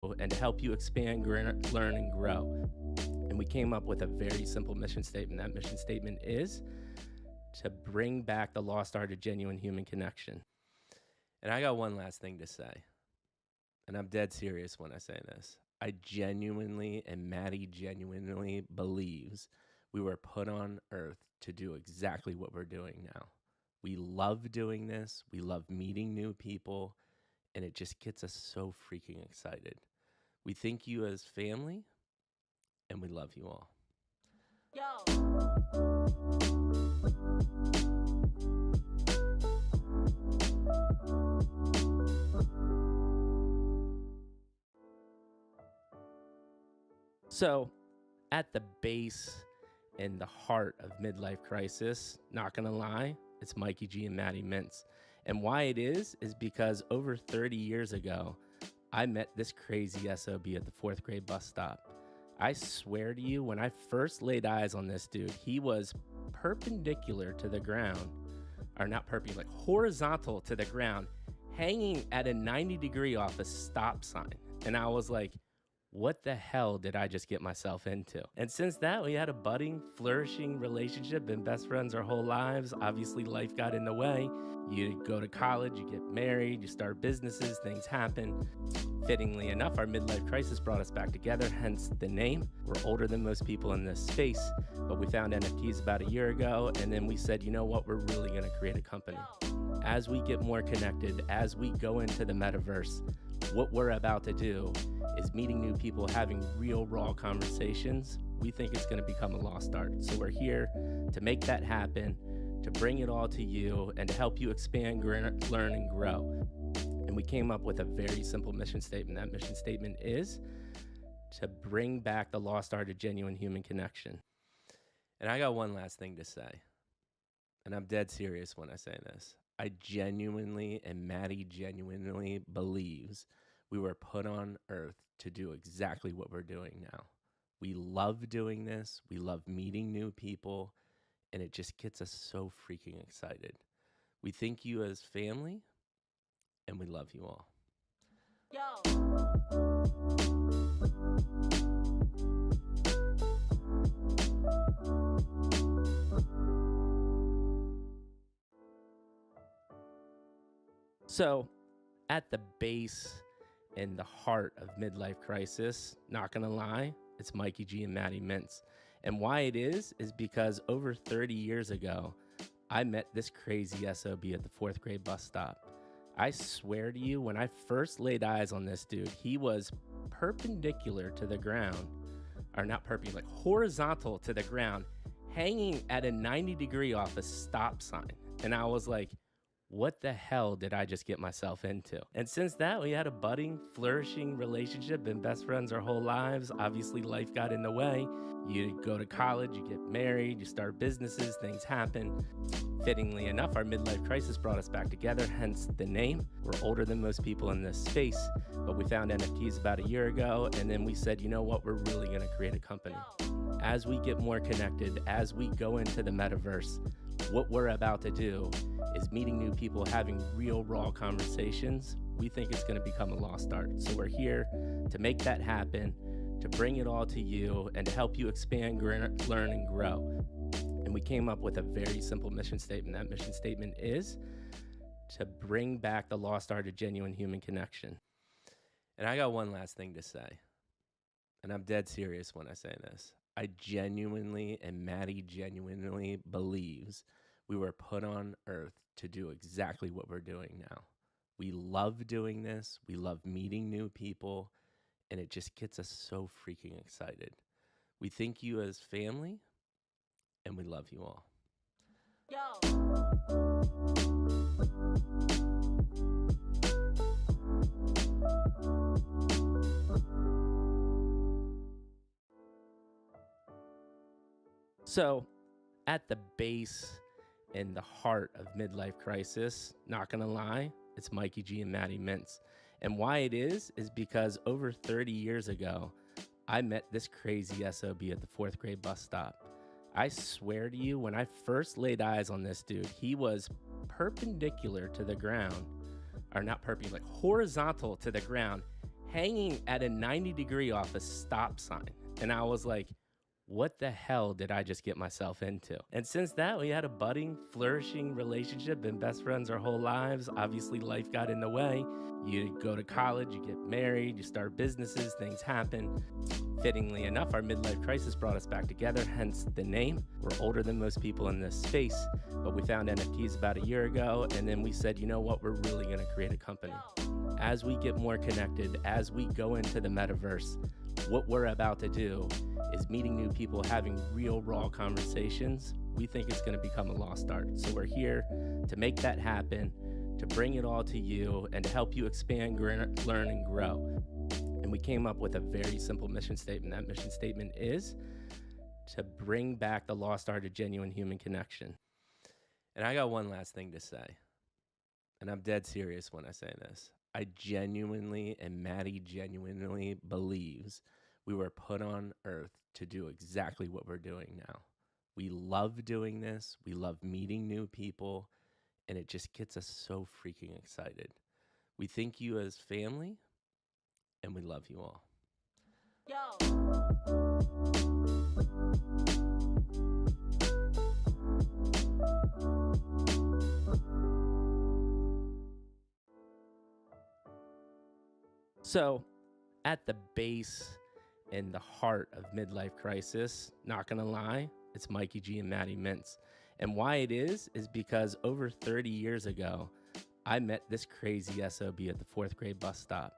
and to help you expand, learn, and grow. And we came up with a very simple mission statement. That mission statement is to bring back the lost art of genuine human connection. And I got one last thing to say, and I'm dead serious when I say this. I genuinely, and Maddie genuinely believes we were put on earth to do exactly what we're doing now. We love doing this. We love meeting new people, and it just gets us so freaking excited. We think you as family, and we love you all. So, at the base and the heart of midlife crisis, not gonna lie, it's Mikey G and Maddie Mintz. And why it is because over 30 years ago, I met this crazy SOB at the 4th grade bus stop. I swear to you, when I first laid eyes on this dude, he was perpendicular to the ground, or not perpendicular, like horizontal to the ground, hanging at a 90-degree off a stop sign. And I was like, what the hell did I just get myself into? And since that, we had a budding, flourishing relationship, been best friends our whole lives. Obviously, life got in the way. You go to college, you get married, you start businesses, things happen. Fittingly enough, our midlife crisis brought us back together, hence the name. We're older than most people in this space, but we found NFTs about a year ago, and then we said, you know what, we're really gonna create a company. As we get more connected, as we go into the metaverse, what we're about to do is meeting new people, having real raw conversations. We think it's gonna become a lost art. So we're here to make that happen, to bring it all to you, and to help you expand, learn, and grow. And we came up with a very simple mission statement. That mission statement is to bring back the lost art of genuine human connection. And I got one last thing to say, and I'm dead serious when I say this. I genuinely, and Maddie genuinely believes we were put on earth to do exactly what we're doing now. We love doing this. We love meeting new people, and it just gets us so freaking excited. We think you as family, and we love you all. So, at the base and the heart of midlife crisis, not gonna lie, it's Mikey G and Maddie Mintz. And why it is because over 30 years ago, I met this crazy SOB at the 4th grade bus stop. I swear to you, when I first laid eyes on this dude, he was perpendicular to the ground, or not perpendicular, like horizontal to the ground, hanging at a 90-degree off a stop sign. And I was like, what the hell did I just get myself into? And since that, we had a budding, flourishing relationship, been best friends our whole lives. Obviously, life got in the way. You go to college, you get married, you start businesses, things happen. Fittingly enough, our midlife crisis brought us back together, hence the name. We're older than most people in this space, but we found NFTs about a year ago, and then we said, you know what, we're really gonna create a company. As we get more connected, as we go into the metaverse, what we're about to do is meeting new people, having real raw conversations. We think it's gonna become a lost art. So we're here to make that happen, to bring it all to you, and to help you expand, learn, and grow. And we came up with a very simple mission statement. That mission statement is to bring back the lost art of genuine human connection. And I got one last thing to say, and I'm dead serious when I say this. I genuinely, and Maddie genuinely believes we were put on earth to do exactly what we're doing now. We love doing this. We love meeting new people, and it just gets us so freaking excited. We think you as family, and we love you all. So, at the base and the heart of midlife crisis, not gonna lie, it's Mikey G and Maddie Mintz. And why it is because over 30 years ago, I met this crazy SOB at the 4th grade bus stop. I swear to you, when I first laid eyes on this dude, he was perpendicular to the ground, or not perpendicular, like horizontal to the ground, hanging at a 90-degree off a stop sign. And I was like, what the hell did I just get myself into? And since that, we had a budding, flourishing relationship, been best friends our whole lives. Obviously, life got in the way. You go to college, you get married, you start businesses, things happen. Fittingly enough, our midlife crisis brought us back together, hence the name. We're older than most people in this space, but we found NFTs about a year ago, and then we said, you know what, we're really gonna create a company. As we get more connected, as we go into the metaverse, what we're about to do is meeting new people, having real, raw conversations. We think it's gonna become a lost art. So we're here to make that happen, to bring it all to you, and to help you expand, learn, and grow. And we came up with a very simple mission statement. That mission statement is to bring back the lost art of genuine human connection. And I got one last thing to say, and I'm dead serious when I say this. I genuinely, and Maddie genuinely believes we were put on earth to do exactly what we're doing now. We love doing this. We love meeting new people, and it just gets us so freaking excited. We think you as family, and we love you all. So, at the base and the heart of midlife crisis, not gonna lie, it's Mikey G and Maddie Mintz. And why it is because over 30 years ago, I met this crazy SOB at the 4th grade bus stop.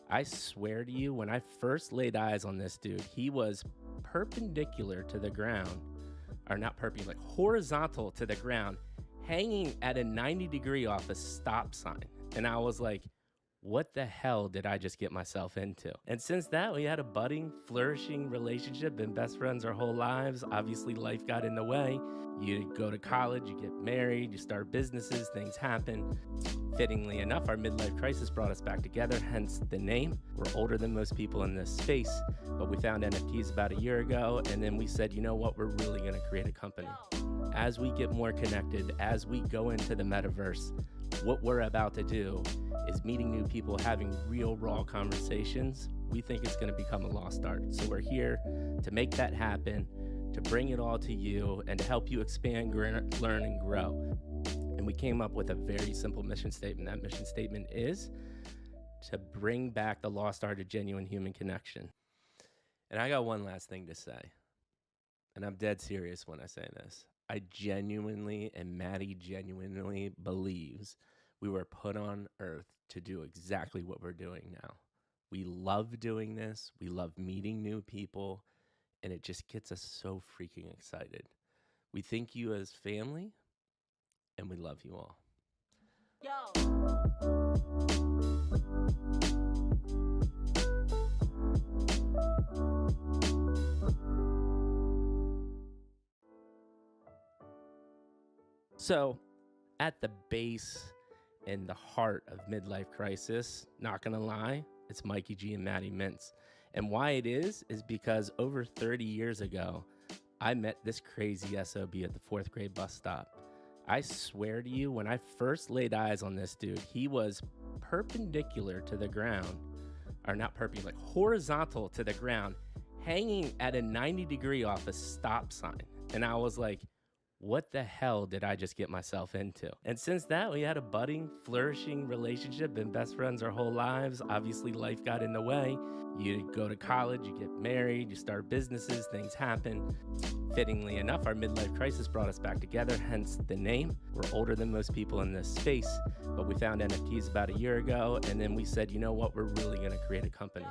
I swear to you, when I first laid eyes on this dude, he was perpendicular to the ground, or not perpendicular, like horizontal to the ground, hanging at a 90-degree off a stop sign. And I was like, what the hell did I just get myself into? And since that, we had a budding, flourishing relationship, been best friends our whole lives. Obviously, life got in the way. You go to college, you get married, you start businesses, things happen. Fittingly enough, our midlife crisis brought us back together, hence the name. We're older than most people in this space, but we found NFTs about a year ago, and then we said, you know what, we're really gonna create a company. As we get more connected, as we go into the metaverse, what we're about to do is meeting new people, having real, raw conversations. We think it's gonna become a lost art. So we're here to make that happen, to bring it all to you, and to help you expand, learn, and grow. And we came up with a very simple mission statement. That mission statement is to bring back the lost art of genuine human connection. And I got one last thing to say, and I'm dead serious when I say this. I genuinely, and Maddie genuinely believes we were put on earth to do exactly what we're doing now. We love doing this. We love meeting new people, and it just gets us so freaking excited. We think you as family, and we love you all. So, at the base and the heart of midlife crisis, not gonna lie, it's Mikey G and Maddie Mintz. And why it is because over 30 years ago, I met this crazy SOB at the 4th grade bus stop. I swear to you, when I first laid eyes on this dude, he was perpendicular to the ground, or not perpendicular, like horizontal to the ground, hanging at a 90-degree off a stop sign. And I was like, what the hell did I just get myself into? And since that, we had a budding, flourishing relationship, been best friends our whole lives. Obviously, life got in the way. You go to college, you get married, you start businesses, things happen. Fittingly enough, our midlife crisis brought us back together, hence the name. We're older than most people in this space, but we found NFTs about a year ago, and then we said, you know what, we're really gonna create a company.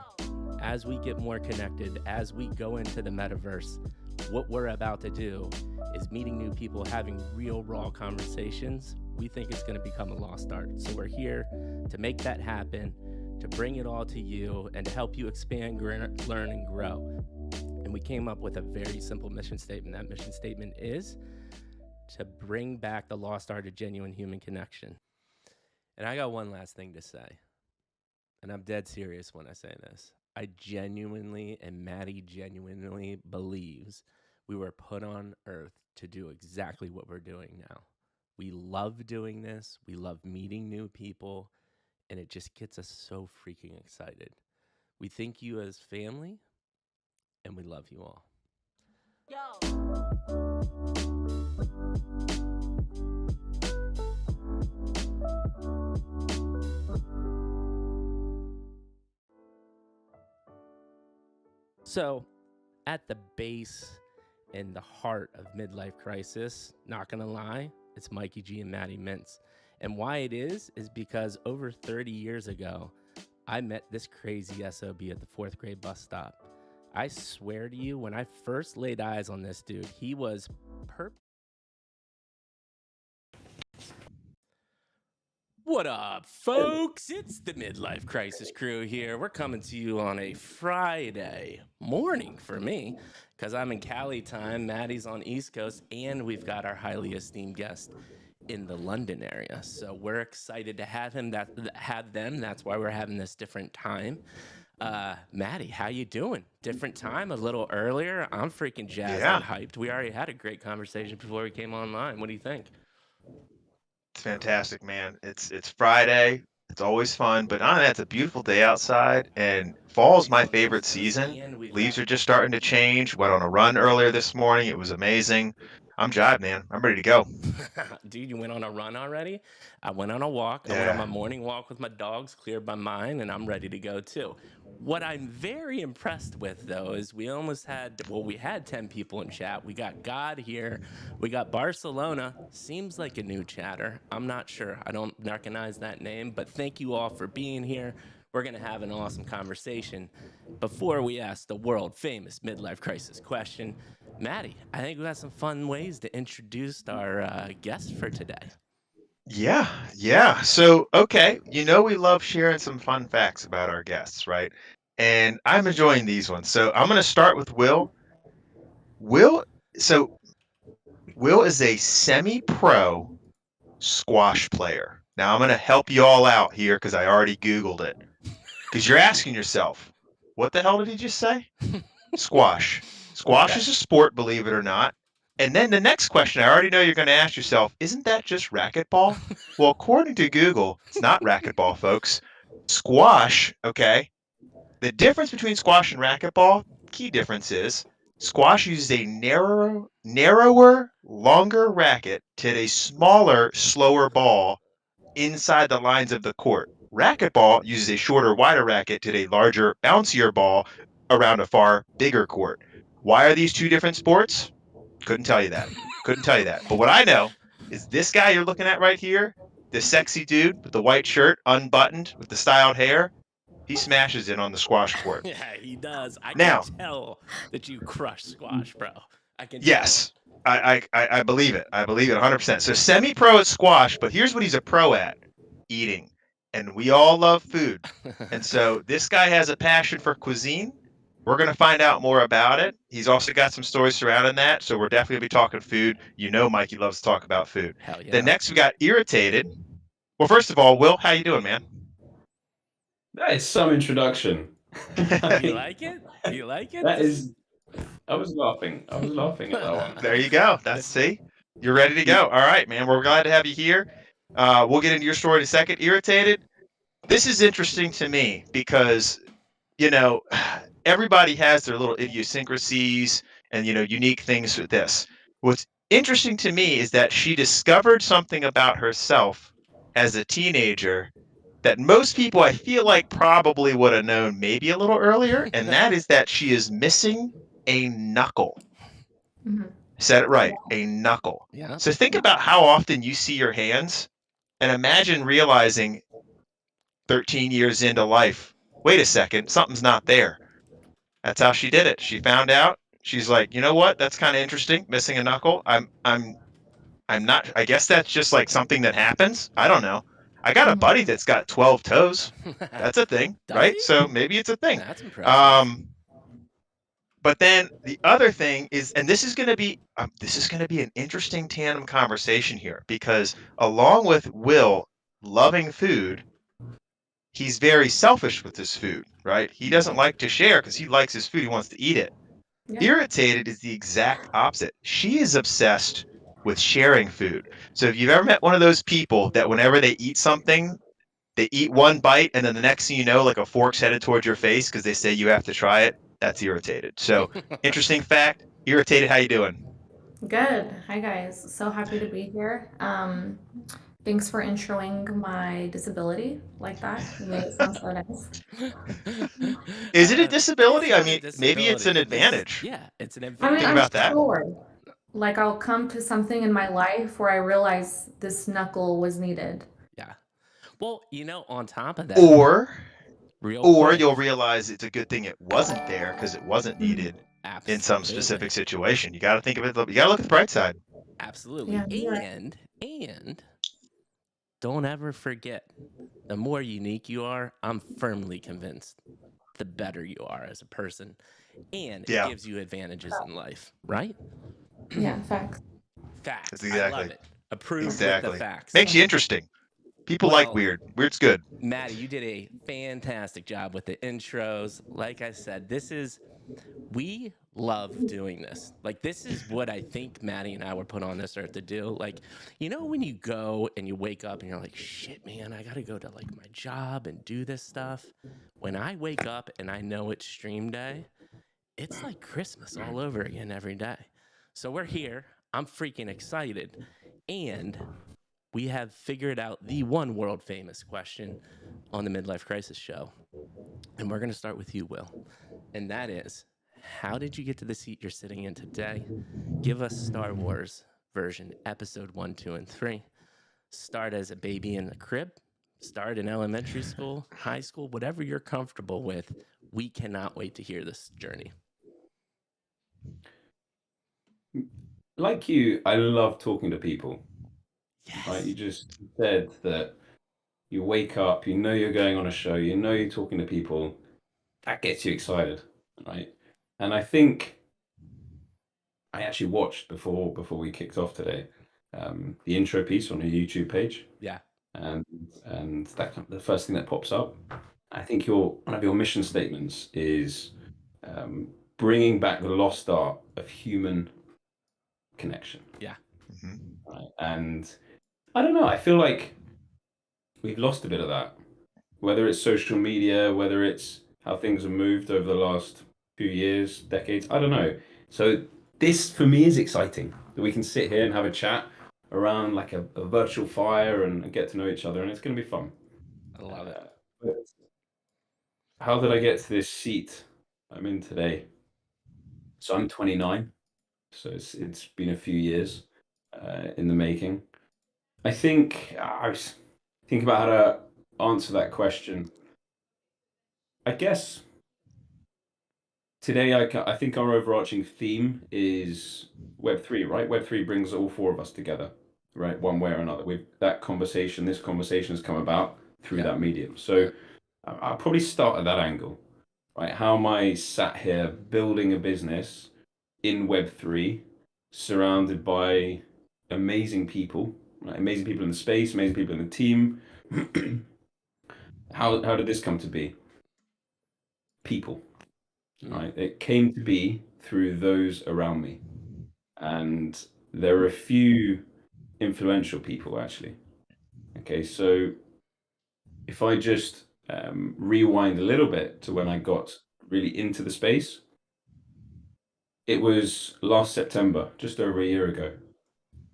As we get more connected, as we go into the metaverse, what we're about to do is meeting new people, having real, raw conversations. We think it's gonna become a lost art. So we're here to make that happen, to bring it all to you, and to help you expand, learn, and grow. And we came up with a very simple mission statement. That mission statement is to bring back the lost art of genuine human connection. And I got one last thing to say, and I'm dead serious when I say this. I genuinely, and Maddie genuinely believes we were put on earth to do exactly what we're doing now. We love doing this. We love meeting new people, and it just gets us so freaking excited. We think you as family, and we love you all. So, at the base and the heart of midlife crisis, not gonna lie, it's Mikey G and Maddie Mintz. And why it is because over 30 years ago, I met this crazy SOB at the 4th grade bus stop. I swear to you, when I first laid eyes on this dude, he was What up, folks? It's the Midlife Crisis crew here. We're coming to you on a Friday morning for me, because I'm in Cali time. Maddie's on East Coast, and we've got our highly esteemed guest in the London area. So we're excited to have him. That's why we're having this different time. Maddie, how you doing? Different time, a little earlier. I'm freaking jazzed and hyped. We already had a great conversation before we came online. What do you think? It's fantastic, man. It's Friday. It's always fun, but on that, it's a beautiful day outside, and fall's my favorite season. Leaves are just starting to change. Went on a run earlier this morning. It was amazing. I'm jived, man. I'm ready to go. Dude, you went on a run already? I went on a walk. I went on Yeah. my morning walk with my dogs, cleared my mind, and I'm ready to go too. What I'm very impressed with, though, is we had 10 people in chat. We got God here. We got Barcelona. Seems like a new chatter. I'm not sure. I don't recognize that name, but thank you all for being here. We're going to have an awesome conversation. Before we ask the world famous midlife crisis question, Maddie, I think we got some fun ways to introduce our guest for today. Yeah. So, okay, we love sharing some fun facts about our guests, right? And I'm enjoying these ones. So I'm going to start with Will. Will, so Will is a semi-pro squash player. Now I'm going to help you all out here because I already Googled it. Because you're asking yourself, what the hell did he just say? Squash. Squash is a sport, believe it or not. And then the next question, I already know you're going to ask yourself, isn't that just racquetball? Well, according to Google, it's not racquetball, folks. Squash, okay? The difference between squash and racquetball, key difference is squash uses a narrower, longer racket to hit a smaller, slower ball inside the lines of the court. Racquetball uses a shorter, wider racket to hit a larger, bouncier ball around a far bigger court. Why are these two different sports? Couldn't tell you that. But what I know is this guy you're looking at right here, this sexy dude with the white shirt, unbuttoned, with the styled hair, he smashes it on the squash court. Yeah, he does. I Now, can tell that you crush squash, bro. I can yes, I believe it. I believe it 100%. So semi-pro at squash, but here's what he's a pro at: eating. And we all love food. And so this guy has a passion for cuisine. We're going to find out more about it. He's also got some stories surrounding that. So we're definitely going to be talking food. You know Mikey loves to talk about food. Hell yeah. Then next we got Irritated. Well, first of all, Will, how you doing, man? That is some introduction. You like it? You like it? That is. I was laughing. I was laughing at that one. There you go. See? You're ready to go. All right, man. We're glad to have you here. We'll get into your story in a second. Irritated. This is interesting to me because, everybody has their little idiosyncrasies and, unique things with this. What's interesting to me is that she discovered something about herself as a teenager that most people, I feel like, probably would have known maybe a little earlier, and that is that she is missing a knuckle. Mm-hmm. Said it right, a knuckle. Yeah. So think about how often you see your hands, and imagine realizing 13 years into life, wait a second, something's not there. That's how she did it. She found out. She's like, you know what? That's kind of interesting. Missing a knuckle. I'm not. I guess that's just like something that happens. I don't know. I got a buddy that's got 12 toes. That's a thing, right? He? So maybe it's a thing. That's impressive. But then the other thing is, and this is going to be an interesting tandem conversation here, because along with Will loving food, he's very selfish with his food, right? He doesn't like to share because he likes his food. He wants to eat it. Yeah. Irritated is the exact opposite. She is obsessed with sharing food. So if you've ever met one of those people that whenever they eat something, They eat one bite, and then the next thing you know, like a fork's headed towards your face because they say you have to try it. That's Irritated. So, interesting fact. Irritated, how you doing? Good. Hi, guys. So happy to be here. Thanks for introing my disability like that. You made it sound so nice. Is it a It's disability? I not a mean, maybe it's an disability. advantage. It's an I mean, Think I'm about advantage. that. sure. Like, I'll come to something in my life where I realize this knuckle was needed. Yeah. Well, on top of that, Or real you'll quick, realize it's a good thing it wasn't there because it wasn't needed in some specific absolutely, situation. You got to think of it. You got to look at the bright side. absolutely, Yeah, you're right. and don't ever forget, the more unique you are, I'm firmly convinced, the better you are as a person, and it Yeah, gives you advantages in life, right? Yeah, facts. Facts. that's I love exactly. it. Approve with the Exactly. facts. Makes you interesting. People like Well, weird. Weird's good. Maddie, you did a fantastic job with the intros. Like I said, we love doing this. Like, this is what I think Maddie and I were put on this earth to do. Like, when you go and you wake up and you're like, shit, man, I got to go to like my job and do this stuff. When I wake up and I know it's stream day, it's like Christmas all over again every day. So we're here. I'm freaking excited. And we have figured out the one world famous question on the Midlife Crisis Show. And we're going to start with you, Will. And that is, how did you get to the seat you're sitting in today? Give us Star Wars version, episode 1, 2, and 3. Start as a baby in the crib, start in elementary school, high school, whatever you're comfortable with. We cannot wait to hear this journey. Like you, I love talking to people. Yes. Right? You just said that you wake up, you know you're going on a show, you know you're talking to people. That gets you excited, right? And I think I actually watched before we kicked off today, the intro piece on your YouTube page. Yeah. And that the first thing that pops up, I think one of your mission statements is bringing back the lost art of human connection. Yeah. Mm-hmm. Right? And I don't know, I feel like we've lost a bit of that. Whether it's social media, whether it's how things have moved over the last few years, decades, I don't know. So this for me is exciting that we can sit here and have a chat around like a virtual fire and get to know each other, and it's going to be fun. I love it. But how did I get to this seat I'm in today? So I'm 29, so it's been a few years in the making. I think I was thinking about how to answer that question. I guess today I think our overarching theme is Web3, right? Web3 brings all four of us together, right? One way or another. This conversation has come about through that medium. So I'll probably start at that angle, right? How am I sat here building a business in Web3, surrounded by amazing people, right? Amazing people in the space, amazing people in the team. How did this come to be? People, right? It came to be through those around me, and there are a few influential people actually. Okay, so if I just rewind a little bit to when I got really into the space, it was last September, just over a year ago.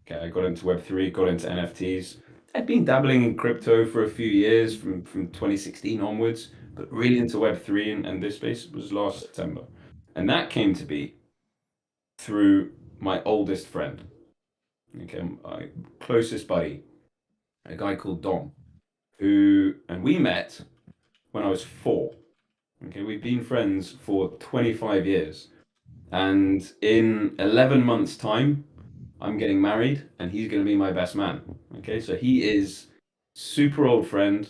Okay, I got into Web3, got into NFTs. I'd been dabbling in crypto for a few years from 2016 onwards, but really into Web3 and this space was last September. And that came to be through my oldest friend, okay, my closest buddy, a guy called Dom, and we met when I was 4. Okay, we've been friends for 25 years. And in 11 months' time, I'm getting married and he's going to be my best man. Okay, so he is super old friend,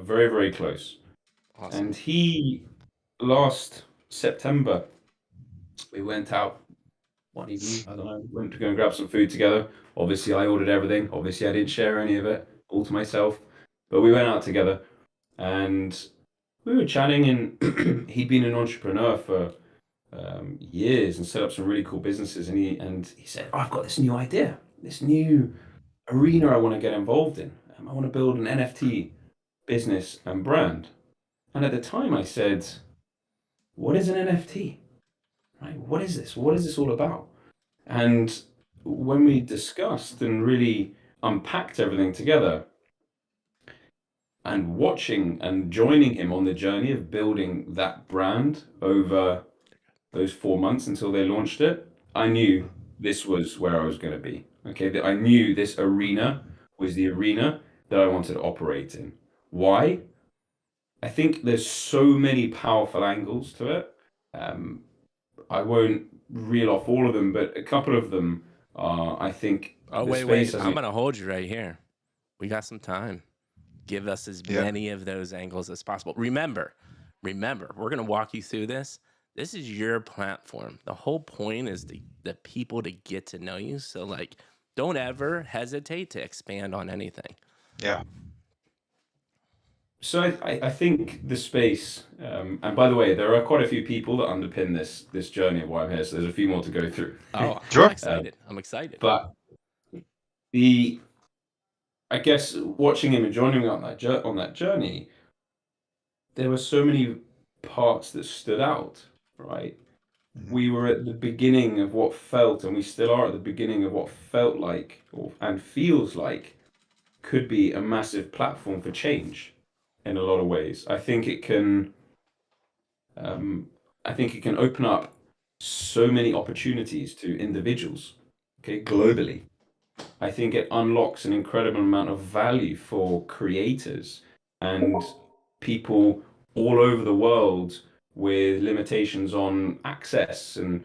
very, very close. Awesome. And he, last September, we went out one evening, I don't know, went to go and grab some food together. Obviously, I ordered everything. Obviously, I didn't share any of it, all to myself. But we went out together and we were chatting, and he'd been an entrepreneur for years and set up some really cool businesses. And he said, oh, I've got this new idea, this new arena I want to get involved in. I want to build an NFT business and brand. And at the time I said, what is an NFT? Right? What is this? What is this all about? And when we discussed and really unpacked everything together, and watching and joining him on the journey of building that brand over those 4 months until they launched it, I knew this was where I was going to be. Okay, I knew this arena was the arena that I wanted to operate in. Why? I think there's so many powerful angles to it. I won't reel off all of them, but a couple of them are, I think, Oh, the wait. space as I'm a going to hold you right here. We got some time. Give us as Yeah. many of those angles as possible. Remember, we're going to walk you through this. This is your platform. The whole point is the people to get to know you. So, like, don't ever hesitate to expand on anything. Yeah. So I think the space, and by the way, there are quite a few people that underpin this journey of why I'm here. So there's a few more to go through. Oh, Sure. I'm excited. I'm excited. But I guess watching him and joining me on that journey, there were so many parts that stood out, right? We were at the beginning of what felt, and we still are at the beginning of what felt like and feels like could be a massive platform for change in a lot of ways. I think it can open up so many opportunities to individuals, okay, globally. I think it unlocks an incredible amount of value for creators and people all over the world with limitations on access and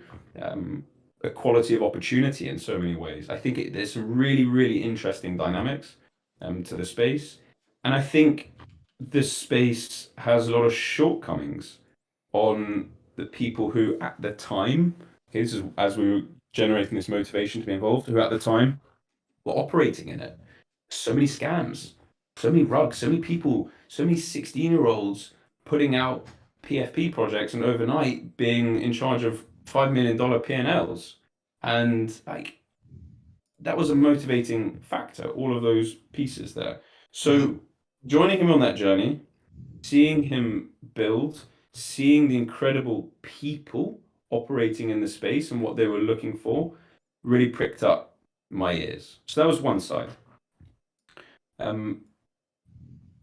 equality of opportunity in so many ways. I think there's some really, really interesting dynamics to the space. And I think this space has a lot of shortcomings on the people who at the time, okay, this is as we were generating this motivation to be involved, who at the time were operating in it. So many scams, so many rugs, so many people, so many 16-year-olds putting out PFP projects and overnight being in charge of $5 million P&Ls. And like that was a motivating factor, all of those pieces there. So joining him on that journey, seeing him build, seeing the incredible people operating in the space and what they were looking for really pricked up my ears. So that was one side.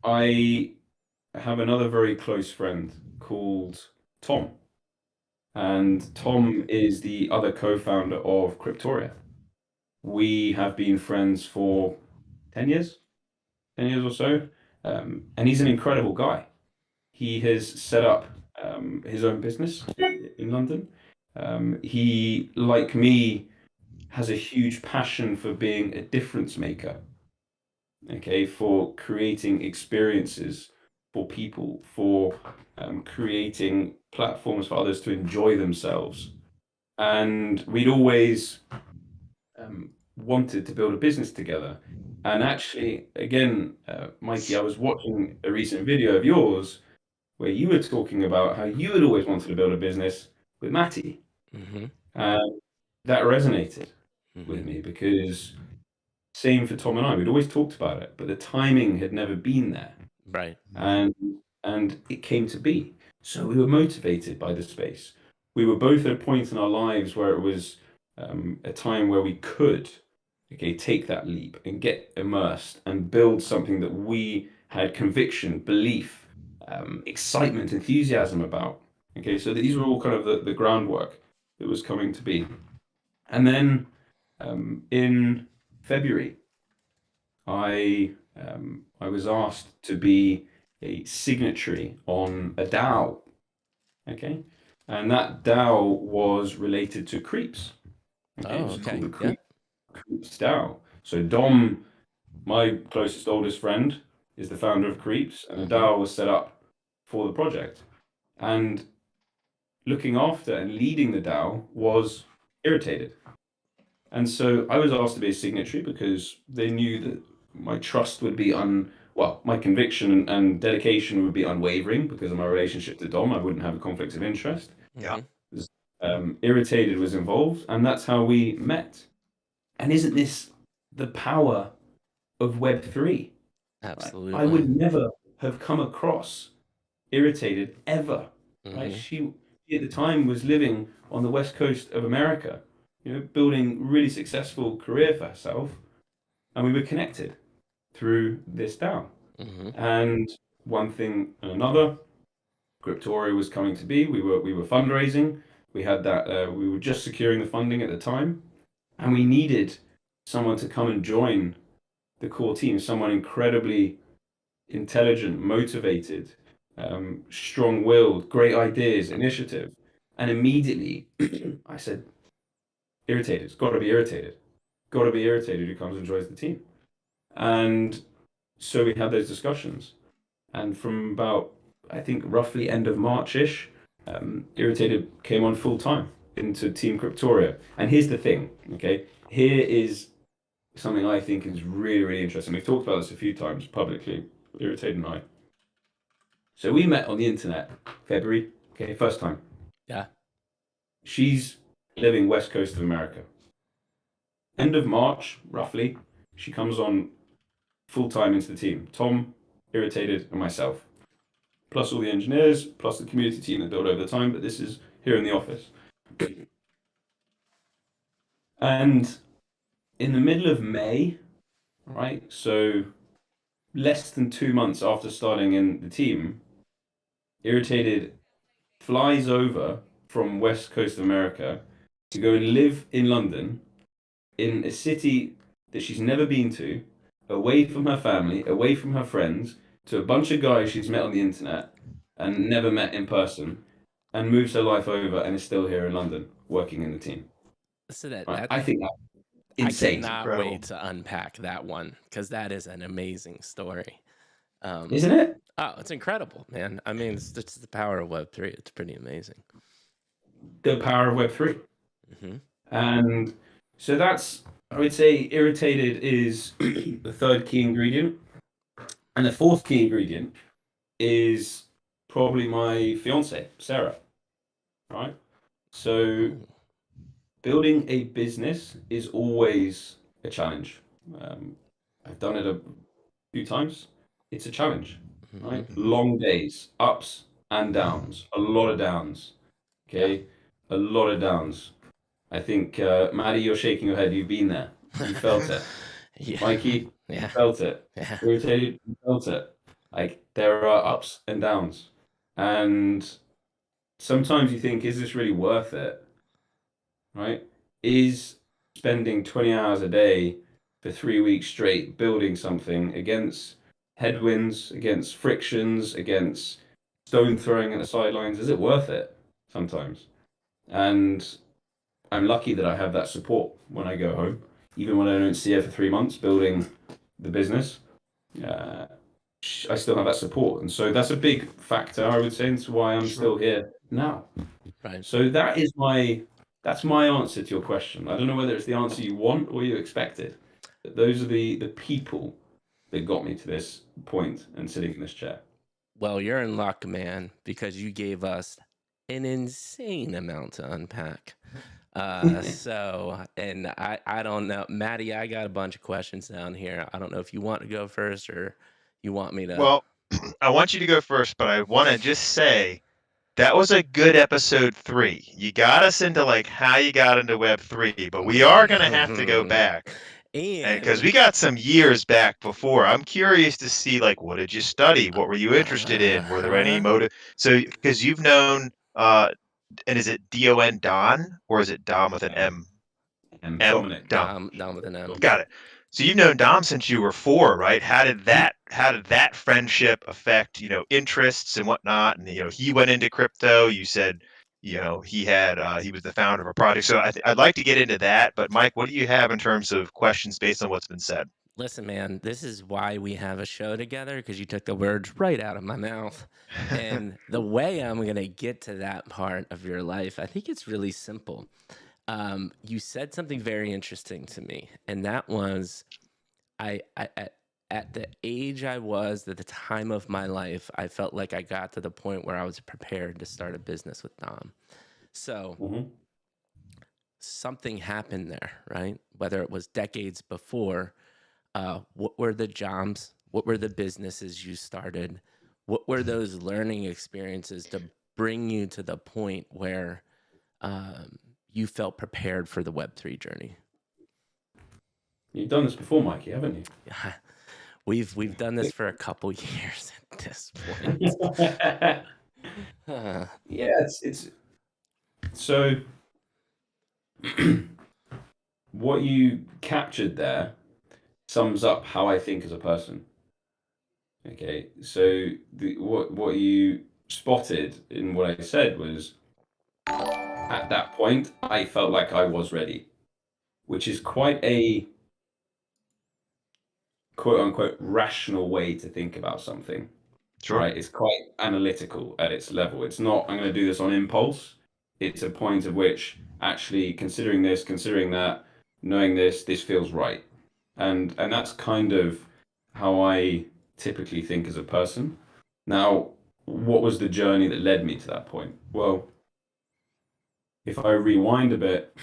I have another very close friend called Tom. And Tom is the other co-founder of Cryptoria. We have been friends for 10 years or so. And he's an incredible guy. He has set up his own business in London. He, like me, has a huge passion for being a difference maker, okay, for creating experiences for people, for creating platforms for others to enjoy themselves. And we'd always wanted to build a business together. And actually, again, Mikey, I was watching a recent video of yours where you were talking about how you had always wanted to build a business with Matty. Mm-hmm. And that resonated with me because same for Tom and I, we'd always talked about it, but the timing had never been there. Right. And it came to be. So we were motivated by the space. We were both at a point in our lives where it was a time where we could, okay, take that leap and get immersed and build something that we had conviction, belief, excitement, enthusiasm about. Okay, so these were all kind of the groundwork that was coming to be. And then in February, I was asked to be a signatory on a DAO. Okay, and that DAO was related to Creeps. Okay, Oh, it was okay. called the Creeps DAO. So Dom, my closest oldest friend, is the founder of Creeps, and the DAO was set up for the project. And looking after and leading the DAO was Irritated. And so I was asked to be a signatory because they knew that my trust would be my conviction and dedication would be unwavering because of my relationship to Dom. I wouldn't have a conflict of interest. Yeah. Irritated was involved, and that's how we met. And isn't this the power of Web3? Absolutely. I would never have come across Irritated ever. Right? Mhm. She at the time was living on the west coast of America, building really successful career for herself, and we were connected through this DAO. Mhm. And one thing and another, Cryptoria was coming to be. We were fundraising. We had that. We were just securing the funding at the time, and we needed someone to come and join the core team. Someone incredibly intelligent, motivated, strong-willed, great ideas, initiative. And immediately, I said, "Irritated. It's got to be Irritated. Got to be Irritated who comes and joins the team." And so we had those discussions. And from about, I think, roughly end of March-ish, Irritated came on full time into Team Cryptoria. And here's the thing, okay? Here is something I think is really, really interesting. We've talked about this a few times publicly, Irritated and I. So we met on the internet, February, okay, first time. Yeah. She's living west coast of America. End of March, roughly, she comes on full time into the team. Tom, Irritated, and myself. Plus all the engineers, plus the community team that built over the time, but this is here in the office. And in the middle of May, right, so less than 2 months after starting in the team, Irritated flies over from west coast of America to go and live in London, in a city that she's never been to, away from her family, away from her friends, to a bunch of guys she's met on the internet and never met in person, and moves her life over and is still here in London working in the team. So that Right? that I think that's I insane, cannot Incredible. wait to unpack that one because that is an amazing story. isn't it? Oh, it's incredible, man. I mean, it's the power of Web3. It's pretty amazing. The power of Web3. Hmm. And so that's, I would say, Irritated is the third key ingredient. And the fourth key ingredient is probably my fiance, Sarah. Right? So Ooh. building a business is always a challenge. I've done it a few times. It's a challenge, right? Mhm. Long days, ups and downs, a lot of downs. Okay, a lot of downs. I think, Maddie, you're shaking your head. You've been there. You felt it. Yeah. Mikey, you Yeah. felt it. Yeah. Irritated, you felt it. Like, there are ups and downs. And sometimes you think, is this really worth it? Right? Is spending 20 hours a day for 3 weeks straight building something against headwinds, against frictions, against stone throwing at the sidelines, is it worth it sometimes? And I'm lucky that I have that support when I go home, even when I don't see her for 3 months building the business. Uh, I still have that support, and so that's a big factor, I would say, into why I'm still here now. Right. So that's my answer to your question. I don't know whether it's the answer you want or you expected, but those are the people that got me to this point and sitting in this chair. Well, you're in luck, man, because you gave us an insane amount to unpack. And I don't know, Maddie, I got a bunch of questions down here. I don't know if you want to go first or you want me to. Well, I want you to go first, but I want to just say that was a good episode 3. You got us into like how you got into Web3, but we are going to have to go back because And we got some years back before. I'm curious to see like what did you study? What were you interested in? Were there any motive? So because you've known, and is it Don or is it Dom with an M? And M Dominic. Dom. down with an M. Got it. So you've known Dom since you were 4, right? How did that friendship affect, interests and whatnot? And he went into crypto. You said, he was the founder of a project. So I'd like to get into that. But Mike, what do you have in terms of questions based on what's been said? Listen, man, this is why we have a show together because you took the words right out of my mouth. And the way I'm going to get to that part of your life, I think it's really simple. You said something very interesting to me, and that was I at the age I was at the time of my life, I felt like I got to the point where I was prepared to start a business with Dom. So something happened there, right? Whether it was decades before, what were the What were the businesses you started? What were those learning experiences to bring you to the point where you felt prepared for the Web3 journey? You've done this before, Mikey, haven't you? Yeah, we've done this for a couple years at this point. Yeah, it's so what you captured there sums up how I think as a person. Okay, so what you spotted in what I said was, at that point I felt like I was ready, which is quite a quote unquote rational way to think about something. Sure. Right? It's quite analytical at its level. It's not, I'm going to do this on impulse. It's a point at which actually considering this, considering that, knowing this feels right. And that's kind of how I typically think as a person. Now, what was the journey that led me to that point? Well, if I rewind a bit,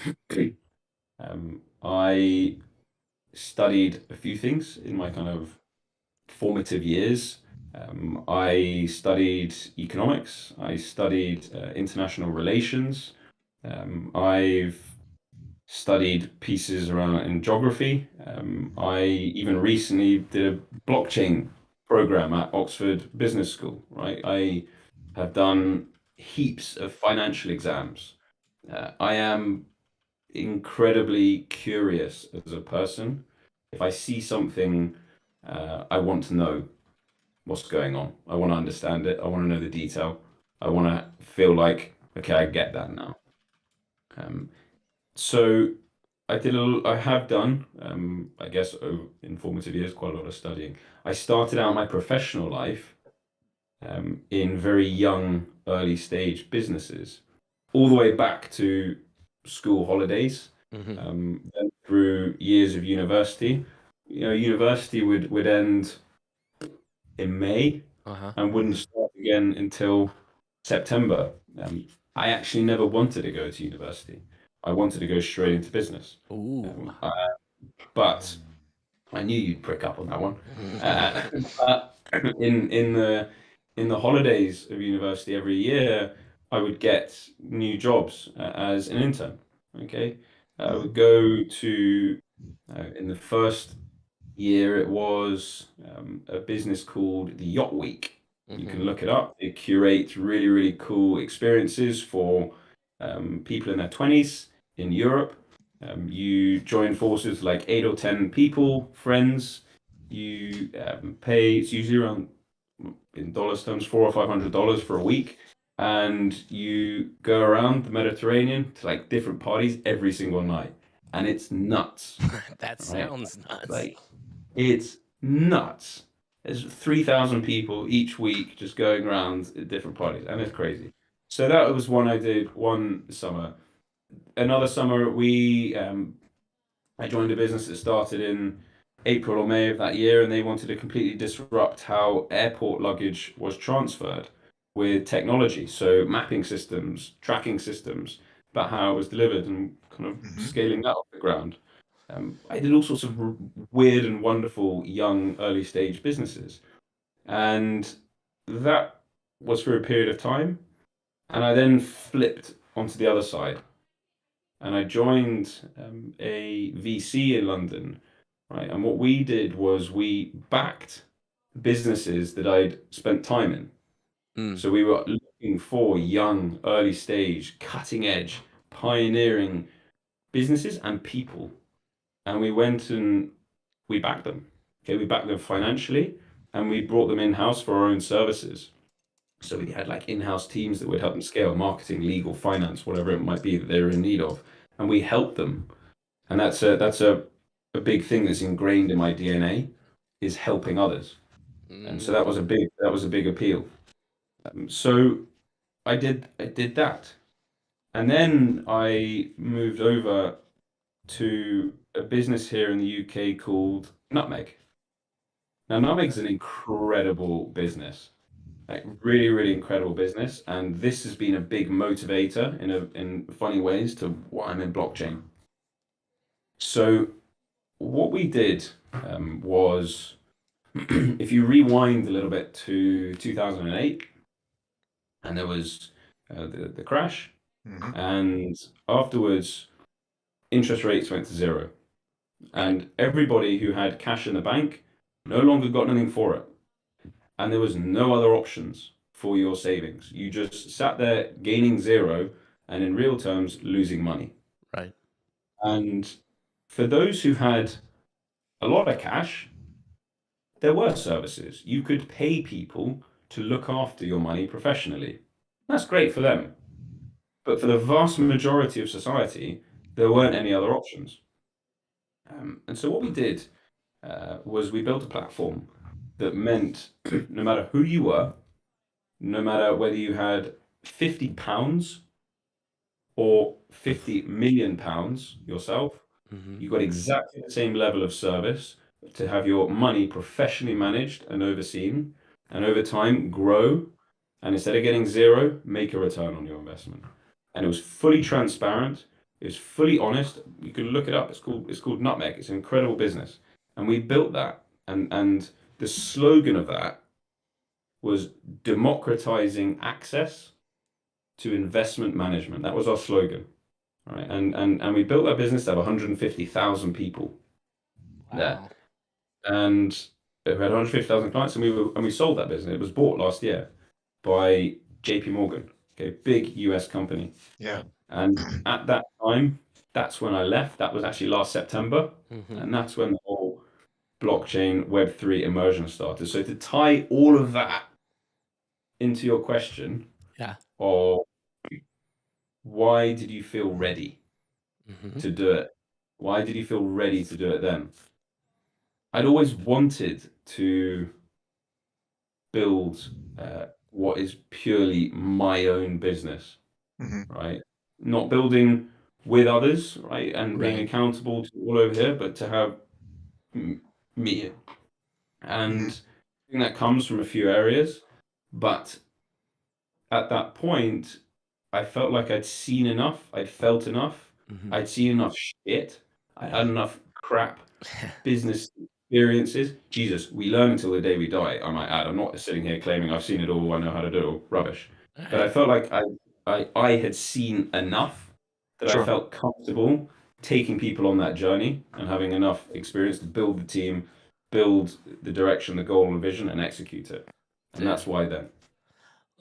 I studied a few things in my kind of formative years. I studied economics. I studied international relations. I've studied pieces around in geography. I even recently did a blockchain program at Oxford Business School, right? I have done heaps of financial exams. I am incredibly curious as a person. If I see something, I want to know what's going on. I want to understand it. I want to know the detail. I want to feel like, okay, I get that now. So I have done, I guess, in formative years, quite a lot of studying. I started out my professional life in very young, early stage businesses, all the way back to school holidays, then through years of university. You know, university would end in May and wouldn't start again until September. I actually never wanted to go to university. I wanted to go straight into business. But I knew you'd prick up on that one. But in the holidays of university every year, I would get new jobs as an intern. Okay, I would go to in the first year it was a business called the Yacht Week. You can look it up. They curate really, really cool experiences for people in their 20s in Europe. You join forces with like 8 or 10 people, friends. You pay, it's usually around, in dollars terms, $400 or $500 for a week. And you go around the Mediterranean to like different parties every single night. And it's nuts. That sounds nuts. Like, it's nuts. There's 3,000 people each week just going around at different parties, and it's crazy. So that was one I did one summer. Another summer, I joined a business that started in April or May of that year, and they wanted to completely disrupt how airport luggage was transferred with technology. So mapping systems, tracking systems, about how it was delivered and kind of scaling that off the ground. I did all sorts of weird and wonderful young early stage businesses. And that was for a period of time. And I then flipped onto the other side. And I joined a VC in London, right? And what we did was we backed businesses that I'd spent time in. So we were looking for young, early stage, cutting edge, pioneering businesses and people. And we went and we backed them. Okay, we backed them financially, and we brought them in-house for our own services. So we had like in-house teams that would help them scale marketing, legal, finance, whatever it might be that they were in need of, and we helped them. And that's a big thing that's ingrained in my DNA, is helping others. And so that was a big appeal. So I did that, and then I moved over to a business here in the UK called Nutmeg. Now, Nutmeg's an incredible business, like really, really incredible business, and this has been a big motivator in funny ways to why I'm in blockchain. So what we did was If you rewind a little bit to 2008, and there was the crash, Mhm. and afterwards interest rates went to zero, Right. and everybody who had cash in the bank no longer got anything for it, and there was no other options for your savings. You just sat there gaining zero, and in real terms losing money. Right. And for those who had a lot of cash, there were services. You could pay people to look after your money professionally. That's great for them. But for the vast majority of society, there weren't any other options. And so what we did was we built a platform that meant no matter who you were, no matter whether you had £50 or £50 million yourself, Mm-hmm. you got exactly the same level of service to have your money professionally managed and overseen, and over time grow. And instead of getting zero, make a return on your investment. And it was fully transparent. It was fully honest. You can look it up. It's called Nutmeg. It's an incredible business, and we built that. And the slogan of that was democratizing access to investment management. That was our slogan, right? And we built that business to have 150,000 people there, Wow. and we had 150,000 clients, and we sold that business. It was bought last year by JP Morgan, okay, big US company. Yeah. And at that time, that's when I left. That was actually last September, Mm-hmm. and that's when the whole blockchain Web3 immersion started. So to tie all of that into your question Yeah. of why did you feel ready Mm-hmm. to do it? Why did you feel ready to do it then? I'd always wanted to build what is purely my own business, Mhm. right? Not building with others, right? And being Right. accountable to all over here, but to have me. And Mhm. I think that comes from a few areas. But at that point, I felt like I'd seen enough, I'd felt enough, Mm-hmm. I'd seen enough shit, I had enough crap business experiences. Jesus, we learn until the day we die, I might add. I'm not sitting here claiming I've seen it all, I know how to do it all. Rubbish. But I felt like I had seen enough that I Sure. felt comfortable taking people on that journey and having enough experience to build the team, build the direction, the goal, and vision, and execute it. And Dude, that's why then.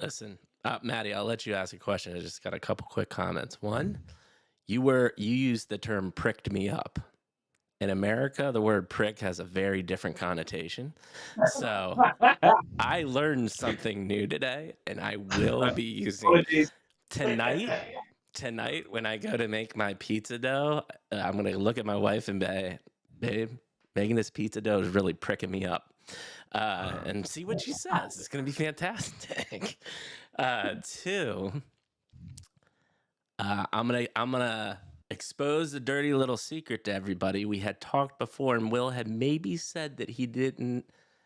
listen, Maddie, I'll let you ask a question. I just got a couple quick comments. One, you used the term pricked me up. In America, the word prick has a very different connotation. So I learned something new today, and I will be using Apologies. tonight when I go to make my pizza dough. I'm gonna look at my wife and be, babe, making this pizza dough is really pricking me up, and see what she says. It's gonna be fantastic. Two, I'm gonna expose a dirty little secret to everybody. We had talked before, and Will had maybe said that he didn't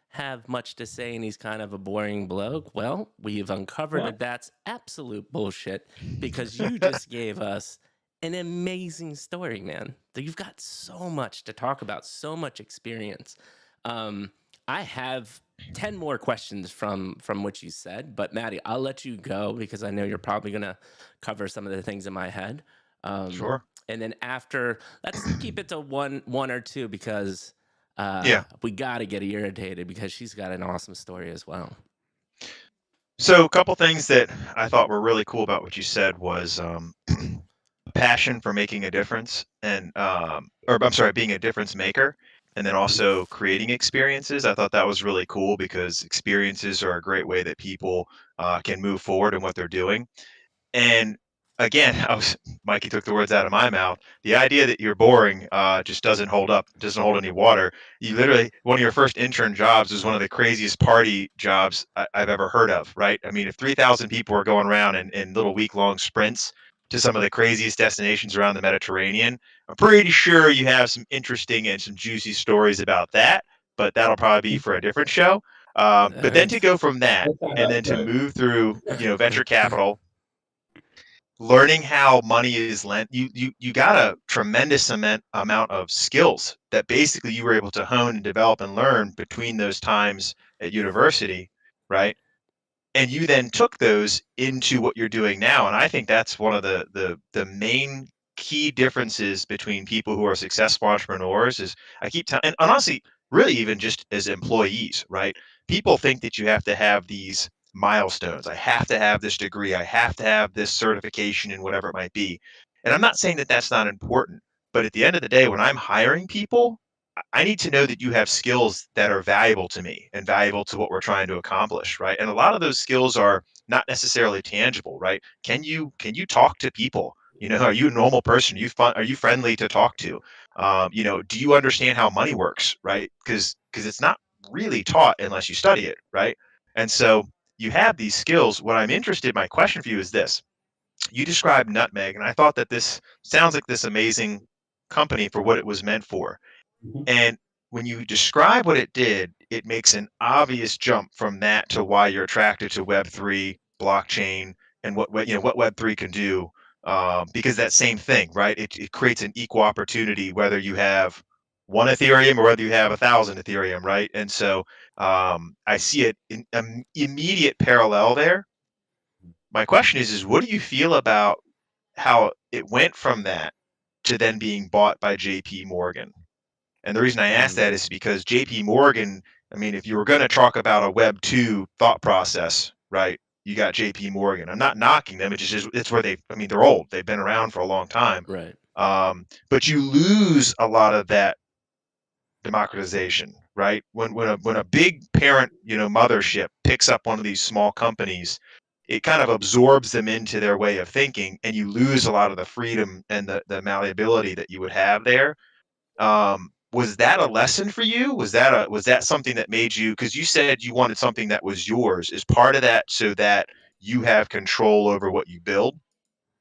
have much to say and he's kind of a boring bloke. Well, we've uncovered that that's absolute bullshit because you just gave us an amazing story, man. You've got so much to talk about, so much experience. I have 10 more questions from what you said, but Maddie, I'll let you go because I know you're probably gonna cover some of the things in my head. Sure. And then after, let's keep it to one or two because Yeah. we got to get Irritated because she's got an awesome story as well. So a couple things that I thought were really cool about what you said was passion for making a difference or I'm sorry, being a difference maker, and then also creating experiences. I thought that was really cool because experiences are a great way that people can move forward in what they're doing. And again, Mikey took the words out of my mouth. The idea that you're boring just doesn't hold up, doesn't hold any water. You literally, one of your first intern jobs was one of the craziest party jobs I've ever heard of, right? I mean, if 3,000 people are going around in little week-long sprints to some of the craziest destinations around the Mediterranean, I'm pretty sure you have some interesting and some juicy stories about that, but that'll probably be for a different show. But then to go from that and then to move through, venture capital, learning how money is lent. You got a tremendous amount of skills that basically you were able to hone and develop and learn between those times at university, right? And you then took those into what you're doing now. And I think that's one of the main key differences between people who are successful entrepreneurs is I keep telling, and honestly, really even just as employees, right? People think that you have to have these milestones. I have to have this degree. I have to have this certification in whatever it might be. And I'm not saying that that's not important, but at the end of the day, when I'm hiring people, I need to know that you have skills that are valuable to me and valuable to what we're trying to accomplish, right? And a lot of those skills are not necessarily tangible, right? Can you talk to people? You know, are you a normal person? Are you friendly to talk to? You know, do you understand how money works, right? Because it's not really taught unless you study it, right? And so you have these skills. What I'm interested, my question for you is this. You described Nutmeg, and I thought that this sounds like this amazing company for what it was meant for. Mhm. And when you describe what it did, it makes an obvious jump from that to why you're attracted to Web3, blockchain, and what Web3 can do. Because that same thing, right? It creates an equal opportunity whether you have one Ethereum or whether you have 1,000 Ethereum, right? And so I see it in immediate parallel there. My question is what do you feel about how it went from that to then being bought by JP Morgan? And the reason I ask that is because JP Morgan, I mean, if you were going to talk about a Web 2 thought process, right, you got JP Morgan. I'm not knocking them. It's just, it's where I mean, they're old. They've been around for a long time. Right. But you lose a lot of that democratization, right? When a big parent, mothership picks up one of these small companies, it kind of absorbs them into their way of thinking, and you lose a lot of the freedom and the malleability that you would have there. Was that a lesson for you? Was that something that made you, because you said you wanted something that was yours? Is part of that so that you have control over what you build?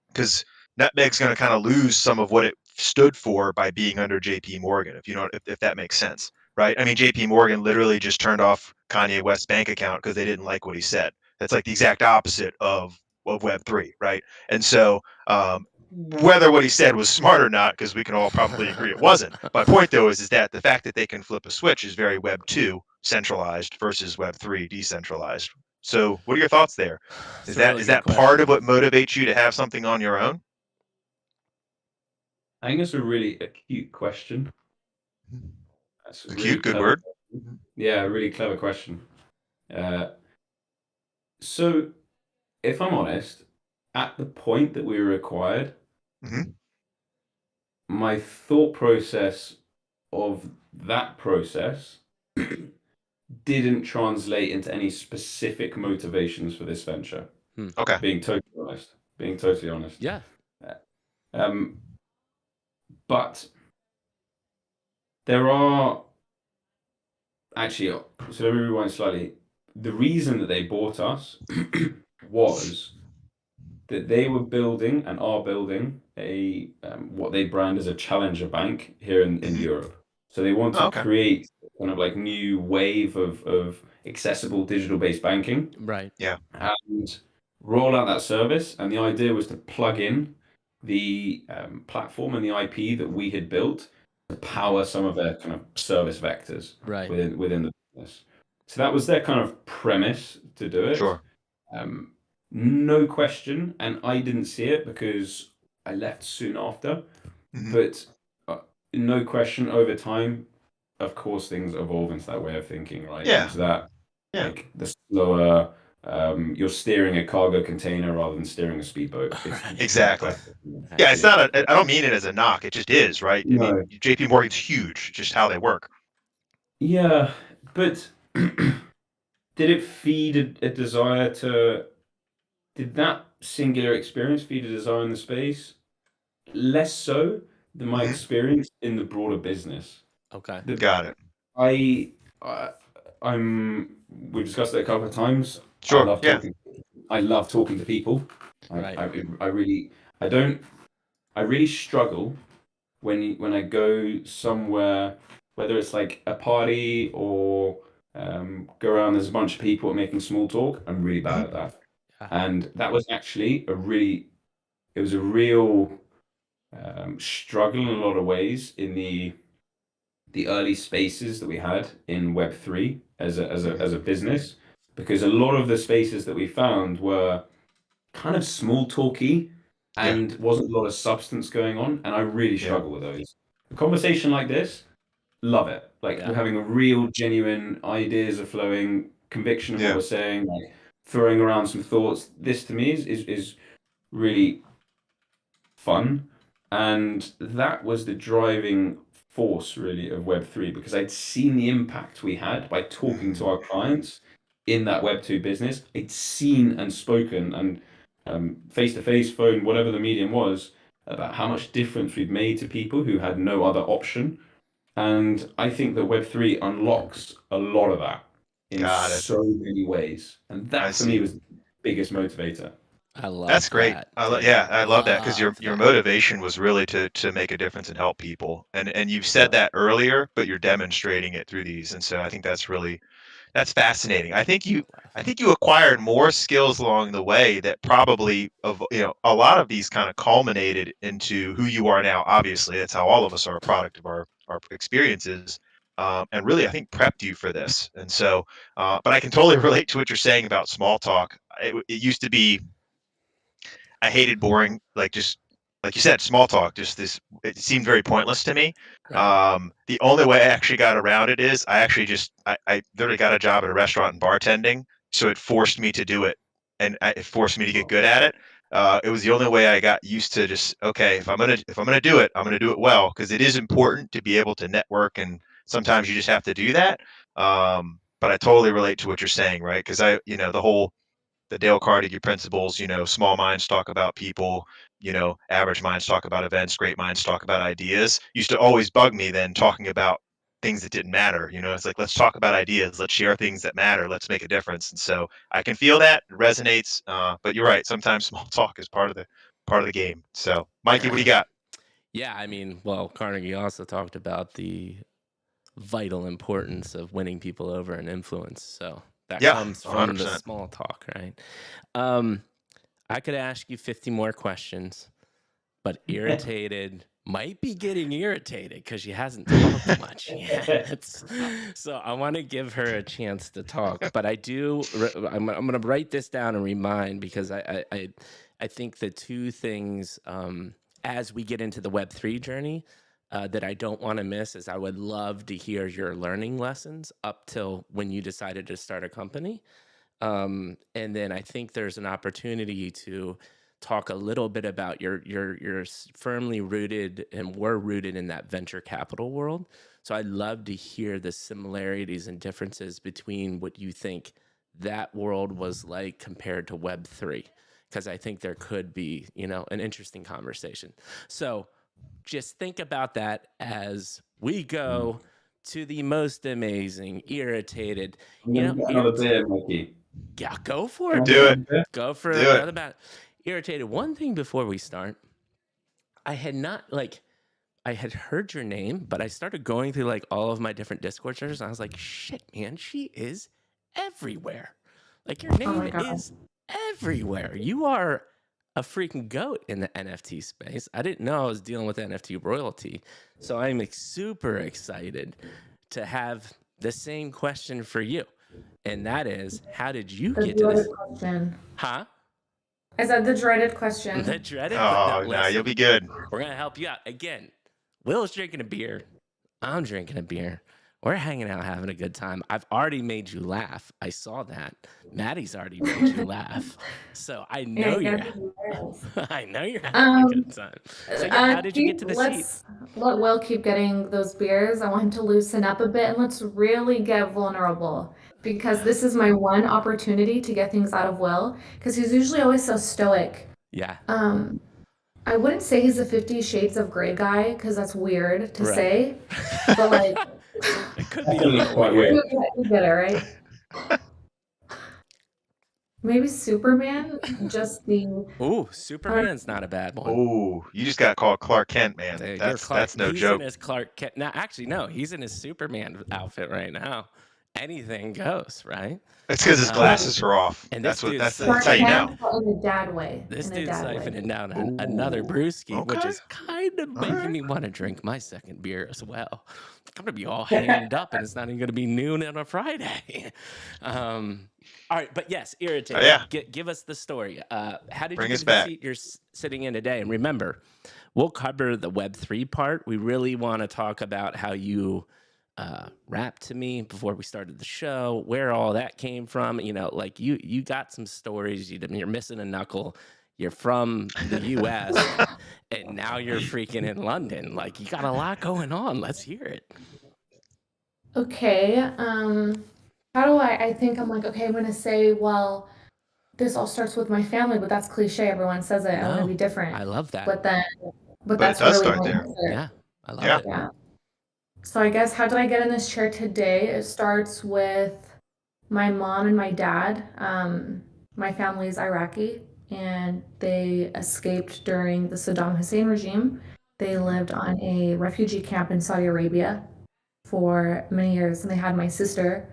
Because Nutmeg's going to kind of lose some of what it stood for by being under JP Morgan, if that makes sense, right? I mean, JP Morgan literally just turned off Kanye West's bank account because they didn't like what he said. That's like the exact opposite of Web3, right? And so whether what he said was smart or not, because we can all probably agree it wasn't. My point though is that the fact that they can flip a switch is very Web 2 centralized versus Web 3 decentralized. So what are your thoughts there? It's Is a that really is good that part of question. what motivates you to have something on your own? I think it's a really acute question. That's a really Acute, good clever word. question. Yeah, a really clever question. So, if I'm honest, at the point that we were acquired, Hmm. my thought process of that process didn't translate into any specific motivations for this venture. Okay. Being totally honest. Being totally honest. Yeah. Um, but there are actually, so let me rewind slightly. The reason that they bought us was that they were building and are building a what they brand as a challenger bank here in Hmm. Europe. So they want Oh, to okay. create kind of like new wave of accessible digital based banking Right. Yeah. and roll out that service. And the idea was to plug in the platform and the IP that we had built to power some of their kind of service vectors Right. within the business. So that was their kind of premise to do it. Sure. Um, no question, and I didn't see it because I left soon after. Hmm. But no question, over time, of course, things evolve into that way of thinking, right? Yeah. Into that, Yeah. like the slower, you're steering a cargo container rather than steering a speedboat. It's Right. Exactly. I Yeah, it's see. not I don't mean it as a knock. It just is, right? I mean, No. JP Morgan's huge, just how they work. Yeah, but did it feed a desire to? Did that singular experience feed a desire in the space? Less so than my Hmm. experience in the broader business. Okay. The, Got it. I, I, we've discussed it a couple of times. I Sure. love Yeah. talking. I love talking to people. Right. I really, I don't, I really struggle when I go somewhere, whether it's like a party or go around, there's a bunch of people making small talk. I'm really bad Hmm. at that. Yeah. And that was actually a really it was a real struggle in a lot of ways in the early spaces that we had in Web3 as a business, because a lot of the spaces that we found were kind of small talky Yeah. and wasn't a lot of substance going on, and I really Yeah. struggle with those. A conversation like this, love it. Like Yeah. we're having a real genuine ideas are flowing, conviction of what Yeah. we're saying, like throwing around some thoughts. This to me is really fun. And that was the driving force really of Web3, because I'd seen the impact we had by talking to our clients in that Web2 business. I'd seen and spoken and face to face, phone, whatever the medium was, about how much difference we've made to people who had no other option. And I think that Web3 unlocks a lot of that in Got it. so many ways. And I that for me see. was the biggest motivator. I love That's great. that, I dude. love that because your Love that. motivation was really to make a difference and help people. And you've said Yeah. that earlier, but you're demonstrating it through these. And so I think that's fascinating. I think you acquired more skills along the way that probably a lot of these kind of culminated into who you are now. Obviously, that's how all of us are a product of our experiences. And really, I think prepped you for this. And so, but I can totally relate to what you're saying about small talk. It used to be I hated boring, like just like you said, small talk. Just this, it seemed very pointless to me. Right. The only way I actually got around it is I literally got a job at a restaurant in bartending, so it forced me to do it, and it forced me to get good at it. It was the only way I got used to just okay, if I'm gonna do it, I'm gonna do it well because it is important to be able to network, and sometimes you just have to do that. But I totally relate to what you're saying, right? Because the Dale Carnegie principles, small minds talk about people, average minds talk about events, great minds talk about ideas, used to always bug me then talking about things that didn't matter. It's like, let's talk about ideas, let's share things that matter, let's make a difference. And so I can feel that it resonates. But you're right. Sometimes small talk is part of the game. So Mikey, what do you got? Yeah, I mean, well, Carnegie also talked about the vital importance of winning people over and influence. So that Yeah, comes from the 100%. small talk, right? I could ask you 50 more questions, but Irritated might be getting irritated because she hasn't talked much yet. So I want to give her a chance to talk, but I'm going to write this down and remind, because I think the two things as we get into the Web3 journey that I don't want to miss is I would love to hear your learning lessons up till when you decided to start a company. And then I think there's an opportunity to talk a little bit about your firmly rooted, and we're rooted in that venture capital world. So I'd love to hear the similarities and differences between what you think that world was like compared to Web3, because I think there could be, an interesting conversation. So just think about that as we go to the most amazing Irritated. I'm going to get another beer, Mikey. Yeah, go for Can it, I Do get it. dude. another beer? Go for Do it. another bat. Irritated. One thing before we start, I had heard your name, but I started going through like all of my different Discord servers, and I was like, shit, man, she is everywhere. Like your Oh my name God. is everywhere. You are a freaking goat in the NFT space. I didn't know I was dealing with NFT royalty. So I'm super excited to have the same question for you. And that is, how did you The get to this? dreaded question. Huh? Is that the dreaded question? The dreaded Oh, no, you'll be good. We're going to help you out. Again, Will's drinking a beer. I'm drinking a beer. We're hanging out, having a good time. I've already made you laugh. I saw that. Maddie's already made you laugh. So I know Yeah, you're I know you're having a good time. So yeah, how did you get to the seat? Let's let Will keep getting those beers. I want him to loosen up a bit, and let's really get vulnerable, because this is my one opportunity to get things out of Will, because he's usually always so stoic. Yeah. I wouldn't say he's a 50 Shades of Grey guy, because that's weird to Right. say, but like It could be a That is little quite weird. weird. you get it, right? Maybe Superman, just the Ooh, Superman's not a bad one. Oh, you just got called Clark Kent, man. You're Clark. That's no He's joke. in his Clark Kent. Now, actually, no, he's in his Superman outfit right now. anything goes, right? It's because his Um, glasses are off. and this dude's That's Smart how you siphoning, know. but in a dad way. this In a dude's dad way. siphoning down another Ooh, brewski, which okay. is kind of All making right. me want to drink my second beer as well. I'm gonna be all hanged up, and it's not even gonna be noon on a Friday. All right, but yes, Irritated. Yeah, Give us the story. How did you bring get us to the back. seat you're sitting in today? And remember, we'll cover the Web3 part. We really want to talk about how you rapped to me before we started the show, where all that came from. You know, like you got some stories. You're missing a knuckle. You're from the U.S. and now you're freaking in London. Like, you got a lot going on. Let's hear it. Okay. How do I think I'm like, okay, I'm gonna say, well, this all starts with my family, but that's cliche. Everyone says it. I want to be No, different. I love that. But But it that's does really start my there. answer. Yeah, I love Yeah. it. Yeah. So I guess how did I get in this chair today? It starts with my mom and my dad. My family is Iraqi and they escaped during the Saddam Hussein regime. They lived on a refugee camp in Saudi Arabia for many years, and they had my sister.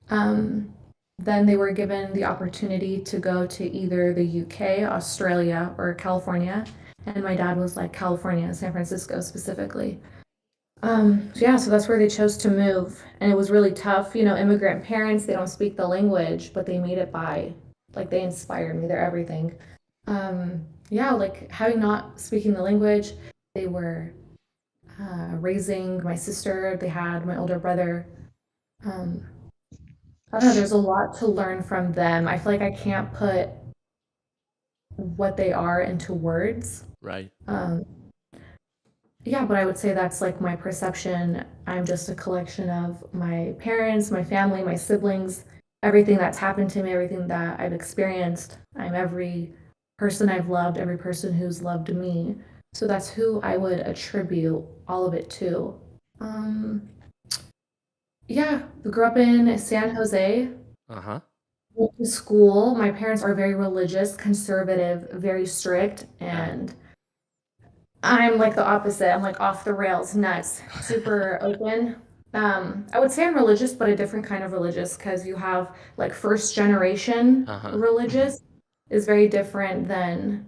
Then they were given the opportunity to go to either the UK, Australia, or California. And my dad was like California, San Francisco specifically. So that's where they chose to move. And it was really tough. You know, immigrant parents, they don't speak the language, but they made it by, like, they inspired me. They're everything. Like having not speaking the language, they were raising my sister. They had my older brother. I don't know, there's a lot to learn from them. I feel like I can't put what they are into words. Right. But I would say that's like my perception. I'm just a collection of my parents, my family, my siblings, everything that's happened to me, everything that I've experienced. I'm every person I've loved, every person who's loved me. So that's who I would attribute all of it to. Grew up in San Jose. Uh-huh. Went to school. My parents are very religious, conservative, very strict, and I'm like the opposite. I'm like off the rails, nuts, super open. I would say I'm religious, but a different kind of religious because you have like first generation religious is very different than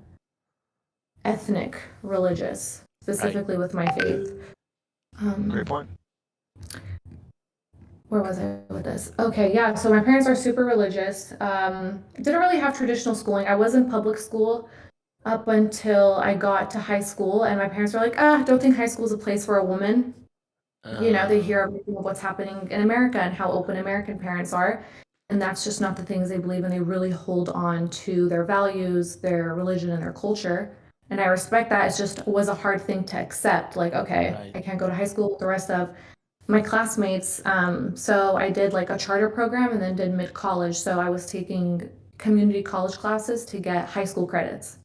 ethnic religious, specifically with my faith. Great point. Where was I with this? Okay, yeah. So my parents are super religious. Didn't really have traditional schooling. I was in public school up until I got to high school, and my parents were like, don't think high school is a place for a woman. They hear everything of what's happening in America and how open American parents are, and that's just not the things they believe in. They really hold on to their values, their religion, and their culture. And I respect that. It was a hard thing to accept. Like, okay, Right. I can't go to high school with the rest of my classmates. So I did like a charter program and then did mid-college. So I was taking community college classes to get high school credits,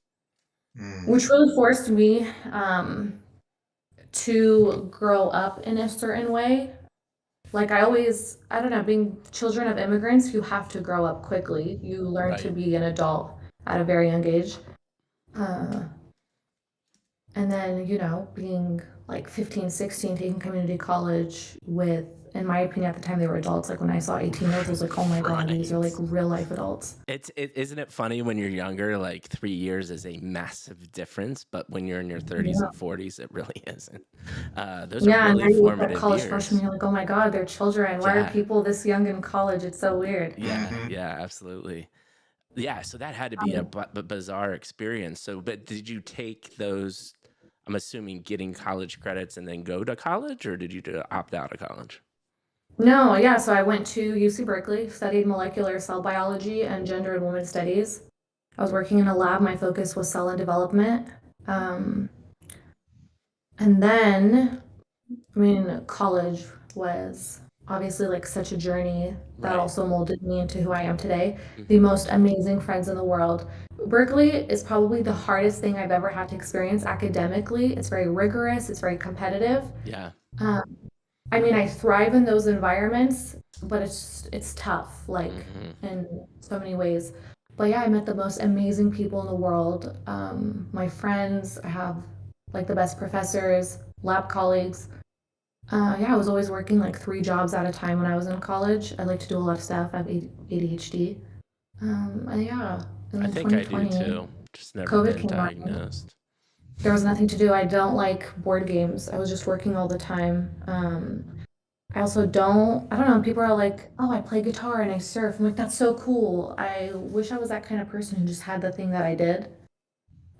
which really forced me to grow up in a certain way. Like I don't know, being children of immigrants, you have to grow up quickly. You learn to be an adult at a very young age. And then, being like 15, 16, taking community college with, in my opinion, at the time they were adults. Like when I saw 18-year-olds, I was like, oh my God, these are like real life adults. Isn't it funny when you're younger, like 3 years is a massive difference, but when you're in your 30s and 40s, it really isn't. Those are and really you look at formative college years. freshmen, you're like, oh my God, they're children. Why are people this young in college? It's so weird. Yeah, absolutely. Yeah, so that had to be a bizarre experience. So, but did you take those, I'm assuming, getting college credits and then go to college, or did you opt out of college? No, yeah. So I went to UC Berkeley, studied molecular cell biology and gender and women's studies. I was working in a lab. My focus was cell and development. And then, college was obviously like such a journey that also molded me into who I am today. The most amazing friends in the world. Berkeley is probably the hardest thing I've ever had to experience academically. It's very rigorous. It's very competitive. Yeah. I thrive in those environments, but it's tough, like in so many ways. But yeah, I met the most amazing people in the world. My friends, I have like the best professors, lab colleagues. Yeah, I was always working like 3 jobs at a time when I was in college. I like to do a lot of stuff. I have ADHD. And yeah, and I then think I do 2020, too. Just never COVID been came around. diagnosed. There was nothing to do. I don't like board games. I was just working all the time. I also I don't know, people are like, oh, I play guitar and I surf. I'm like, that's so cool. I wish I was that kind of person who just had the thing that I did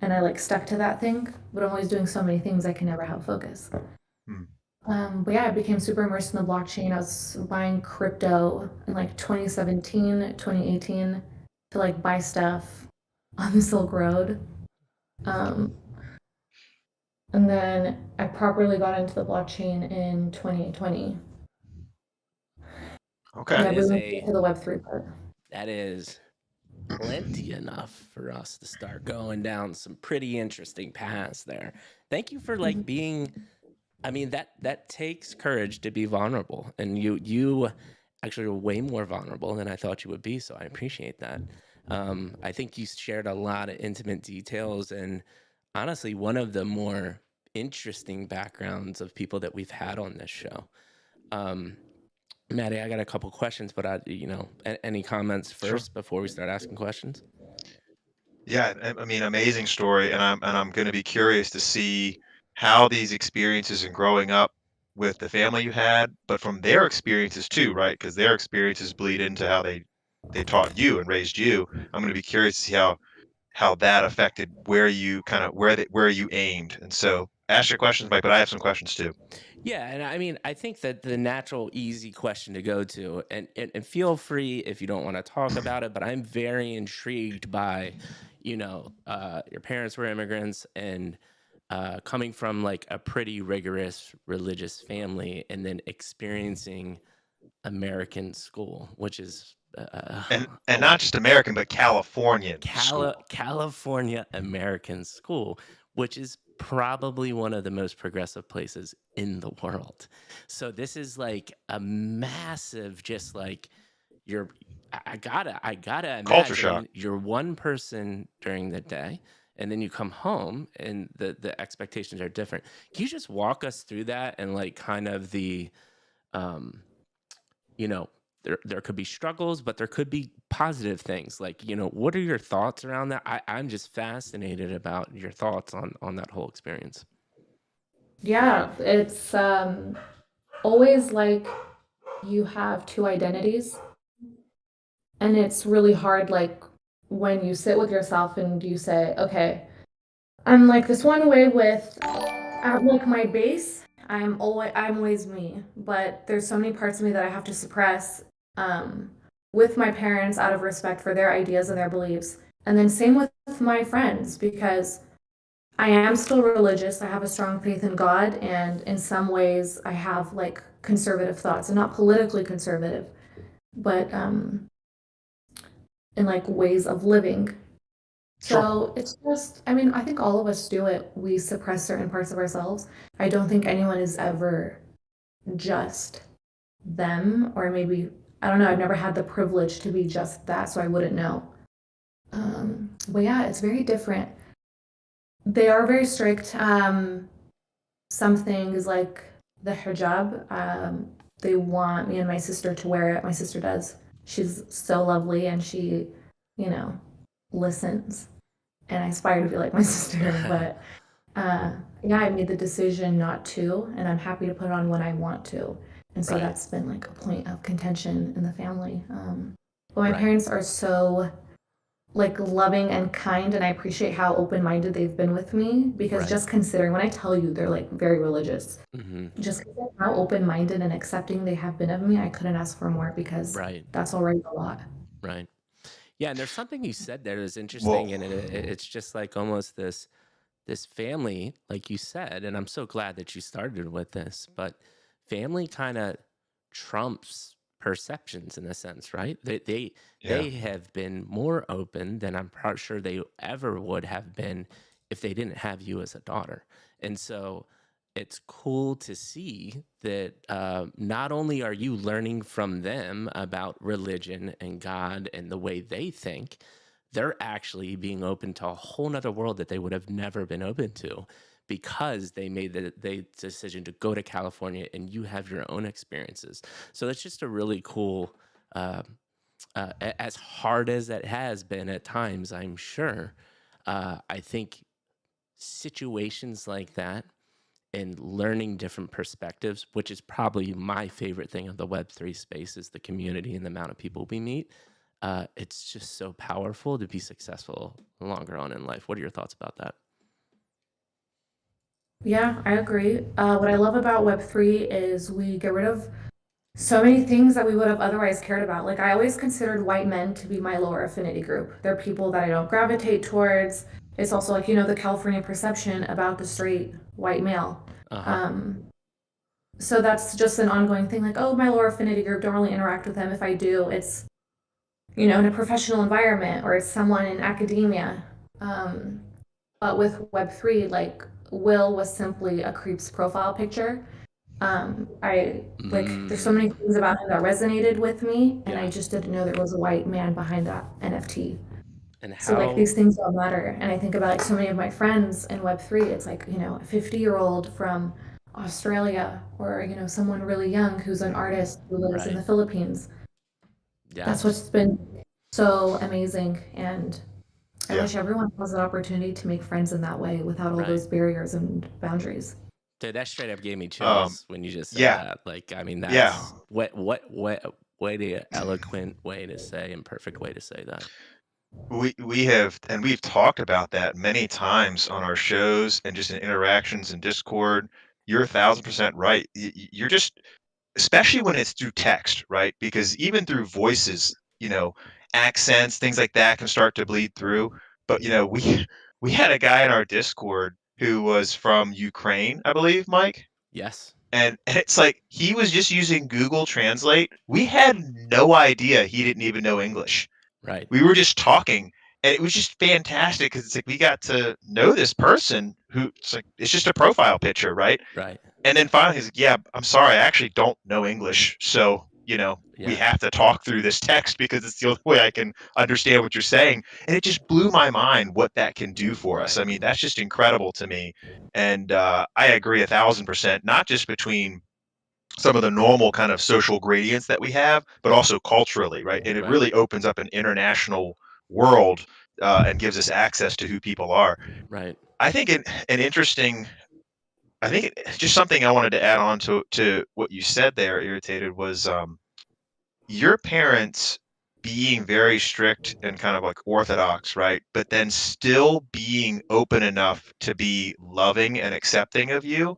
and I like stuck to that thing, but I'm always doing so many things I can never have focus. Hmm. But yeah, I became super immersed in the blockchain. I was buying crypto in like 2017, 2018 to like buy stuff on the Silk Road. Um, and then I properly got into the blockchain in 2020. Okay. Yeah, That we is moved into the Web3 part. that is plenty enough for us to start going down some pretty interesting paths there. Thank you for like being, I mean, that takes courage to be vulnerable, and you actually are way more vulnerable than I thought you would be, so I appreciate that. I think you shared a lot of intimate details, and honestly one of the more interesting backgrounds of people that we've had on this show. um, Maddie, I got a couple questions, but any comments Sure. first before we start asking questions? Yeah, I mean, amazing story, and I'm going to be curious to see how these experiences and growing up with the family you had, but from their experiences too, right? Because their experiences bleed into how they taught you and raised you. I'm going to be curious to see how that affected where you kind of where you aimed. And so, ask your questions, Mike, but I have some questions too. Yeah, and I mean, I think that the natural, easy question to go to, and feel free if you don't want to talk about it, but I'm very intrigued by, your parents were immigrants and coming from like a pretty rigorous religious family, and then experiencing American school, which is And a lot. not just American, but Californian school. California American school, which is probably one of the most progressive places in the world. So this is like a massive, just like you're. I gotta Culture shock. imagine you're one person during the day, and then you come home, and the expectations are different. Can you just walk us through that and like kind of the um you know there could be struggles, but there could be positive things, like, what are your thoughts around that? I'm just fascinated about your thoughts on that whole experience. Yeah, it's always like you have two identities, and it's really hard, like when you sit with yourself and you say, okay, I'm like this one way with like my base. I'm always me, but there's so many parts of me that I have to suppress um, with my parents out of respect for their ideas and their beliefs, and then same with my friends because I am still religious. I have a strong faith in God, and in some ways, I have like conservative thoughts, and not politically conservative, but in like ways of living. Sure. So it's just, I mean, I think all of us do it. We suppress certain parts of ourselves. I don't think anyone is ever just them, or maybe, I don't know, I've never had the privilege to be just that, so I wouldn't know. But yeah, it's very different. They are very strict. Some things like the hijab, they want me and my sister to wear it. My sister does. She's so lovely and she, you know, listens. And I aspire to be like my sister, but yeah, I made the decision not to, and I'm happy to put it on when I want to. And so Right. that's been like a point of contention in the family. But my Right. parents are so like loving and kind, and I appreciate how open-minded they've been with me because Right. just considering when I tell you they're like very religious, Hmm. just how open-minded and accepting they have been of me, I couldn't ask for more because Right. that's already a lot. Right. Yeah, and there's something you said there that's Well, interesting, and it's just like almost this family, like you said, and I'm so glad that you started with this, but family kind of trumps perceptions in a sense, right? yeah. They have been more open than I'm sure they ever would have been if they didn't have you as a daughter. And so it's cool to see that not only are you learning from them about religion and God and the way they think, they're actually being open to a whole nother world that they would have never been open to because they made the decision to go to California, and you have your own experiences. So it's just a really cool, uh, as hard as it has been at times, I'm sure. I think situations like that and learning different perspectives, which is probably my favorite thing of the Web3 space, is the community and the amount of people we meet. It's just so powerful to be successful longer on in life. What are your thoughts about that? Yeah, I agree. What I love about Web3 is we get rid of so many things that we would have otherwise cared about. Like, I always considered white men to be my lower affinity group. They're people that I don't gravitate towards. It's also like, the California perception about the straight white male. Uh-huh. So that's just an ongoing thing. Like, oh, my lower affinity group, don't really interact with them. If I do, it's, in a professional environment, or it's someone in academia. But with Web3, like, Will was simply a creep's profile picture. I there's so many things about him that resonated with me, and I just didn't know there was a white man behind that NFT. And So like how these things don't matter. And I think about like so many of my friends in Web3, it's like, a 50-year-old from Australia, or, someone really young who's an artist who lives in Right. the Philippines. Yeah. That's what's been so amazing. And I Yeah. wish everyone has an opportunity to make friends in that way without all Right. those barriers and boundaries. Dude, that straight up gave me Um, chills when you just said yeah, that. Like, I mean, yeah. that's what way to eloquent way to say and perfect way to say that. We have, and we've talked about that many times on our shows and just in interactions in Discord. You're 1,000% right. You're just, especially when it's through text, right? Because even through voices, accents, things like that can start to bleed through. But we had a guy in our Discord who was from Ukraine, I believe, Mike. Yes. And it's like he was just using Google Translate. We had no idea he didn't even know English. Right. We were just talking, and it was just fantastic because it's like we got to know this person who it's just a profile picture, right? Right. And then finally he's like, yeah, I'm sorry, I actually don't know English. So, we Yeah. have to talk through this text because it's the only way I can understand what you're saying. And it just blew my mind what that can do for us. I Right. mean, that's just incredible to me. And I agree 1,000%, not just between some of the normal kind of social gradients that we have, but also culturally, right? And it Right. really opens up an international world and gives us access to who people are. Right. I think an interesting, just something I wanted to add on to what you said there, Irritated, was your parents being very strict and kind of like orthodox, right? But then still being open enough to be loving and accepting of you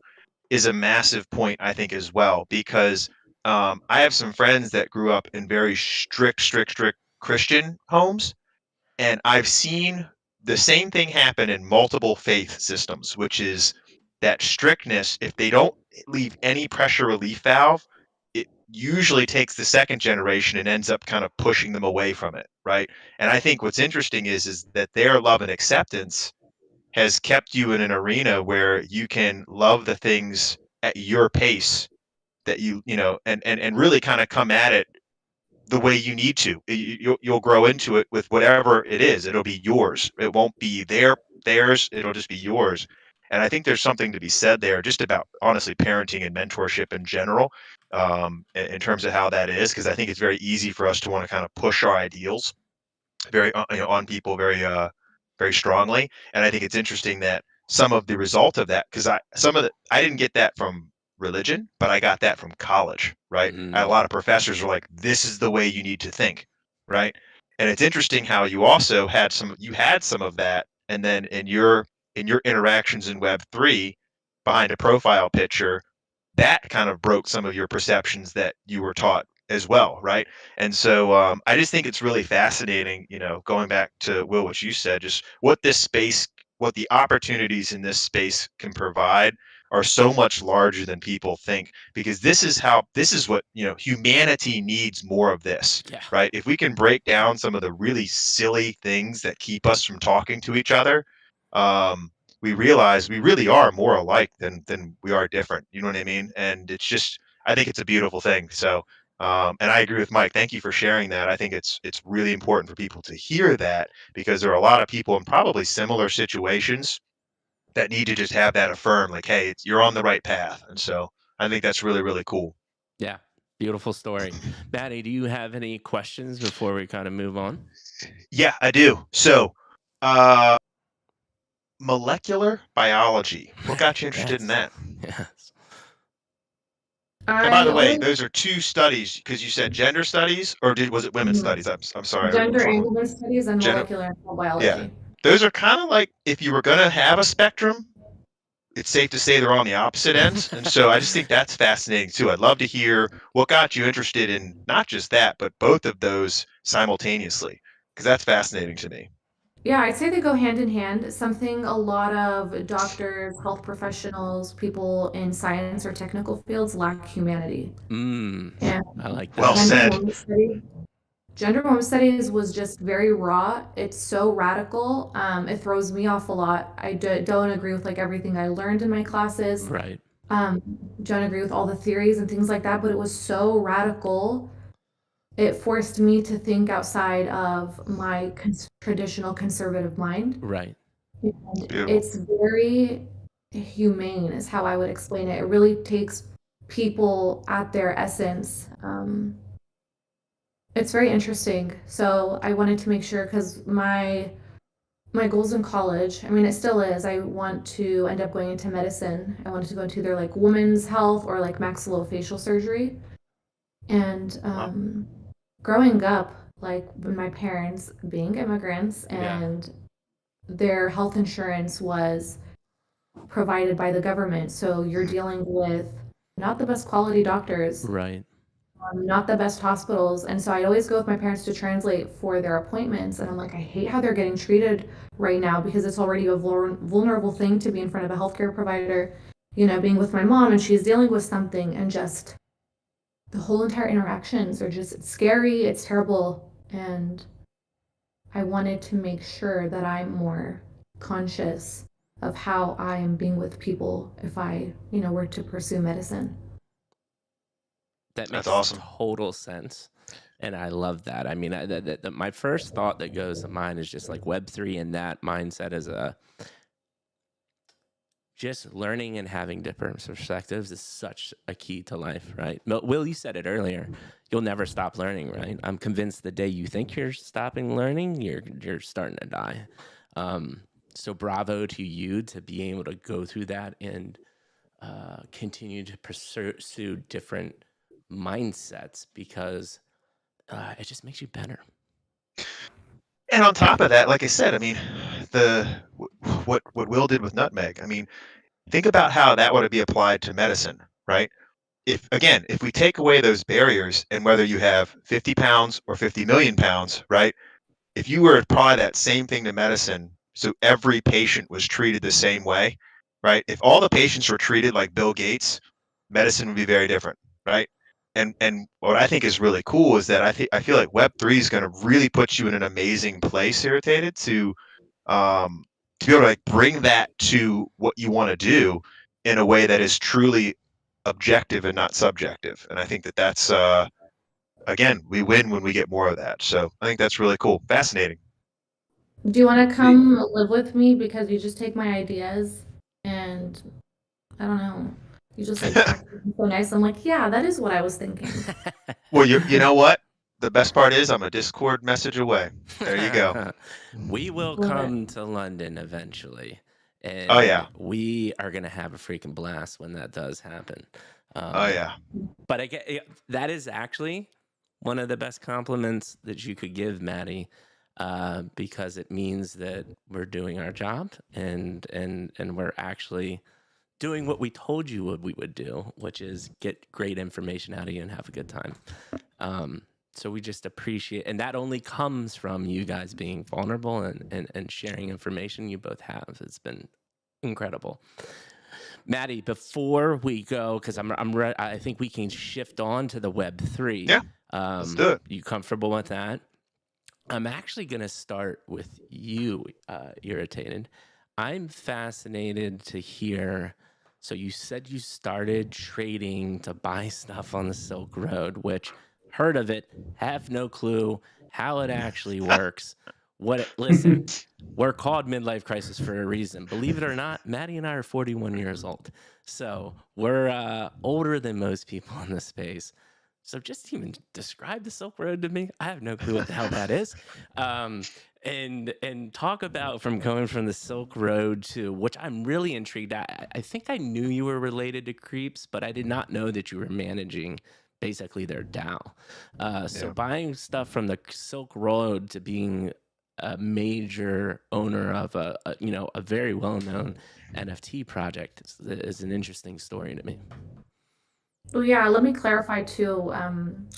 is a massive point, I think, as well, because I have some friends that grew up in very strict Christian homes, and I've seen the same thing happen in multiple faith systems, which is that strictness, if they don't leave any pressure relief valve, it usually takes the second generation and ends up kind of pushing them away from it, right? And I think what's interesting is that their love and acceptance has kept you in an arena where you can love the things at your pace that and really kind of come at it the way you need to. You'll grow into it with whatever it is. It'll be yours. It won't be theirs. It'll just be yours. And I think there's something to be said there, just about honestly parenting and mentorship in general, in terms of how that is, because I think it's very easy for us to want to kind of push our ideals very on people very strongly. And I think it's interesting that some of the result of that, because I didn't get that from religion, but I got that from college, right? A lot of professors were like, this is the way you need to think, right? And it's interesting how you also had some of that, and then in your interactions in Web3 behind a profile picture, that kind of broke some of your perceptions that you were taught as well, right? And so I just think it's really fascinating, going back to Will, what you said, just what the opportunities in this space can provide are so much larger than people think, because this is what, humanity needs more of this, Yeah. right? If we can break down some of the really silly things that keep us from talking to each other, we realize we really are more alike than we are different. You know what I mean? And it's just, I think it's a beautiful thing. So, and I agree with Mike. Thank you for sharing that. I think it's really important for people to hear that, because there are a lot of people in probably similar situations that need to just have that affirmed, like, hey, you're on the right path. And so I think that's really, really cool. Yeah. Beautiful story. Maddie, do you have any questions before we kind of move on? Yeah, I do. So, uh, molecular biology. What got you interested in that? Yes. And by I the way, always those are two studies because you said gender studies, or was it women's studies? I'm sorry, I heard gender which one. and women's studies and Gender. molecular and cell Yeah, biology. those are kind of like if you were going to have a spectrum, it's safe to say they're on the opposite ends. And so I just think that's fascinating too. I'd love to hear what got you interested in not just that, but both of those simultaneously, because that's fascinating to me. Yeah, I'd say they go hand in hand. Something a lot of doctors, health professionals, people in science or technical fields lack humanity. And I like Well that. gender and said. women's studies, gender and women's studies was just very raw. It's so radical. It throws me off a lot. I don't agree with like everything I learned in my classes. Right. Don't agree with all the theories and things like that, but it was so radical. It forced me to think outside of my traditional conservative mind. Right. And Beautiful. it's very humane, is how I would explain it. It really takes people at their essence. It's very interesting. So I wanted to make sure because my goals in college, I mean, it still is. I want to end up going into medicine. I wanted to go into either like women's health or like maxillofacial surgery. And growing up, like when my parents being immigrants and their health insurance was provided by the government. So you're dealing with not the best quality doctors, Right. not the best hospitals. And so I'd always go with my parents to translate for their appointments. And I'm like, I hate how they're getting treated right now because it's already a vulnerable thing to be in front of a healthcare provider, you know, being with my mom and she's dealing with something and just the whole entire interactions are just scary. It's terrible. And I wanted to make sure that I'm more conscious of how I am being with people if I, you know, were to pursue medicine. That That's makes awesome. total sense. And I love that. I mean, my first thought that goes to mind is just like Web3 and that mindset as just learning and having different perspectives is such a key to life, right? Will, you said it earlier. You'll never stop learning, right? I'm convinced the day you think you're stopping learning, you're starting to die. So bravo to you to be able to go through that and continue to pursue different mindsets because it just makes you better. And on top of that, like I said, I mean, what Will did with nutmeg. I mean, think about how that would be applied to medicine, right? If we take away those barriers and whether you have 50 pounds or 50 million pounds, right? If you were to apply that same thing to medicine, so every patient was treated the same way, right? If all the patients were treated like Bill Gates, medicine would be very different, right? And what I think is really cool is that I feel like Web3 is going to really put you in an amazing place, Irritated, to be able to like bring that to what you want to do in a way that is truly objective and not subjective. And I think that that's again, we win when we get more of that. So I think that's really cool, fascinating. Do you want to come live with me because you just take my ideas and I don't know, you just like talk to me so nice. I'm like, yeah, that is what I was thinking. Well, you know what? The best part is I'm a Discord message away. There you go. We will Love it. come to London eventually. And Oh yeah. we are going to have a freaking blast when that does happen. Oh yeah. But that is actually one of the best compliments that you could give Maddie, because it means that we're doing our job and we're actually doing what we told you we would do, which is get great information out of you and have a good time. So we just appreciate, and that only comes from you guys being vulnerable and sharing information you both have. It's been incredible. Maddie, before we go, because I think we can shift on to the Web3. Yeah, let's do it. You comfortable with that? I'm actually going to start with you, Irritated. I'm fascinated to hear. So you said you started trading to buy stuff on the Silk Road, which heard of it, have no clue how it actually works. Listen, we're called midlife crisis for a reason. Believe it or not, Maddie and I are 41 years old. So we're older than most people in this space. So just even describe the Silk Road to me. I have no clue what the hell that is. And talk about from going from the Silk Road to, which I'm really intrigued at. I think I knew you were related to Creeps, but I did not know that you were managing basically their DAO. So Yeah. buying stuff from the Silk Road to being a major owner of a very well-known NFT project is an interesting story to me. Oh yeah, let me clarify too,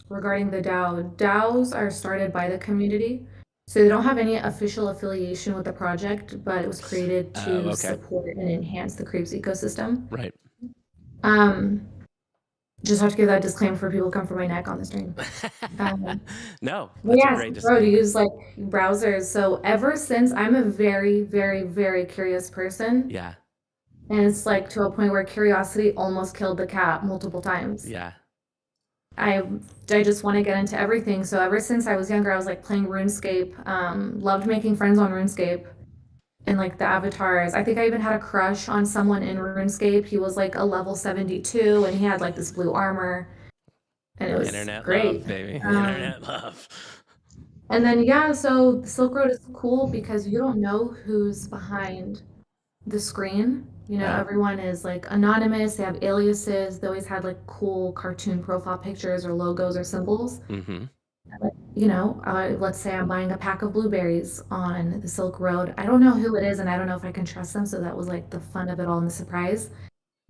regarding the DAO. DAOs are started by the community, so they don't have any official affiliation with the project, but it was created to Okay. support and enhance the Creeps ecosystem. Right. Just have to give that disclaimer for people who come for my neck on the stream. No, But that's a yeah, great Silk Road, disclaimer. you use like browsers. So ever since, I'm a very, very, very curious person. Yeah. And it's like to a point where curiosity almost killed the cat multiple times. Yeah. I just want to get into everything. So ever since I was younger, I was like playing RuneScape. Loved making friends on RuneScape and like the avatars. I think I even had a crush on someone in RuneScape. He was like a level 72 and he had like this blue armor. And it was Internet great. love, baby. Internet love. And then yeah, so the Silk Road is cool because you don't know who's behind the screen. You know, Yeah. everyone is like anonymous, they have aliases, they always had like cool cartoon profile pictures or logos or symbols. Mm-hmm. You know, let's say I'm buying a pack of blueberries on the Silk Road. I don't know who it is and I don't know if I can trust them. So that was like the fun of it all and the surprise.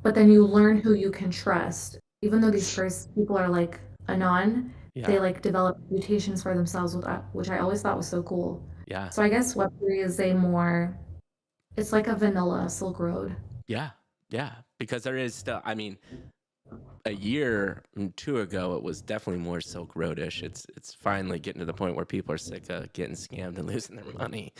But then you learn who you can trust. Even though these first people are like anon, Yeah. they like develop reputations for themselves, which I always thought was so cool. Yeah. So I guess Web3 is it's like a vanilla Silk Road. Yeah. Yeah. Because there is still, I mean, a year or two ago, it was definitely more Silk Road-ish. It's finally getting to the point where people are sick of getting scammed and losing their money.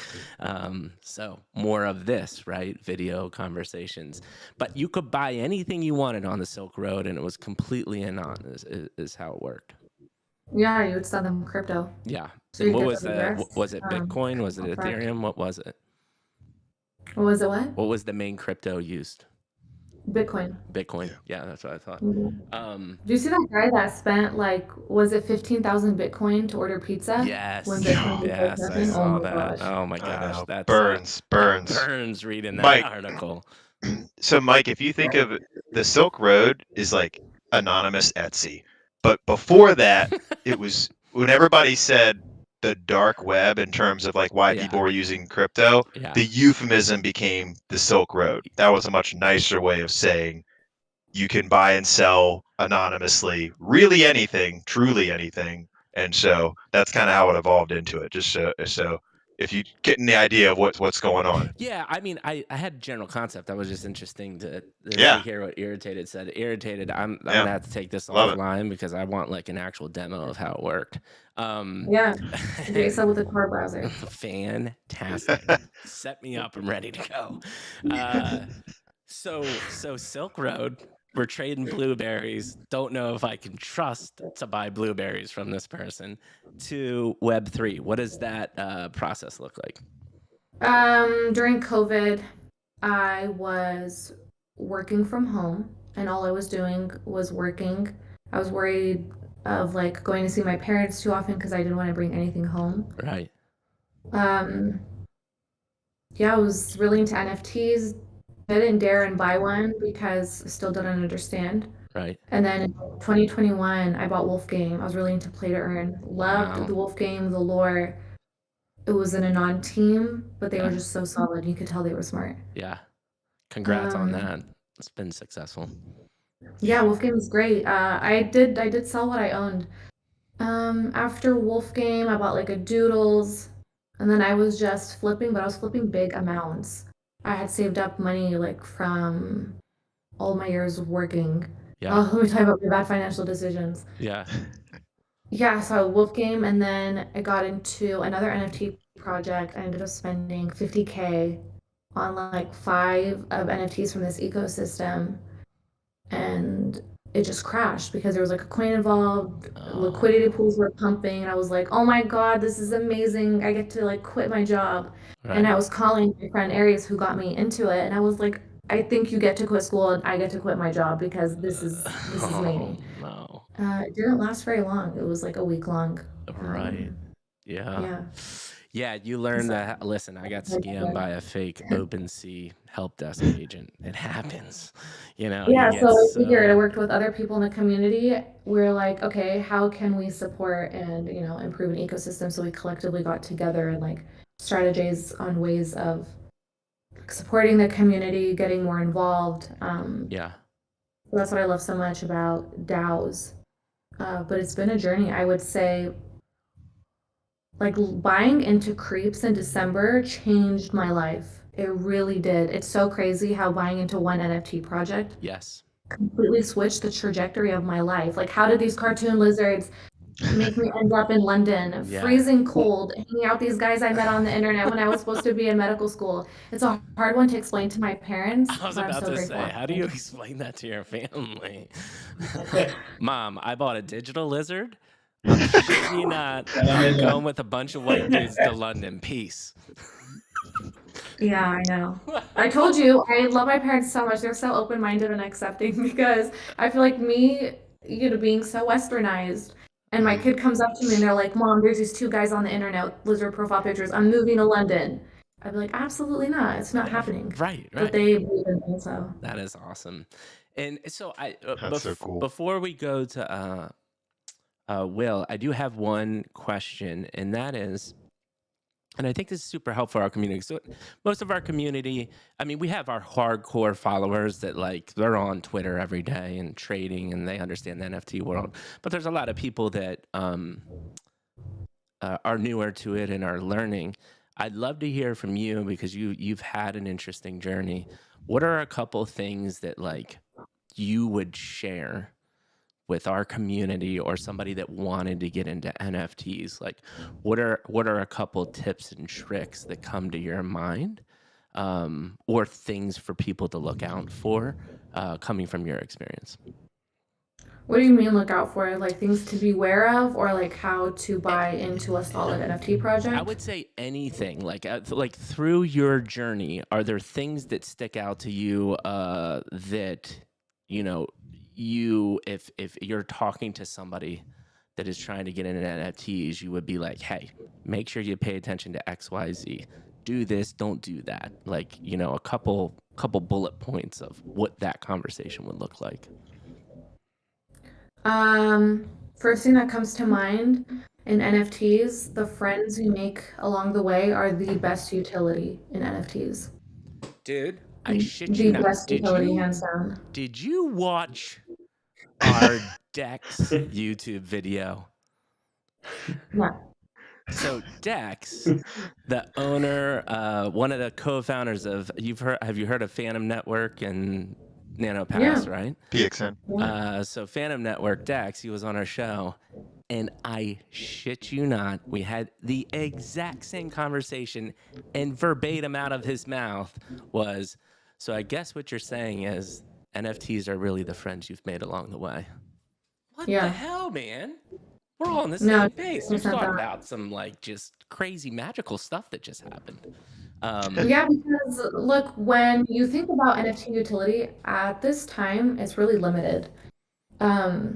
So more of this, right? Video conversations. But you could buy anything you wanted on the Silk Road, and it was completely anon, is how it worked. Yeah, you would send them crypto. Yeah. So And you what get was the that? rest, Was it Bitcoin? Was it correct. Ethereum? What was it? What was it? What? What was the main crypto used? Bitcoin. Bitcoin. Yeah, that's what I thought. Do you see that guy that spent like, was it 15,000 Bitcoin to order pizza? Yes. When Bitcoin was Yes, I nothing? saw Oh my that. gosh. Oh my I gosh. know. That's Burns. burns reading that Mike. article. So, Mike, if you think of the Silk Road is like anonymous Etsy, but before that, it was when everybody said the dark web in terms of like why Yeah. people were using crypto, Yeah. the euphemism became the Silk Road. That was a much nicer way of saying you can buy and sell anonymously, really anything, truly anything. And so that's kind of how it evolved into it. Just so if you get the idea of what's going on. Yeah, I mean, I had a general concept. That was just interesting to Yeah. hear what Irritated said. Irritated, I'm Yeah. gonna have to take this Love it. offline because I want like an actual demo of how it worked. Yeah. Do you sell with a Tor browser? Fantastic. Set me up. I'm ready to go. So Silk Road, we're trading blueberries. Don't know if I can trust to buy blueberries from this person. To Web3, what does that process look like? During COVID, I was working from home and all I was doing was working. I was worried of like going to see my parents too often because I didn't want to bring anything home. Right. Yeah, I was really into NFTs. I didn't dare and buy one because I still didn't understand. Right. And then in 2021, I bought Wolf Game. I was really into play to earn. Loved Wow. the Wolf Game, the lore. It was an anon team, but they were just so solid. You could tell they were smart. Yeah. Congrats on that. It's been successful. Yeah, Wolf Game is great. I did sell what I owned. After Wolf Game, I bought like a Doodles, and then I was just flipping, but I was flipping big amounts. I had saved up money like from all my years of working. Yeah. Let me talk about my bad financial decisions. Yeah. Yeah, so Wolf Game, and then I got into another NFT project. I ended up spending 50K on like 5 of NFTs from this ecosystem. And it just crashed because there was like a coin involved, liquidity pools were pumping, and I was like, oh my God, this is amazing. I get to like quit my job. And Right. I was calling my friend Aries who got me into it, and I was like, I think you get to quit school and I get to quit my job because this is Oh amazing. no. It didn't last very long. It was like a week long. Right. Yeah. Yeah. Yeah, you learn So, that. Listen, I got scammed by a fake OpenSea help desk agent. It happens. You yeah, get so I figured I so. worked with other people in the community. We're like, okay, how can we support and, improve an ecosystem? So we collectively got together and like strategize on ways of supporting the community, getting more involved. Yeah. So that's what I love so much about DAOs. But it's been a journey. I would say like buying into Creeps in December changed my life. It really did. It's so crazy how buying into one NFT project Yes. completely switched the trajectory of my life. Like, how did these cartoon lizards make me end up in London, Yeah. freezing cold, hanging out with these guys I met on the internet when I was supposed to be in medical school? It's a hard one to explain to my parents, I was but I'm about so to grateful. say, how do you explain that to your family? Mom, I bought a digital lizard. I'm shitting you not. I'm going with a bunch of white dudes to London. Peace. Yeah, I know. I told you, I love my parents so much. They're so open-minded and accepting because I feel like me, being so westernized, and my kid comes up to me and they're like, Mom, there's these two guys on the internet with lizard profile pictures. I'm moving to London. I'd be like, absolutely not. It's not happening. Right. But they believe in me, so. That is awesome. And so That's so cool. before we go to Will, I do have one question, and that is, and I think this is super helpful for our community. So most of our community, I mean, we have our hardcore followers that like they're on Twitter every day and trading, and they understand the NFT world. But there's a lot of people that are newer to it and are learning. I'd love to hear from you because you've had an interesting journey. What are a couple things that like you would share with our community or somebody that wanted to get into NFTs? Like, what are a couple tips and tricks that come to your mind, or things for people to look out for, coming from your experience? What do you mean look out for? Like things to be aware of, or like how to buy into a solid NFT project? I would say anything. Like through your journey, are there things that stick out to you that if you're talking to somebody that is trying to get into NFTs, you would be like, hey, make sure you pay attention to XYZ. Do this, don't do that. Like, a couple bullet points of what that conversation would look like. First thing that comes to mind in NFTs, the friends you make along the way are the best utility in NFTs. Dude, I shit you not. The best utility, hands down. Did you watch our Dex YouTube video? No. So Dex, the owner, one of the co-founders of, have you heard of Phantom Network and NanoPass, right? PXN. So Phantom Network, Dex, he was on our show, and I shit you not, we had the exact same conversation, and verbatim out of his mouth was, so I guess what you're saying is NFTs are really the friends you've made along the way. What the hell, man? We're all on the same page. Let's talk about some like just crazy magical stuff that just happened. Yeah, because look, when you think about NFT utility at this time, it's really limited. I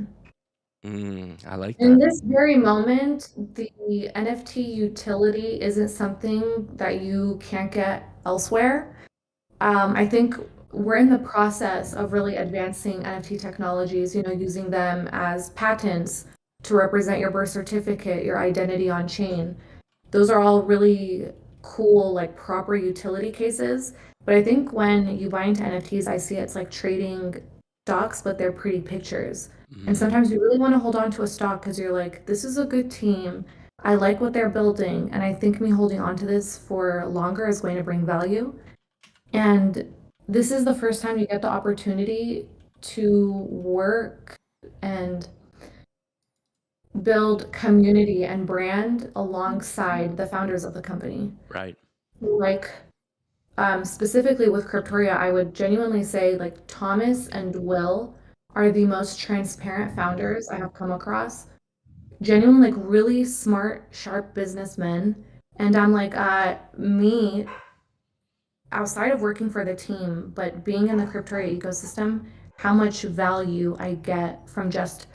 like that. In this very moment, the NFT utility isn't something that you can't get elsewhere. I think we're in the process of really advancing NFT technologies, using them as patents to represent your birth certificate, your identity on chain. Those are all really cool, like proper utility cases. But I think when you buy into NFTs, I see it's like trading stocks, but they're pretty pictures. And sometimes you really want to hold on to a stock because you're like, this is a good team. I like what they're building. And I think me holding on to this for longer is going to bring value. And this is the first time you get the opportunity to work and build community and brand alongside the founders of the company. Right. Like, specifically with Cryptoria, I would genuinely say like Thomas and Will are the most transparent founders I have come across. Genuine, like really smart, sharp businessmen. And I'm like, me, outside of working for the team, but being in the Cryptoria ecosystem, how much value I get from just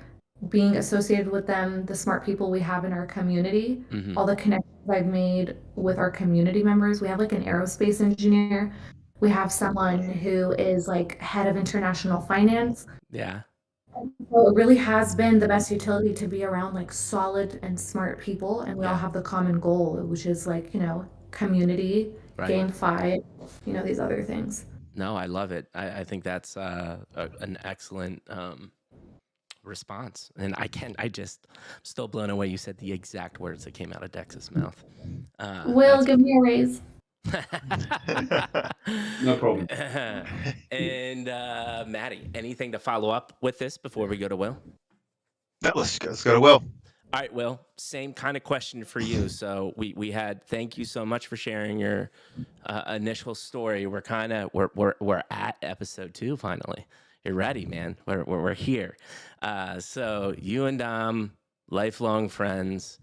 being associated with them, the smart people we have in our community, Mm-hmm. all the connections I've made with our community members. We have like an aerospace engineer. We have someone who is like head of international finance. Yeah. So it really has been the best utility to be around like solid and smart people, and we all Yeah. have the common goal, which is like, community, Right. GameFi, these other things. No, I love it. I think that's an excellent response. And I'm still blown away. You said the exact words that came out of Dex's mouth. Will, give me a raise. No problem. And Maddie, anything to follow up with this before we go to Will? No, let's go to Will. All right, Will, same kind of question for you. So thank you so much for sharing your initial story. We're at episode 2 finally. You're ready, man. We're here. So you and Dom, lifelong friends.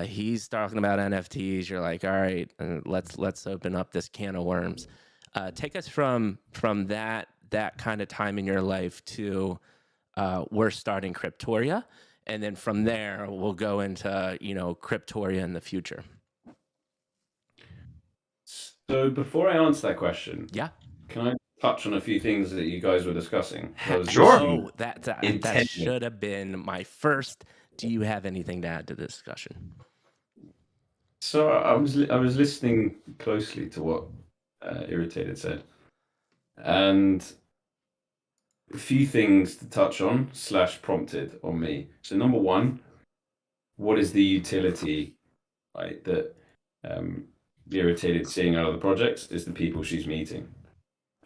He's talking about NFTs. You're like, all right, let's open up this can of worms. Take us from that kind of time in your life to we're starting Cryptoria. And then from there, we'll go into, Cryptoria in the future. So before I answer that question, Yeah. can I touch on a few things that you guys were discussing? Sure. Oh, that should have been my first. Do you have anything to add to the discussion? So I was listening closely to what Irritated said, and a few things to touch on / prompted on me. So number one, what is the utility, right, that Irritated seeing out of the projects is the people she's meeting.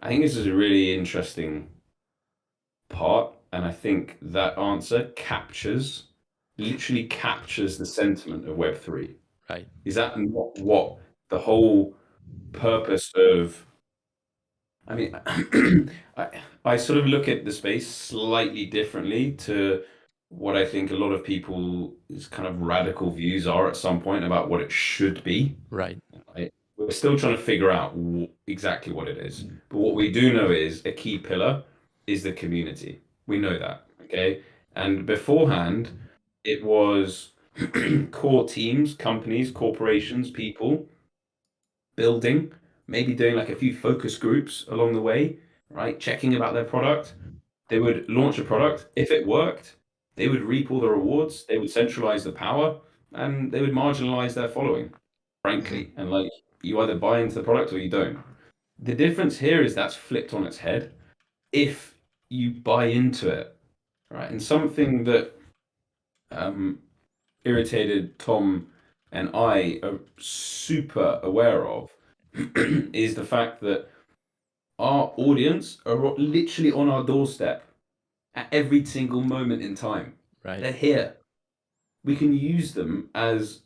I think this is a really interesting part, and I think that answer literally captures the sentiment of Web3. Right. Is that not what the whole purpose of? I mean, I sort of look at the space slightly differently to what I think a lot of people's kind of radical views are at some point about what it should be. Right. We're still trying to figure out exactly what it is. But what we do know is a key pillar is the community. We know that, okay? And beforehand, it was core teams, companies, corporations, people building, maybe doing like a few focus groups along the way, right? Checking about their product. They would launch a product. If it worked, they would reap all the rewards. They would centralize the power, and they would marginalize their following, frankly. And like, you either buy into the product or you don't. The difference here is that's flipped on its head if you buy into it, right? And something that Irritated, Tom, and I are super aware of is the fact that our audience are literally on our doorstep at every single moment in time. Right. They're here. We can use them as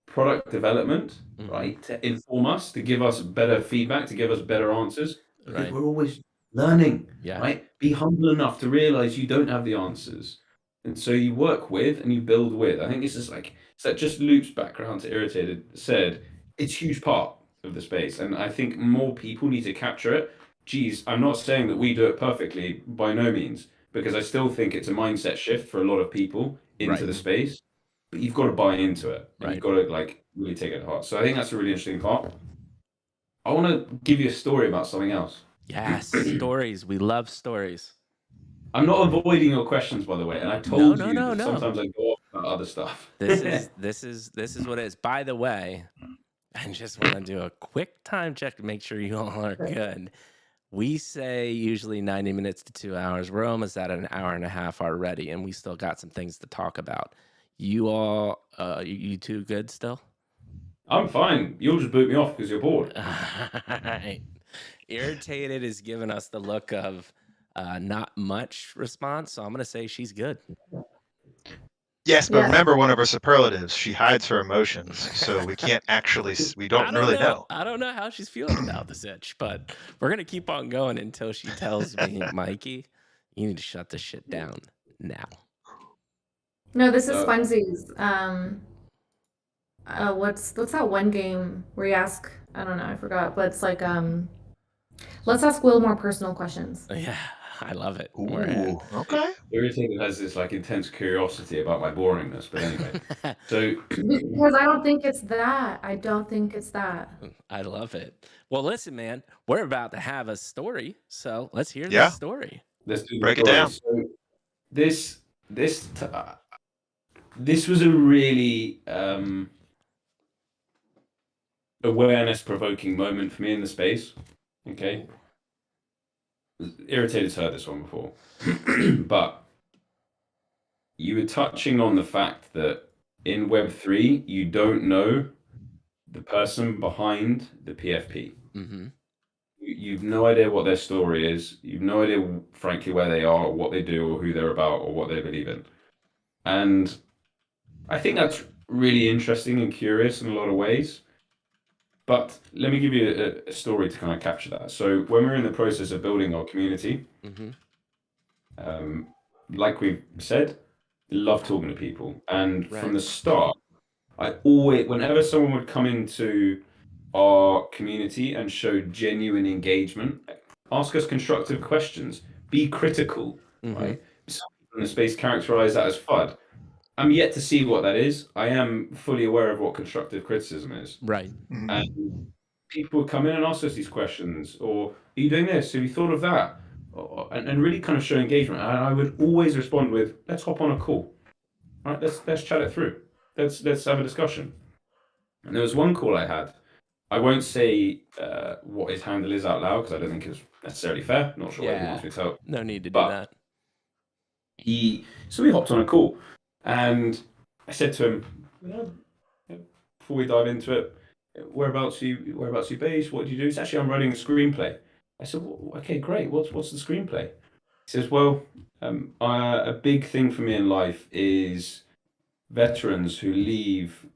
product development, right, to inform us, to give us better feedback, to give us better answers, because we're always learning, right? Be humble enough to realize you don't have the answers. And so you work with and you build with. I think this is like, so that just loops back around to Irritated said, it's a huge part of the space. And I think more people need to capture it. Geez, I'm not saying that we do it perfectly, by no means, because I still think it's a mindset shift for a lot of people into the space. But you've got to buy into it. And you've got to like really take it to heart. So I think that's a really interesting part. I want to give you a story about something else. Yes, stories. We love stories. I'm not avoiding your questions, by the way, and I told you that sometimes I go off about other stuff. This is what it is. By the way, I just want to do a quick time check to make sure you all are good. We say usually 90 minutes to 2 hours. We're almost at an hour and a half already, and we still got some things to talk about. You all, you two good still? I'm fine. You'll just boot me off because you're bored. All right. Irritated is giving us the look of not much response, so I'm going to say she's good. Yes, but remember one of her superlatives. She hides her emotions, so we can't actually, we don't really know. I don't know how she's feeling about this itch, but we're going to keep on going until she tells me, Mikey, You need to shut this shit down now. No, this is Uh, funsies. What's that one game where you ask? I don't know, I forgot, but it's like let's ask Will more personal questions. Yeah, I love it. We're in. Ooh, okay. Irritated has this like intense curiosity about my boringness, but anyway. So Because I don't think it's that. I don't think it's that. I love it. Well, listen, man, we're about to have a story, so let's hear Yeah. this story. let's do the Break it story. down. So this was a really awareness provoking moment for me in the space. Okay. Irritated's heard this one before. But you were touching on the fact that in Web3, you don't know the person behind the PFP. Mm-hmm. You've no idea what their story is. You've no idea, frankly, where they are, or what they do, or who they're about, or what they believe in. And I think that's really interesting and curious in a lot of ways. But let me give you a story to kind of capture that. So when we were in the process of building our community, Mm-hmm. like we've said, love talking to people. And Right. from the start, I always, whenever someone would come into our community and show genuine engagement, ask us constructive questions, be critical, Mhm. right? Some people in the space characterize that as FUD. I'm yet to see what that is. I am fully aware of what constructive criticism is. Right. Mhm. And people would come in and ask us these questions, or are you doing this? Have you thought of that? And really kind of show engagement. And I would always respond with, let's hop on a call. All right, let's chat it through. Let's have a discussion. And there was one call I had. I won't say what his handle is out loud because I don't think it's necessarily fair. Not sure whether he Yeah. wants me to tell. No need to do But that. So we hopped on a call, and I said to him, before we dive into it, whereabouts you based? What do you do? It's actually I'm writing a screenplay. I said, well, okay, great. What's the screenplay? He says, well, a big thing for me in life is veterans who leave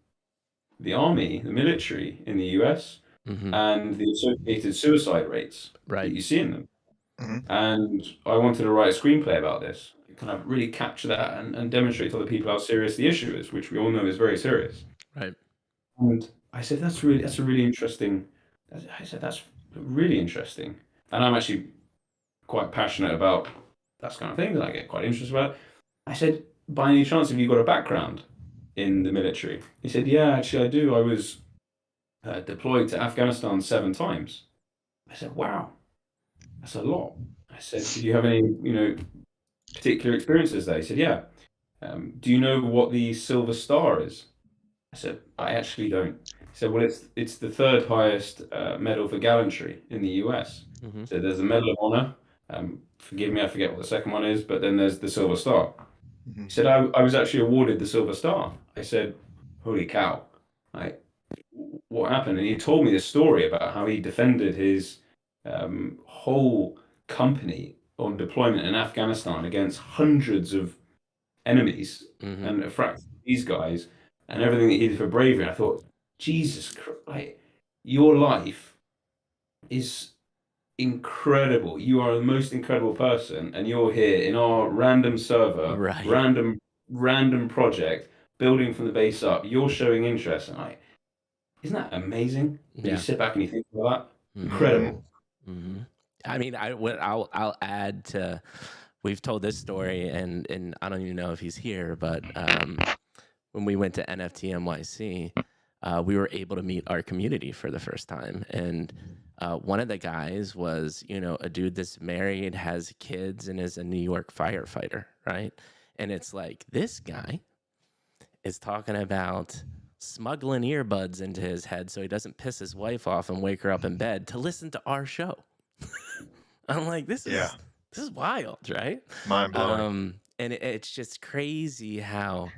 the army, the military in the US, Mm-hmm. and the associated suicide rates that Right. you see in them. Mhm. And I wanted to write a screenplay about this, kind of really capture that and demonstrate to other people how serious the issue is, which we all know is very serious. Right. And I said, that's a really interesting. I said, that's really interesting. And I'm actually quite passionate about that kind of thing that I get quite interested about. I said, by any chance, have you got a background in the military? He said, yeah, actually I do. I was deployed to Afghanistan 7 times. I said, wow, that's a lot. I said, did you have any, particular experiences there? He said, yeah. Do you know what the Silver Star is? I said, I actually don't. He said, well, it's the third highest medal for gallantry in the US. Mm-hmm. So there's the Medal of Honor. Forgive me, I forget what the second one is, but then there's the Silver Star. Mhm. He said, I was actually awarded the Silver Star. I said, holy cow. What happened? And he told me this story about how he defended his whole company on deployment in Afghanistan against hundreds of enemies Mm-hmm. and a fraction of these guys and everything that he did for bravery. I thought, Jesus Christ, your life is incredible. You are the most incredible person, and you're here in our random server, Right. random project, building from the base up. You're showing interest, and isn't that amazing? When Yeah. you sit back and you think about that, Mhm. incredible. Mm-hmm. I mean, I'll add to. We've told this story, and I don't even know if he's here, but when we went to NFT NYC, we were able to meet our community for the first time, and one of the guys was, a dude that's married, has kids, and is a New York firefighter, right? And it's like, this guy is talking about smuggling earbuds into his head so he doesn't piss his wife off and wake her up in bed to listen to our show. I'm like, this is wild, right? Mind blowing. And it's just crazy how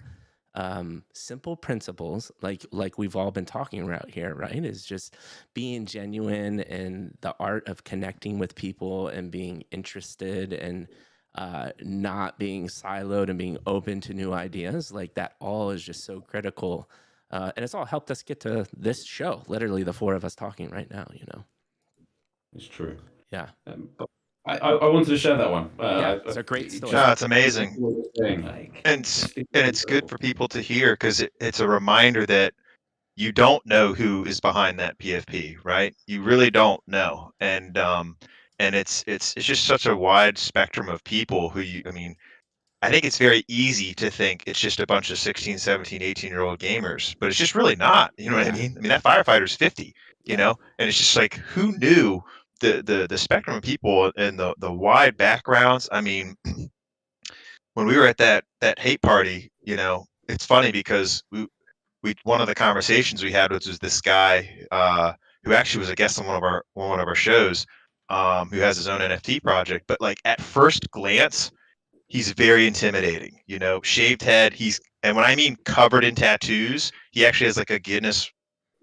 simple principles, like we've all been talking about here, right, is just being genuine and the art of connecting with people and being interested and not being siloed and being open to new ideas. Like that all is just so critical. And it's all helped us get to this show, literally the four of us talking right now, It's true. Yeah. But I wanted to share that one. Yeah, it's a great story. No, it's amazing. What you're saying, like, And it's good for people to hear because it's a reminder that you don't know who is behind that PFP, right? You really don't know. And it's just such a wide spectrum of people who I mean, I think it's very easy to think it's just a bunch of 16, 17, 18-year-old gamers, but it's just really not. You know what I mean? I mean, that firefighter's 50, you know, and it's just like, who knew the spectrum of people and the wide backgrounds? I mean, when we were at that hate party, you know, it's funny because we one of the conversations we had was this guy who actually was a guest on one of our shows, who has his own NFT project, but like at first glance, he's very intimidating, you know, shaved head. And when I mean covered in tattoos, he actually has like a Guinness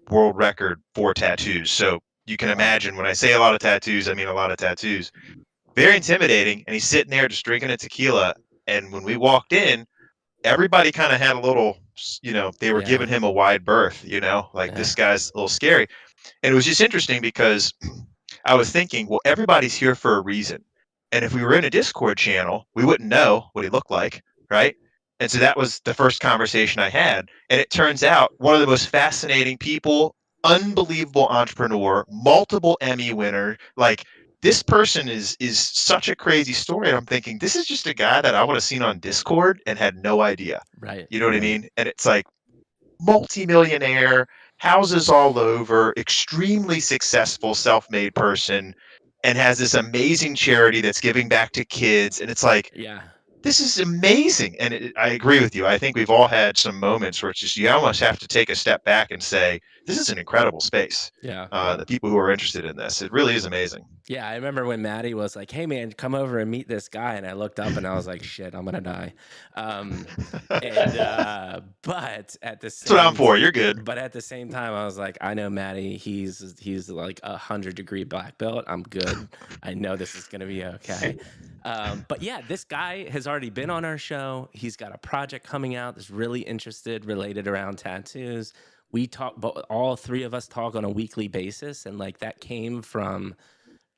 World Record for tattoos. So you can imagine when I say a lot of tattoos, I mean a lot of tattoos. Very intimidating. And he's sitting there just drinking a tequila. And when we walked in, everybody kind of had a little, you know, they were giving him a wide berth, you know, like this guy's a little scary. And it was just interesting because I was thinking, well, everybody's here for a reason. And if we were in a Discord channel, we wouldn't know what he looked like, right? And so that was the first conversation I had. And it turns out one of the most fascinating people, unbelievable entrepreneur, multiple Emmy winner. Like this person is such a crazy story. And I'm thinking, this is just a guy that I would have seen on Discord and had no idea. Right. You know what I mean? And it's like multimillionaire, houses all over, extremely successful, self-made person, and has this amazing charity that's giving back to kids. And it's like, this is amazing. And I agree with you. I think we've all had some moments where it's just, you almost have to take a step back and say, this is an incredible space. The people who are interested in this, it really is amazing. Yeah, I remember when Maddie was like, hey, man, come over and meet this guy. And I looked up and I was like, shit, I'm going to die. But at the same That's what I'm for. You're good. But at the same time, I was like, I know Maddie. He's like 100-degree black belt. I'm good. I know this is going to be okay. But yeah, this guy has already been on our show. He's got a project coming out that's really related around tattoos. We talk, but all three of us talk on a weekly basis. And like that came from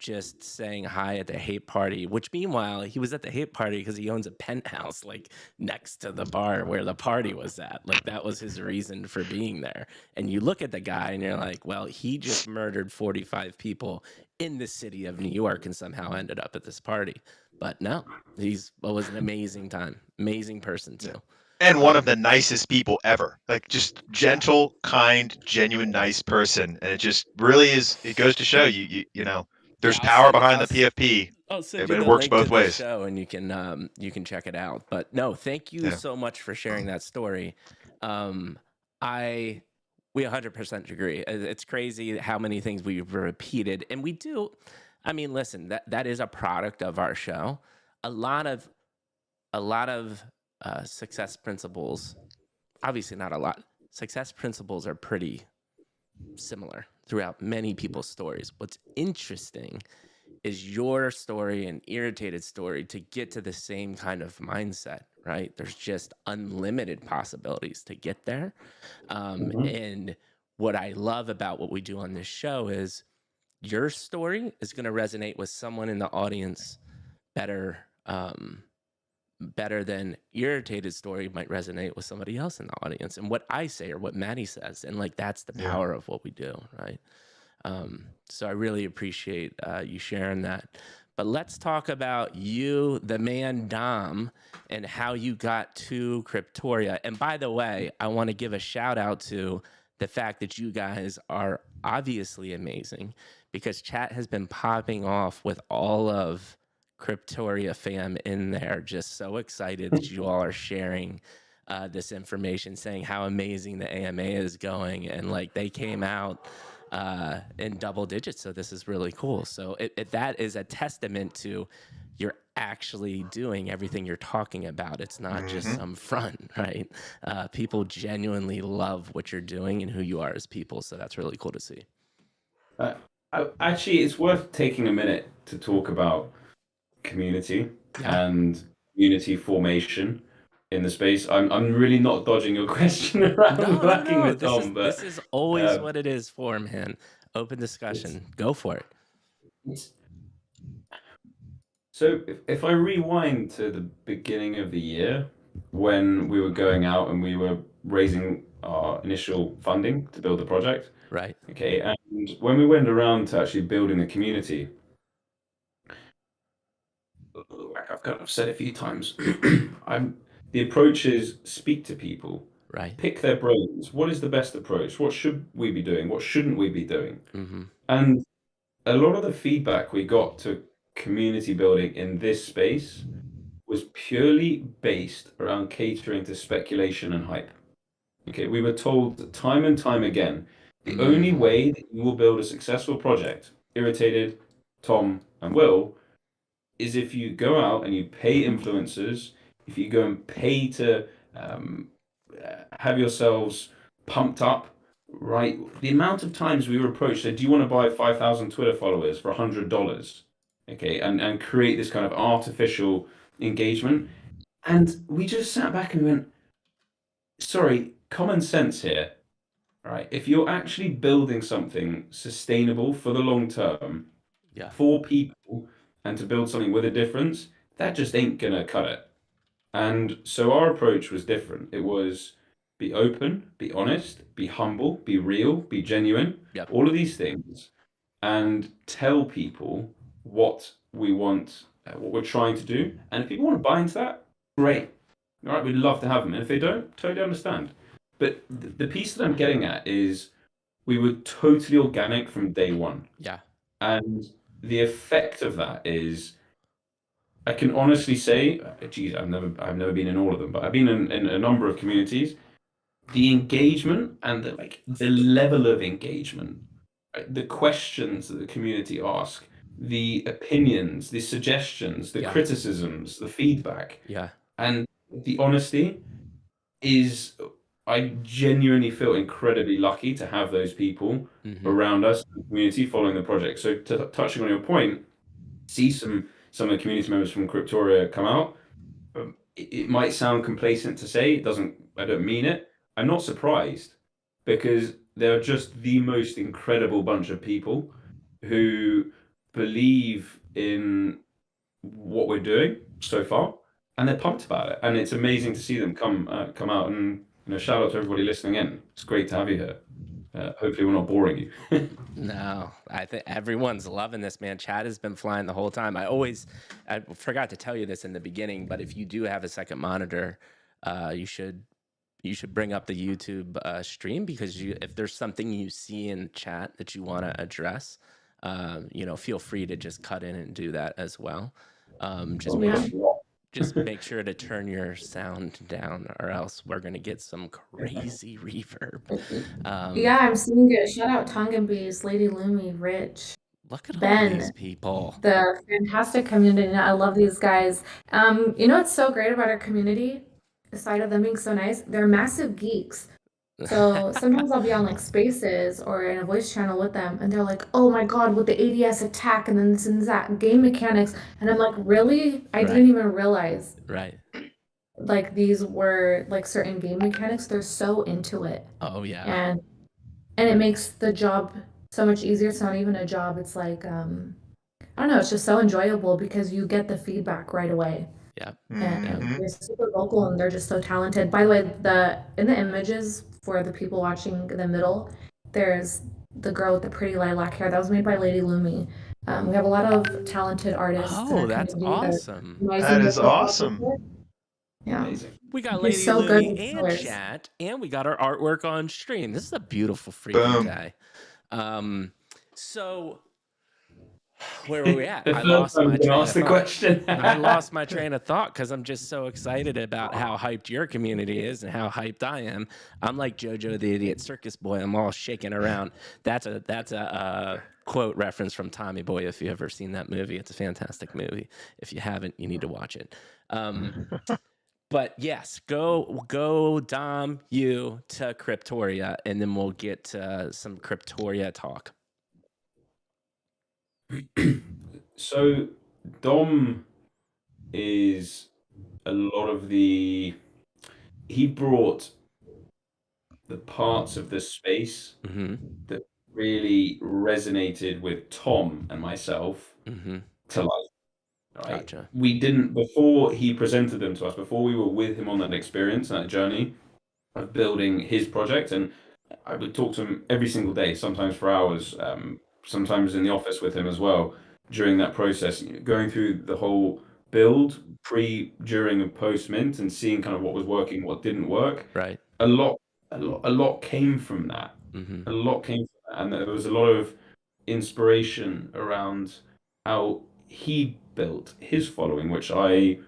just saying hi at the hate party, which meanwhile, he was at the hate party because he owns a penthouse like next to the bar where the party was at. Like that was his reason for being there. And you look at the guy and you're like, well, he just murdered 45 people in the city of New York and somehow ended up at this party. But no, it was an amazing time. Amazing person too. And one of the nicest people ever. Like just gentle, kind, genuine, nice person. And it just really is, it goes to show you know, there's power behind the PFP. I'll send you it works both ways. Show and you can check it out. But no, thank you so much for sharing that story. We 100% agree. It's crazy how many things we've repeated, and we do. I mean, listen, that is a product of our show. A lot of success principles. Obviously, not a lot. Success principles are pretty similar throughout many people's stories. What's interesting is your story and Irritated story to get to the same kind of mindset, right? There's just unlimited possibilities to get there. And what I love about what we do on this show is your story is going to resonate with someone in the audience better than Irritated story might resonate with somebody else in the audience. And what I say or what Maddie says, and like that's the power of what we do, right? So I really appreciate you sharing that. But let's talk about you, the man Dom, and how you got to Cryptoria. And by the way, I want to give a shout out to the fact that you guys are obviously amazing, because chat has been popping off with all of Cryptoria fam in there, just so excited that you all are sharing this information, saying how amazing the AMA is going, and like they came out in double digits, so this is really cool. So that is a testament to you're actually doing everything you're talking about. It's not just some front, right? People genuinely love what you're doing and who you are as people, so that's really cool to see. Actually, it's worth taking a minute to talk about community and community formation in the space. I'm really not dodging your question around working with Dom, but this is always what it is for, man. Open discussion. Go for it. So if I rewind to the beginning of the year when we were going out and we were raising our initial funding to build the project, Right. okay, and when we went around to actually building the community, like I've kind of said a few times, the approach is speak to people, Right. pick their brains. What is the best approach? What should we be doing? What shouldn't we be doing? Mm-hmm. And a lot of the feedback we got to community building in this space was purely based around catering to speculation and hype. Okay, we were told time and time again, the only way that you will build a successful project, Irritated, Tom, and Will, is if you go out and you pay influencers, if you go and pay to have yourselves pumped up, right? The amount of times we were approached, said, do you want to buy 5,000 Twitter followers for $100? Okay, and create this kind of artificial engagement. And we just sat back and went, sorry, common sense here, right? If you're actually building something sustainable for the long term, for people, and to build something with a difference, that just ain't gonna cut it. And so our approach was different. It was be open, be honest, be humble, be real, be genuine, all of these things, and tell people what we want, what we're trying to do. And if people want to buy into that, great. All right, we'd love to have them. And if they don't, totally understand. But the piece that I'm getting at is we were totally organic from day one. Yeah. And the effect of that is, I can honestly say, geez, I've never been in all of them, but I've been in a number of communities. The engagement and the level of engagement, right? The questions that the community ask, the opinions, the suggestions, the criticisms, the feedback, and the honesty is, I genuinely feel incredibly lucky to have those people around us in the community following the project. So touching on your point, see some of the community members from Cryptoria come out. It might sound complacent to say, I don't mean it. I'm not surprised, because they're just the most incredible bunch of people who believe in what we're doing so far, and they're pumped about it. And it's amazing to see them come out. And shout out to everybody listening in. It's great to have you here. Hopefully we're not boring you. No, I think everyone's loving this, man. Chat has been flying the whole time. I forgot to tell you this in the beginning, but if you do have a second monitor, you should bring up the YouTube stream, because if there's something you see in chat that you want to address, feel free to just cut in and do that as well. Just make sure to turn your sound down, or else we're going to get some crazy reverb. I'm seeing it. Shout out Tongan Bees, Lady Lumi, Rich. Look at Ben, all these people. The fantastic community. I love these guys. What's so great about our community, aside of them being so nice, they're massive geeks. So sometimes I'll be on Spaces or in a voice channel with them, and they're like, oh my God, with the ADS attack and then this and that game mechanics. And I'm like, really? I didn't even realize. Right. These were certain game mechanics. They're so into it. Oh yeah. And it makes the job so much easier. It's not even a job. It's I don't know. It's just so enjoyable because you get the feedback right away. Yeah. And they're super vocal and they're just so talented. By the way, in the images for the people watching in the middle, there's the girl with the pretty lilac hair. That was made by Lady Lumi. We have a lot of talented artists. Oh, that's awesome. That is awesome. Yeah. Amazing. We got Lady so Lumi good and chat, and we got our artwork on stream. This is a beautiful freaking day. So where were we at? I lost my train of thought. I lost my train of thought because I'm just so excited about how hyped your community is and how hyped I am. I'm like JoJo the Idiot Circus Boy. I'm all shaking around. That's a quote reference from Tommy Boy. If you've ever seen that movie, it's a fantastic movie. If you haven't, you need to watch it. But yes, go Dom you to Cryptoria, and then we'll get some Cryptoria talk. So Dom is a lot of he brought the parts of the space that really resonated with Tom and myself to life. right? Gotcha. We didn't, before he presented them to us, before we were with him on that experience, that journey of building his project, and I would talk to him every single day, sometimes for hours, sometimes in the office with him as well during that process, going through the whole build, pre, during, and post mint, and seeing kind of what was working, what didn't work. Right. A lot came from that. Mm-hmm. A lot came from that, and there was a lot of inspiration around how he built his following, which I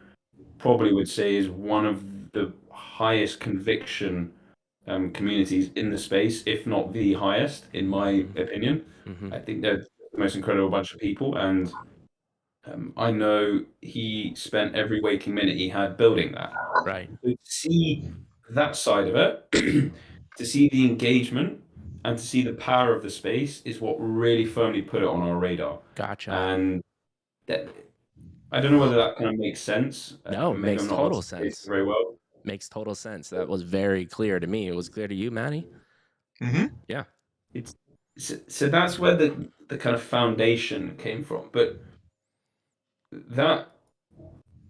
probably would say is one of the highest conviction communities in the space, if not the highest, in my opinion. Mm-hmm. I think they're the most incredible bunch of people, and I know he spent every waking minute he had building that. Right. To see that side of it, to see the engagement, and to see the power of the space is what really firmly put it on our radar. Gotcha. And that, I don't know whether that kind of makes sense. No, Maybe makes I'm not total articulating sense. very well. Makes total sense. That was very clear to me. It was clear to you, Manny? Mm-hmm. Yeah. It's so that's where the kind of foundation came from. But that,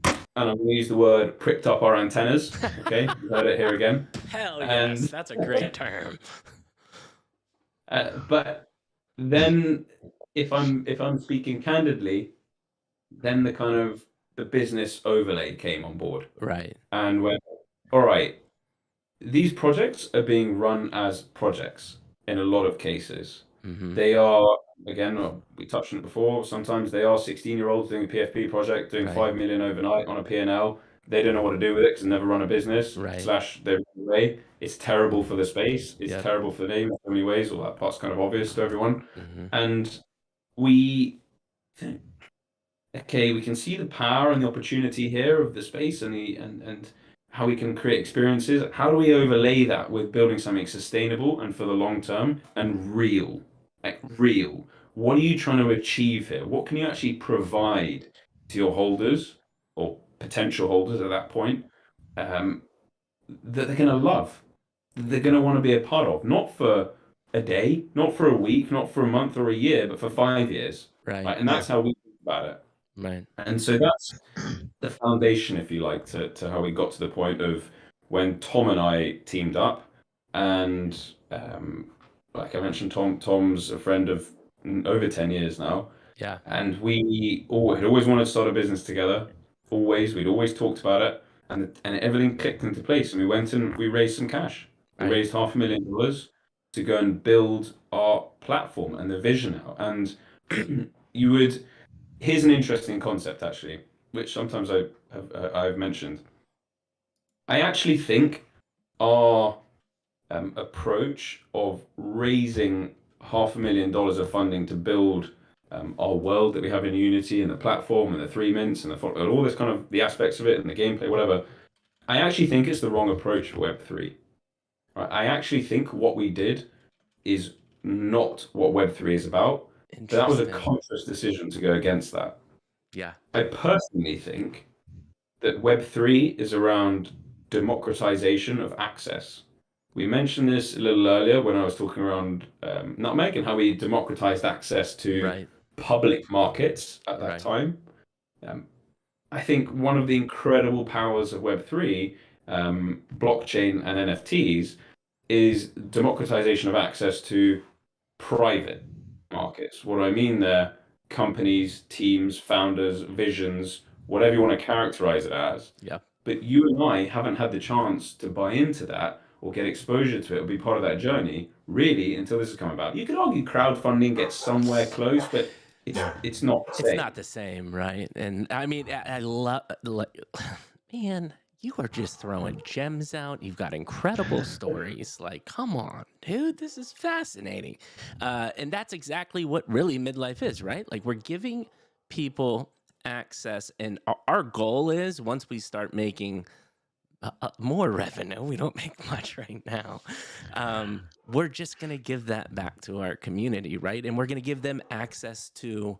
and I'm going to use the word, pricked up our antennas. Okay, you heard it here again. Hell And yes, that's a great term. but then, if I'm speaking candidly, then the kind of the business overlay came on board, Right. and went, all right, these projects are being run as projects in a lot of cases. Mm-hmm. They are, again, we touched on it before, sometimes they are 16-year-olds doing a PFP project, doing Right. 5 million overnight on a P&L. They don't know what to do with it because they never run a business, Right. / they're away. It's terrible for the space. It's Yep. terrible for the name in so many ways. All that part's kind of obvious to everyone. Mm-hmm. And we think, okay, we can see the power and the opportunity here of the space and and how we can create experiences. How do we overlay that with building something sustainable and for the long term and real? Like real. What are you trying to achieve here? What can you actually provide to your holders or potential holders at that point that they're going to love, that they're going to want to be a part of? Not for a day, not for a week, not for a month or a year, but for 5 years. Right. Right? And that's how we think about it. Right. And so that's the foundation, if you like, to how we got to the point of when Tom and I teamed up. And like I mentioned, Tom's a friend of over 10 years now. Yeah. And we had always wanted to start a business together. We'd always talked about it. And everything clicked into place. And we went and we raised some cash. We Right. raised $500,000 to go and build our platform and the vision out. And here's an interesting concept, actually, which sometimes I've mentioned. I actually think our approach of raising $500,000 of funding to build our world that we have in Unity and the platform and the 3 mints and all this kind of the aspects of it and the gameplay, whatever, I actually think it's the wrong approach for Web3. Right? I actually think what we did is not what Web3 is about. So that was a conscious decision to go against that. Yeah. I personally think that Web3 is around democratization of access. We mentioned this a little earlier when I was talking around Nutmeg and how we democratized access to Right. public markets at that Right. time. I think one of the incredible powers of Web3, blockchain and NFTs, is democratization of access to private markets. What do I mean there? Companies, teams, founders, visions, whatever you want to characterize it as. Yeah. But you and I haven't had the chance to buy into that or get exposure to it or be part of that journey, really, until this has come about. You could argue crowdfunding gets somewhere close, but it's not the same. It's not the same, right? And I mean, I love, man, you are just throwing gems out. You've got incredible stories. Like, come on, dude, this is fascinating. And that's exactly what really midlife is, right? Like, we're giving people access, and our goal is once we start making more revenue, we don't make much right now, we're just going to give that back to our community, right? And we're going to give them access to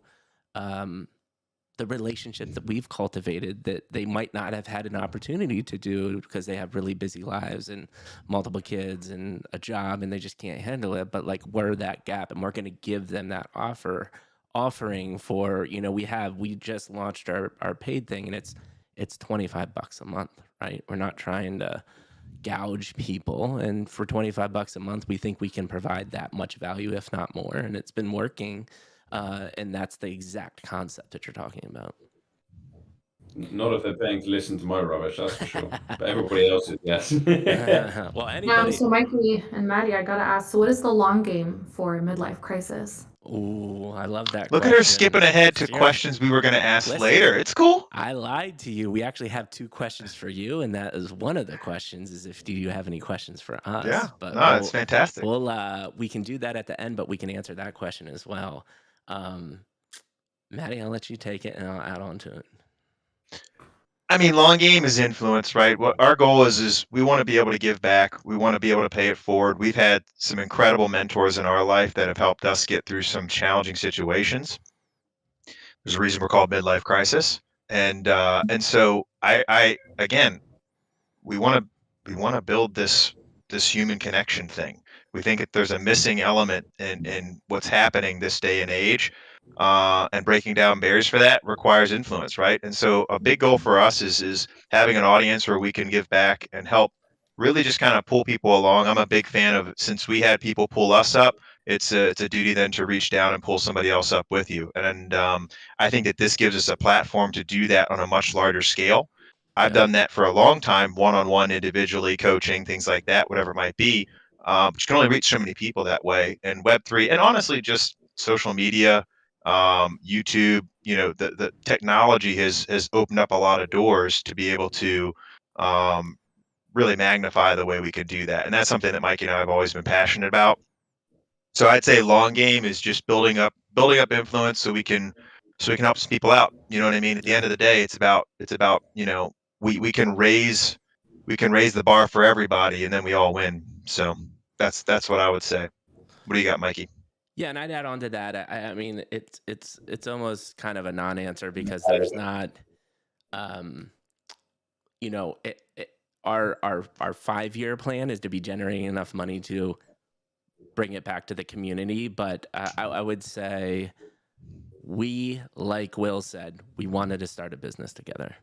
the relationships that we've cultivated that they might not have had an opportunity to do because they have really busy lives and multiple kids and a job and they just can't handle it. But like, we're that gap, and we're going to give them that offer offering for, we just launched our paid thing, and it's $25 a month, right? We're not trying to gouge people, and for $25 a month, we think we can provide that much value, if not more, and it's been working. And that's the exact concept that you're talking about. Not if they're paying to listen to my rubbish, that's for sure. But everybody else is, yes. Well, anybody. So Mikey and Maddie, I gotta ask, so what is the long game for midlife crisis? Ooh, I love that Look question. at her skipping ahead to You're- questions we were going to ask Listen, later. It's cool. I lied to you. We actually have 2 questions for you, and that is one of the questions. Is if do you have any questions for us? Yeah, But no, it's fantastic. we can do that at the end, but we can answer that question as well. Maddie, I'll let you take it, and I'll add on to it. I mean, long game is influence, right? What our goal is we want to be able to give back. We want to be able to pay it forward. We've had some incredible mentors in our life that have helped us get through some challenging situations. There's a reason we're called midlife crisis, and so I again, we want to build this human connection thing. We think that there's a missing element in what's happening this day and age, and breaking down barriers for that requires influence, right? And so a big goal for us is having an audience where we can give back and help really just kind of pull people along. I'm a big fan of, since we had people pull us up, it's a duty then to reach down and pull somebody else up with you. And I think that this gives us a platform to do that on a much larger scale. I've Yeah. done that for a long time, one-on-one, individually, coaching, things like that, whatever it might be. But you can only reach so many people that way. And Web3, and honestly, just social media, YouTube, the technology has opened up a lot of doors to be able to really magnify the way we can do that. And that's something that Mike and I have always been passionate about. So I'd say long game is just building up influence so we can help some people out. You know what I mean? At the end of the day, it's about we can raise the bar for everybody, and then we all win. So that's what I would say. What do you got, Mikey? Yeah, and I'd add on to that. I mean, it's almost kind of a non-answer because there's not, our 5-year plan is to be generating enough money to bring it back to the community. But I would say we, like Will said, we wanted to start a business together.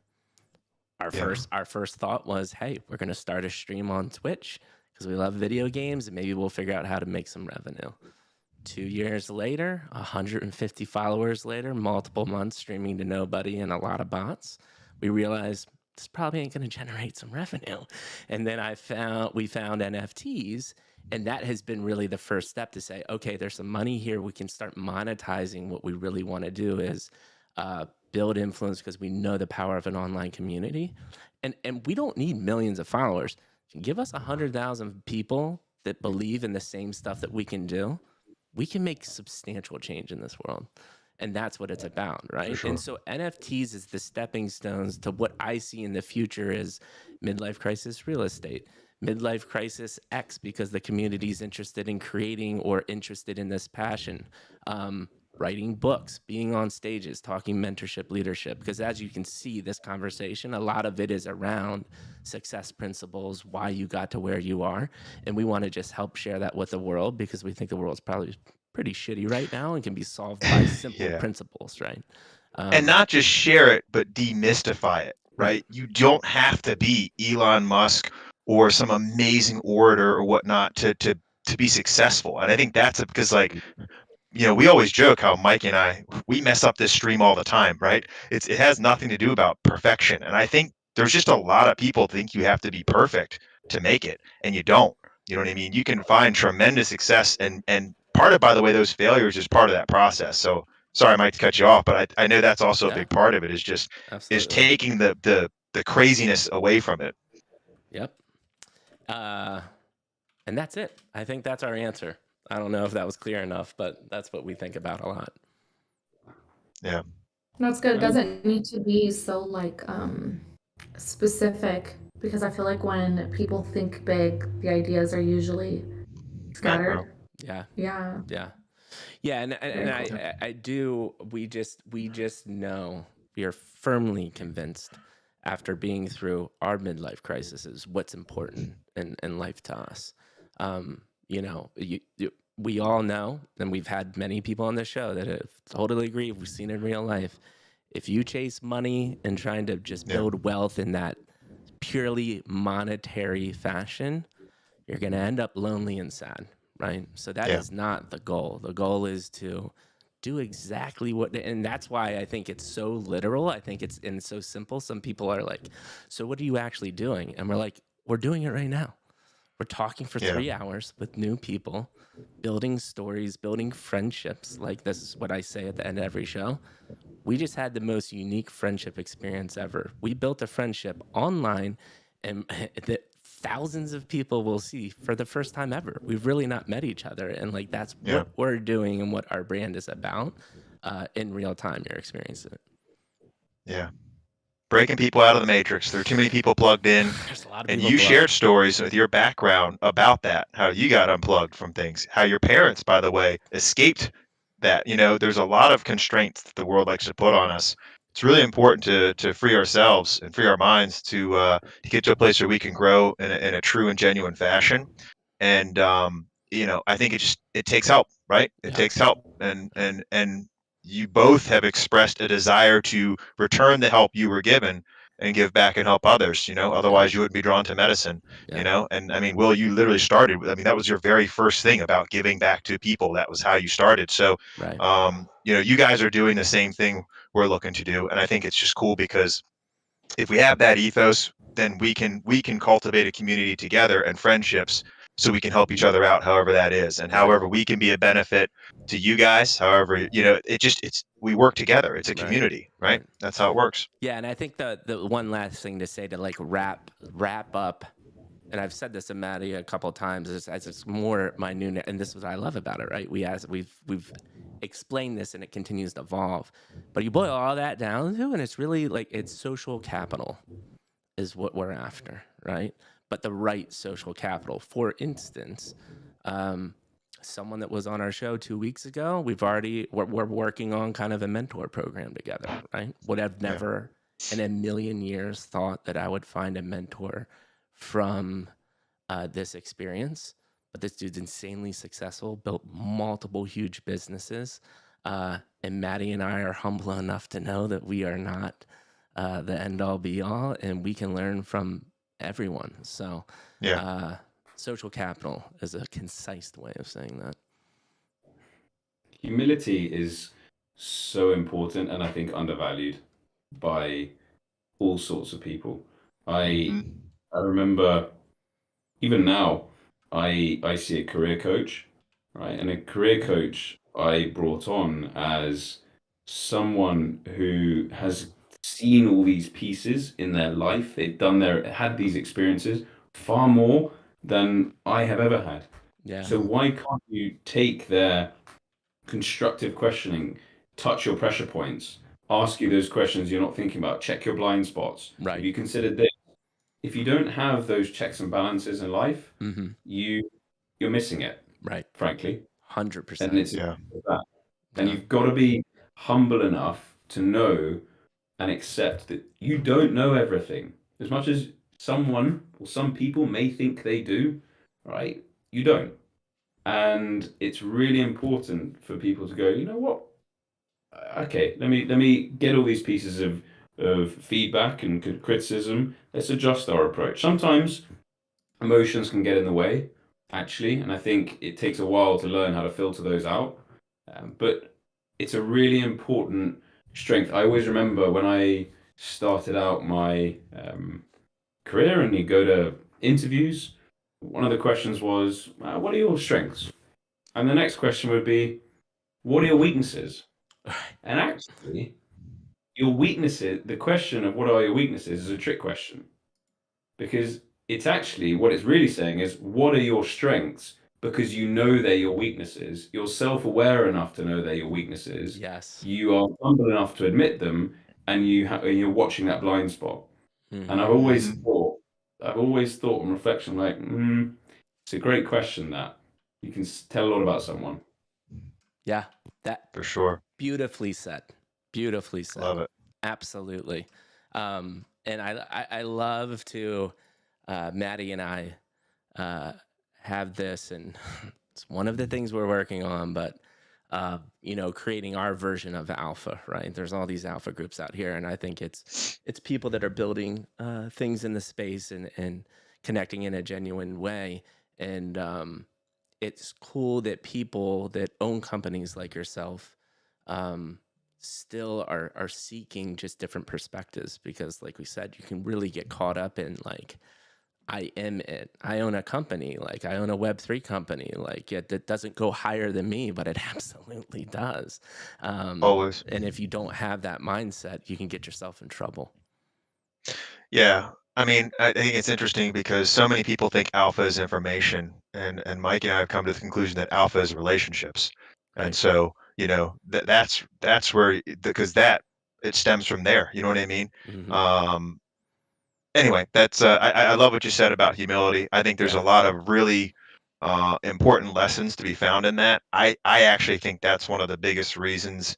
Our first thought was, hey, we're going to start a stream on Twitch because we love video games, and maybe we'll figure out how to make some revenue. 2 years later, 150 followers later, multiple months streaming to nobody and a lot of bots, we realized this probably ain't going to generate some revenue. And then we found NFTs, and that has been really the first step to say, okay, there's some money here. We can start monetizing. What we really want to do is build influence because we know the power of an online community. And we don't need millions of followers. Give us 100,000 people that believe in the same stuff that we can do. We can make substantial change in this world. And that's what it's about, right? Sure. And so NFTs is the stepping stones to what I see in the future is midlife crisis real estate, midlife crisis X, because the community is interested in creating or interested in this passion, writing books, being on stages, talking mentorship, leadership. Because as you can see, this conversation, a lot of it is around success principles, why you got to where you are. And we want to just help share that with the world because we think the world's probably pretty shitty right now and can be solved by simple principles, right? And not just share it, but demystify it, right? You don't have to be Elon Musk or some amazing orator or whatnot to be successful. And I think that's because, like, we always joke how Mike and I, we mess up this stream all the time, right? It has nothing to do about perfection. And I think there's just a lot of people think you have to be perfect to make it, and you don't. You know what I mean? You can find tremendous success, and part of, by the way, those failures is part of that process. So sorry, Mike, to cut you off, but I know that's also a big part of it is just taking the craziness away from it. Yep. And that's it. I think that's our answer. I don't know if that was clear enough, but that's what we think about a lot. Yeah. That's good. It doesn't need to be so specific because I feel like when people think big, the ideas are usually scattered. Yeah. Yeah. Yeah. Yeah. And I do, we just know, we are firmly convinced after being through our midlife crisis is what's important in life to us. we all know, and we've had many people on the show that have totally agree. We've seen it in real life. If you chase money and trying to just Yeah. build wealth in that purely monetary fashion, you're going to end up lonely and sad, right? So that Yeah. is not the goal. The goal is to do exactly what, and that's why I think it's so literal. I think it's so simple. Some people are like, so what are you actually doing? And we're like, we're doing it right now. We're talking for Yeah. 3 hours with new people, building stories, building friendships. Like, this is what I say at the end of every show. We just had the most unique friendship experience ever. We built a friendship online, and that thousands of people will see for the first time ever. We've really not met each other. And like, that's Yeah. what we're doing and what our brand is about. In real time, you're experiencing it. Yeah. Breaking people out of the matrix. There are too many people plugged in. There's a lot of And people you plugged. shared stories with your background about that, how you got unplugged from things, how your parents, by the way, escaped that. There's a lot of constraints that the world likes to put on us. It's really important to free ourselves and free our minds to get to a place where we can grow in a true and genuine fashion. And I think it takes help, right? It Yeah. takes help, and you both have expressed a desire to return the help you were given and give back and help others. Otherwise you wouldn't be drawn to medicine. Yeah. And I mean, Will, you literally started. I mean, that was your very first thing about giving back to people. That was how you started. So, Right. you guys are doing the same thing we're looking to do, and I think it's just cool because if we have that ethos, then we can cultivate a community together and friendships, so we can help each other out however that is, and however we can be a benefit to you guys. However, it's we work together. It's a community, right? That's how it works. Yeah, and I think the one last thing to say to like wrap up, and I've said this to Maddie a couple of times, as it's more my new, and this is what I love about it, right? We've explained this, and it continues to evolve. But you boil all that down to, and it's really like it's social capital is what we're after, right? But the right social capital. For instance, someone that was on our show 2 weeks ago, we're working on kind of a mentor program together, right? Would have never in a million years thought that I would find a mentor from this experience. But this dude's insanely successful, built multiple huge businesses. And Maddie and I are humble enough to know that we are not the end all be all, and we can learn from everyone. So, social capital is a concise way of saying that. Humility is so important, and I think undervalued by all sorts of people. I remember even now I see a career coach, right? And a career coach I brought on as someone who has seen all these pieces in their life. They've had these experiences far more than I have ever had. Yeah. So why can't you take their constructive questioning, touch your pressure points, ask you those questions you're not thinking about, check your blind spots? Right. Have you considered this? If you don't have those checks and balances in life, you're missing it. Right. Frankly. 100%. And it's that. And you've got to be humble enough to know and accept that you don't know everything. As much as someone or some people may think they do, right? You don't. And it's really important for people to go, you know what? Okay, let me get all these pieces of feedback and criticism. Let's adjust our approach. Sometimes emotions can get in the way, actually, and I think it takes a while to learn how to filter those out. But it's a really important strength. I always remember when I started out my career, and you go to interviews, one of the questions was, what are your strengths? And the next question would be, what are your weaknesses? And actually, your weaknesses, the question of what are your weaknesses is a trick question. Because it's actually, what it's really saying is, what are your strengths? Because you know they're your weaknesses. You're self-aware enough to know they're your weaknesses. Yes. You are humble enough to admit them, and you're watching that blind spot. Mm-hmm. And I've always thought on reflection, like, it's a great question that you can tell a lot about someone. Yeah, that for sure. Beautifully said. Beautifully said. Love it. Absolutely. And I love to, Maddie and I have this, and It's one of the things we're working on, but creating our version of alpha, right? There's all these alpha groups out here, and I think it's people that are building things in the space and connecting in a genuine way. And it's cool that people that own companies like yourself still are seeking just different perspectives, because like we said, you can really get caught up in like, I am it. I own a company. Like I own a Web3 company. Like that doesn't go higher than me, but it absolutely does. Always. And if you don't have that mindset, you can get yourself in trouble. Yeah. I mean, I think it's interesting because so many people think alpha is information, and Mike and I have come to the conclusion that alpha is relationships. And Right. so, that's where, because that it stems from there. You know what I mean? Mm-hmm. Anyway, that's I love what you said about humility. I think there's a Yeah. lot of really important lessons to be found in that. I actually think that's one of the biggest reasons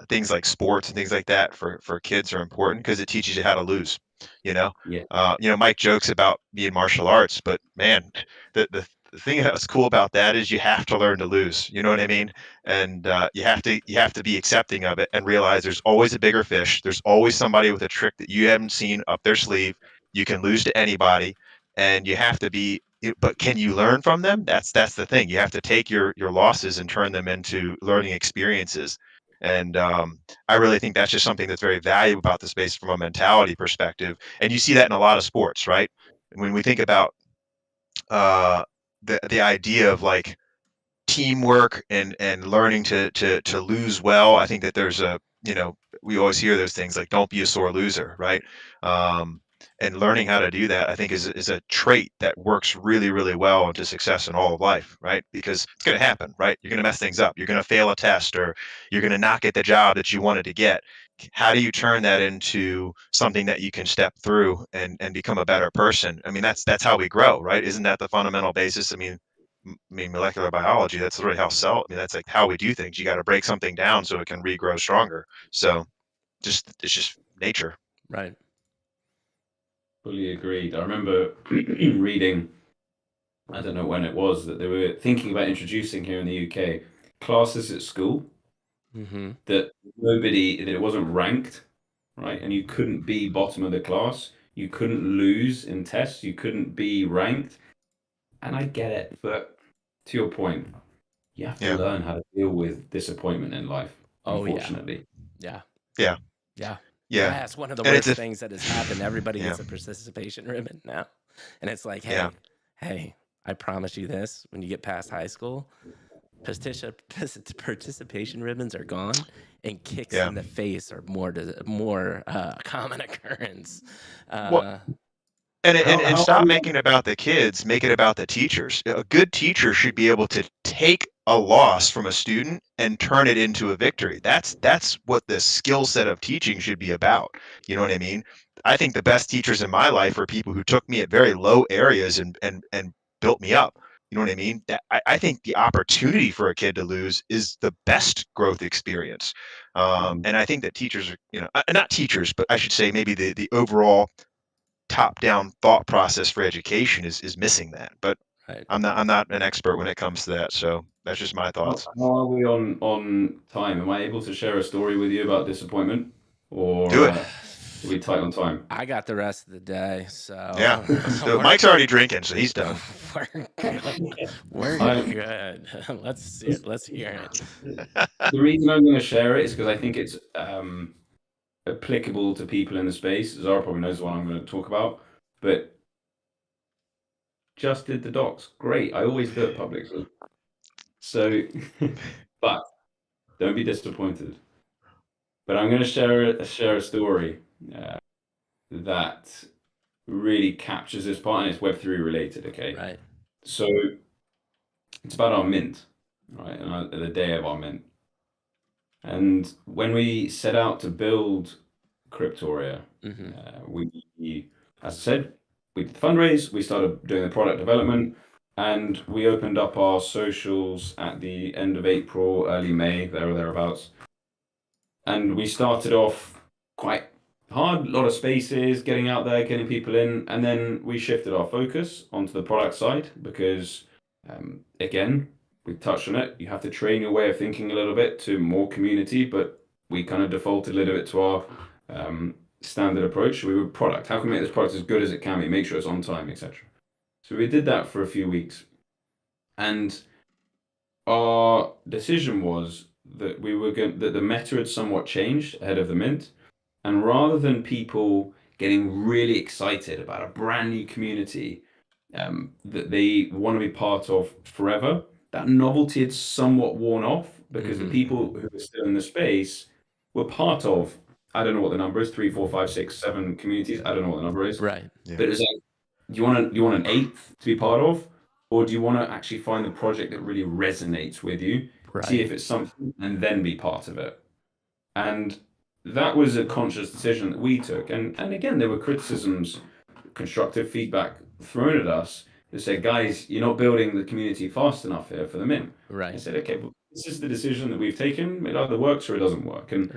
things like sports and things like that for kids are important, because it teaches you how to lose. You know, Yeah. Mike jokes about being martial arts, but man, the thing that's cool about that is you have to learn to lose. You know what I mean? And you have to be accepting of it and realize there's always a bigger fish. There's always somebody with a trick that you haven't seen up their sleeve. You can lose to anybody, and you have to be. But can you learn from them? That's the thing. You have to take your losses and turn them into learning experiences. And I really think that's just something that's very valuable about the space from a mentality perspective. And you see that in a lot of sports, right? When we think about uh, the idea of like teamwork and learning to lose well, I think that there's we always hear those things like don't be a sore loser, right? Um, and learning how to do that, I think, is a trait that works really, really well into success in all of life, right? Because it's going to happen, right? You're going to mess things up. You're going to fail a test, or you're going to not get the job that you wanted to get. How do you turn that into something that you can step through and become a better person? I mean, that's how we grow, right? Isn't that the fundamental basis? I mean, molecular biology, that's really how that's like how we do things. You got to break something down so it can regrow stronger. So it's just nature. Right. Fully agreed. I remember reading, I don't know when it was, that they were thinking about introducing here in the UK classes at school Mm-hmm. that it wasn't ranked, right? And you couldn't be bottom of the class. You couldn't lose in tests. You couldn't be ranked. And I get it, but to your point, you have to Yeah. learn how to deal with disappointment in life, Oh, yeah. unfortunately. Yeah. Yeah. Yeah. Yeah. That's one of the And it's worst things that has happened. Everybody Yeah. gets a participation ribbon now. And it's like, Yeah. hey, I promise you this, when you get past high school, participation ribbons are gone, and kicks Yeah. in the face are more common occurrence. Well, and stop making it about the kids, make it about the teachers. A good teacher should be able to take a loss from a student and turn it into a victory. That's what the skill set of teaching should be about. You know what I mean? I think the best teachers in my life are people who took me at very low areas and built me up. You know what I mean? I think the opportunity for a kid to lose is the best growth experience. And I think that teachers are, not teachers, but I should say maybe the overall top-down thought process for education is missing that. But Right. I'm not an expert when it comes to that, so that's just my thoughts. How are we on time? Am I able to share a story with you about disappointment, or Do it. are we tight on time? I got the rest of the day, so Yeah, let's do it. Mike's already drinking, so he's done. We're good. We're good. Let's hear it. The reason I'm going to share it is because I think it's applicable to people in the space. Zara probably knows the one I'm going to talk about, but just did the docs. Great. I always do it publicly. So, but don't be disappointed. But I'm going to share a story that really captures this part, and it's Web3 related. Okay. Right. So it's about our mint, right? And the day of our mint. And when we set out to build Cryptoria, we, as I said, we did the fundraise, we started doing the product development, and we opened up our socials at the end of April, early May, there or thereabouts. And we started off quite hard, a lot of spaces, getting out there, getting people in, and then we shifted our focus onto the product side because Again, we touched on it. You have to train your way of thinking a little bit to more community, but we kind of defaulted a little bit to our standard approach. We were product. How can we make this product as good as it can be? Make sure it's on time, etc. So we did that for a few weeks, and our decision was that that the meta had somewhat changed ahead of the mint, and rather than people getting really excited about a brand new community that they want to be part of forever, that novelty had somewhat worn off because the people who were still in the space were part of, I don't know what the number is, 3, 4, 5, 6, 7 communities. I don't know what the number is. Right. Yeah. But it was like, do you want an eighth to be part of? Or do you want to actually find the project that really resonates with you, see if it's something, and then be part of it? And that was a conscious decision that we took. And again, there were criticisms, constructive feedback thrown at us that said, guys, you're not building the community fast enough here for the mint. Right. I said, okay, well, this is the decision that we've taken. It either works or it doesn't work. And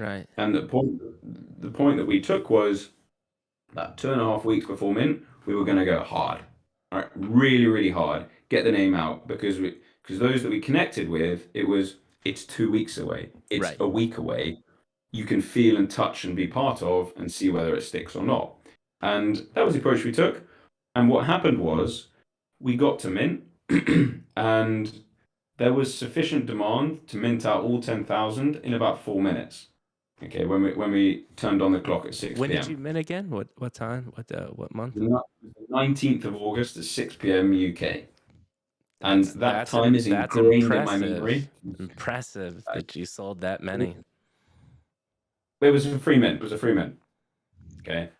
the point that we took was that 2.5 weeks before mint, we were going to go hard, all right, really, really hard, get the name out, because those that we connected with, it's 2 weeks away, it's a week away. You can feel and touch and be part of and see whether it sticks or not. And that was the approach we took. And what happened was we got to mint and there was sufficient demand to mint out all 10,000 in about 4 minutes. Okay, when we turned on the clock at 6 p.m. When did you mint again? What time? What month? The 19th of August at 6 p.m. UK. And that time is ingrained in my memory. Impressive that you sold that many. It was a free mint. Okay.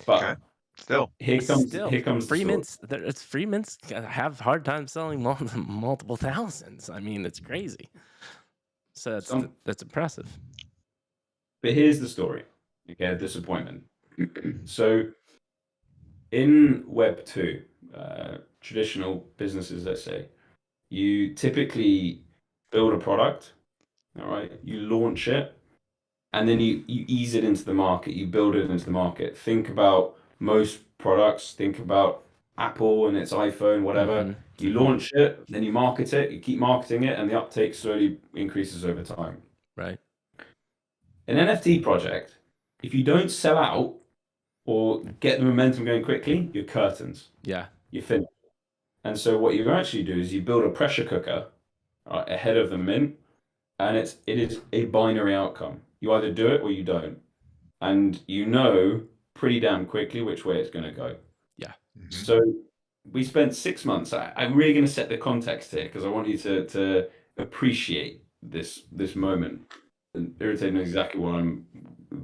But still here comes free mints. It's free mints have hard time selling multiple thousands. I mean, it's crazy. So that's impressive. But here's the story. Okay, disappointment. So in Web2, traditional businesses, let's say, you typically build a product, all right, you launch it, and then you ease it into the market, you build it into the market. Think about most products, think about Apple and its iPhone, whatever. You launch it, then you market it, you keep marketing it, and the uptake slowly increases over time. Right. An NFT project, if you don't sell out or get the momentum going quickly, you're curtains. Yeah. You're finished. And so what you actually do is you build a pressure cooker ahead of the mint, and it is a binary outcome. You either do it or you don't. And you know pretty damn quickly which way it's going to go. Yeah. So we spent 6 months. I'm really going to set the context here because I want you to appreciate this moment. And Irritated knows exactly what I'm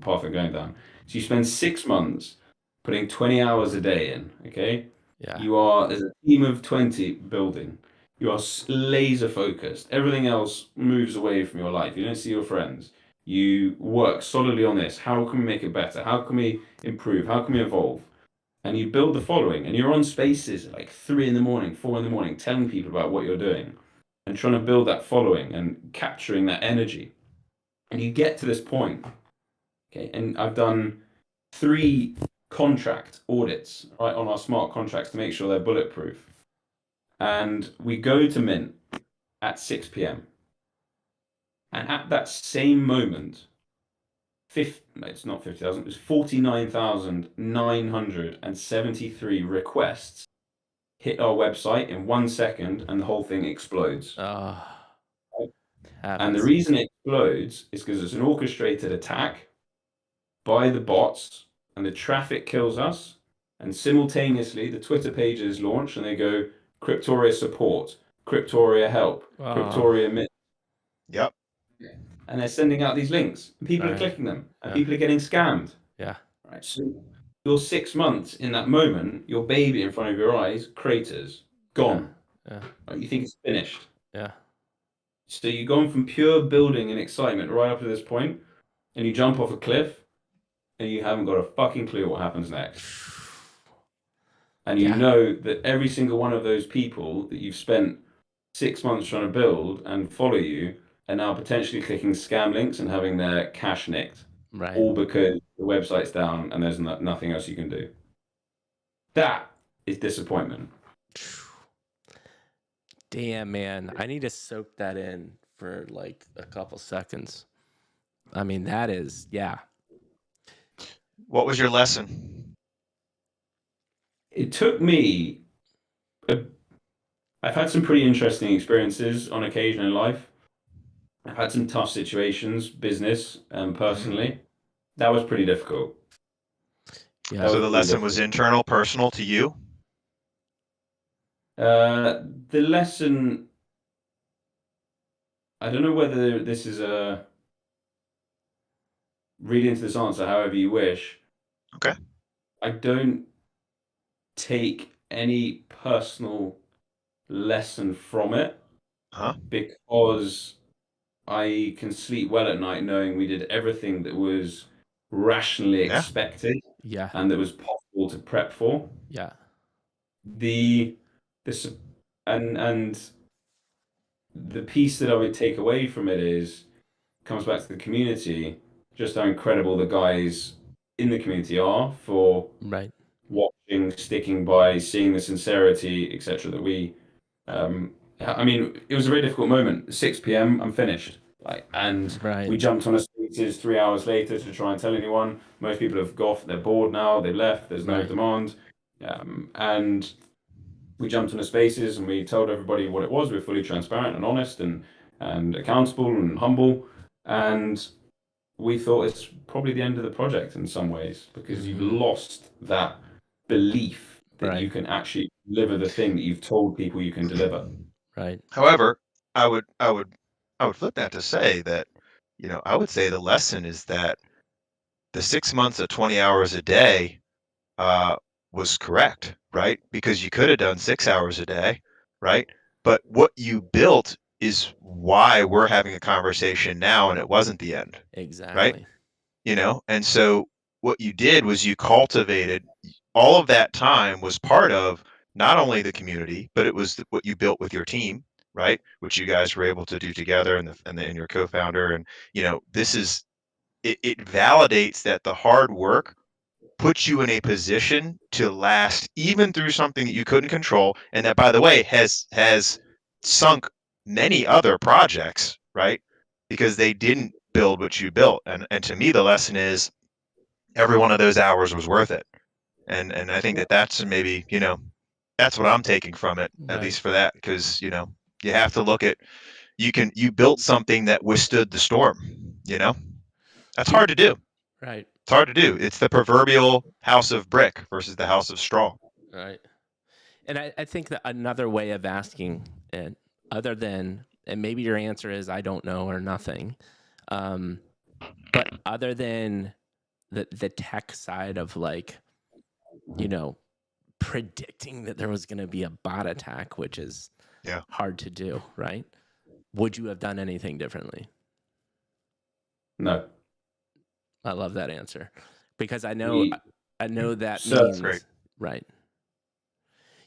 path I'm going down. So you spend 6 months putting 20 hours a day in, okay? Yeah. There's a team of 20 building. You are laser focused. Everything else moves away from your life. You don't see your friends. You work solidly on this. How can we make it better? How can we improve? How can we evolve? And you build the following. And you're on spaces at like 3 a.m, 4 a.m, telling people about what you're doing and trying to build that following and capturing that energy. And you get to this point. Okay. And I've done 3 contract audits, right, on our smart contracts to make sure they're bulletproof. And we go to mint at 6 p.m. And at that same moment, it's not 50,000, it's 49,973 requests hit our website in 1 second, and the whole thing explodes. And the reason it explodes is because it's an orchestrated attack by the bots, and the traffic kills us. And simultaneously, the Twitter pages launch, and they go, Cryptoria support, Cryptoria help, Cryptoria mint. Yep. And they're sending out these links, and people are clicking them, and people are getting scammed. Yeah. Right. So your 6 months in that moment, your baby in front of your eyes, craters, gone. Yeah. Right, you think it's finished. Yeah. So you've gone from pure building and excitement right up to this point, and you jump off a cliff, and you haven't got a fucking clue what happens next. And you know that every single one of those people that you've spent 6 months trying to build and follow you are now potentially clicking scam links and having their cash nicked. Right. All because the website's down and there's nothing else you can do. That is disappointment. Damn, man. I need to soak that in for like a couple seconds. I mean, that is, yeah. What was your lesson? It took me. I've had some pretty interesting experiences on occasion in life. I've had some tough situations, business and personally. That was pretty difficult. Yeah. That So was the pretty lesson was difficult. internal, personal to you? The lesson, I don't know whether this is a read into this answer however you wish. Okay. I don't take any personal lesson from it Huh? because I can sleep well at night knowing we did everything that was rationally Yeah. expected Yeah. and that was possible to prep for. Yeah. The this and the piece that I would take away from it is comes back to the community, just how incredible the guys in the community are for Right. watching, sticking by, seeing the sincerity, etc. That we, I mean, it was a very difficult moment. 6 p.m. I'm finished, and Right. we jumped on a Spaces 3 hours later to try and tell anyone. Most people have got, they're bored now, they left. There's no Right. demand, and we jumped on a Spaces and we told everybody what it was. We're fully transparent and honest and accountable and humble, and we thought it's probably the end of the project in some ways because you've lost that belief that you Right. can actually deliver the thing that you've told people you can deliver. Right. However, I would flip that to say that, I would say the lesson is that the 6 months of 20 hours a day uh, was correct, right? Because you could have done 6 hours a day, right? But what you built is why we're having a conversation now, and it wasn't the end, right? Exactly. And so what you did was you cultivated all of that time was part of not only the community, but it was what you built with your team, right? Which you guys were able to do together, and your co-founder, and this is it validates that the hard work puts you in a position to last even through something that you couldn't control, and that, by the way, has sunk many other projects, right? Because they didn't build what you built. And to me, the lesson is every one of those hours was worth it. And I think that's maybe, that's what I'm taking from it, at Right. least for that, because you have to look at you built something that withstood the storm. That's hard to do. Right. It's hard to do. It's the proverbial house of brick versus the house of straw. Right. And I think that another way of asking it, other than, and maybe your answer is I don't know or nothing, but other than the tech side of like, predicting that there was going to be a bot attack, which is Yeah. hard to do, right? Would you have done anything differently? No. I love that answer because I know that So- means Great. right.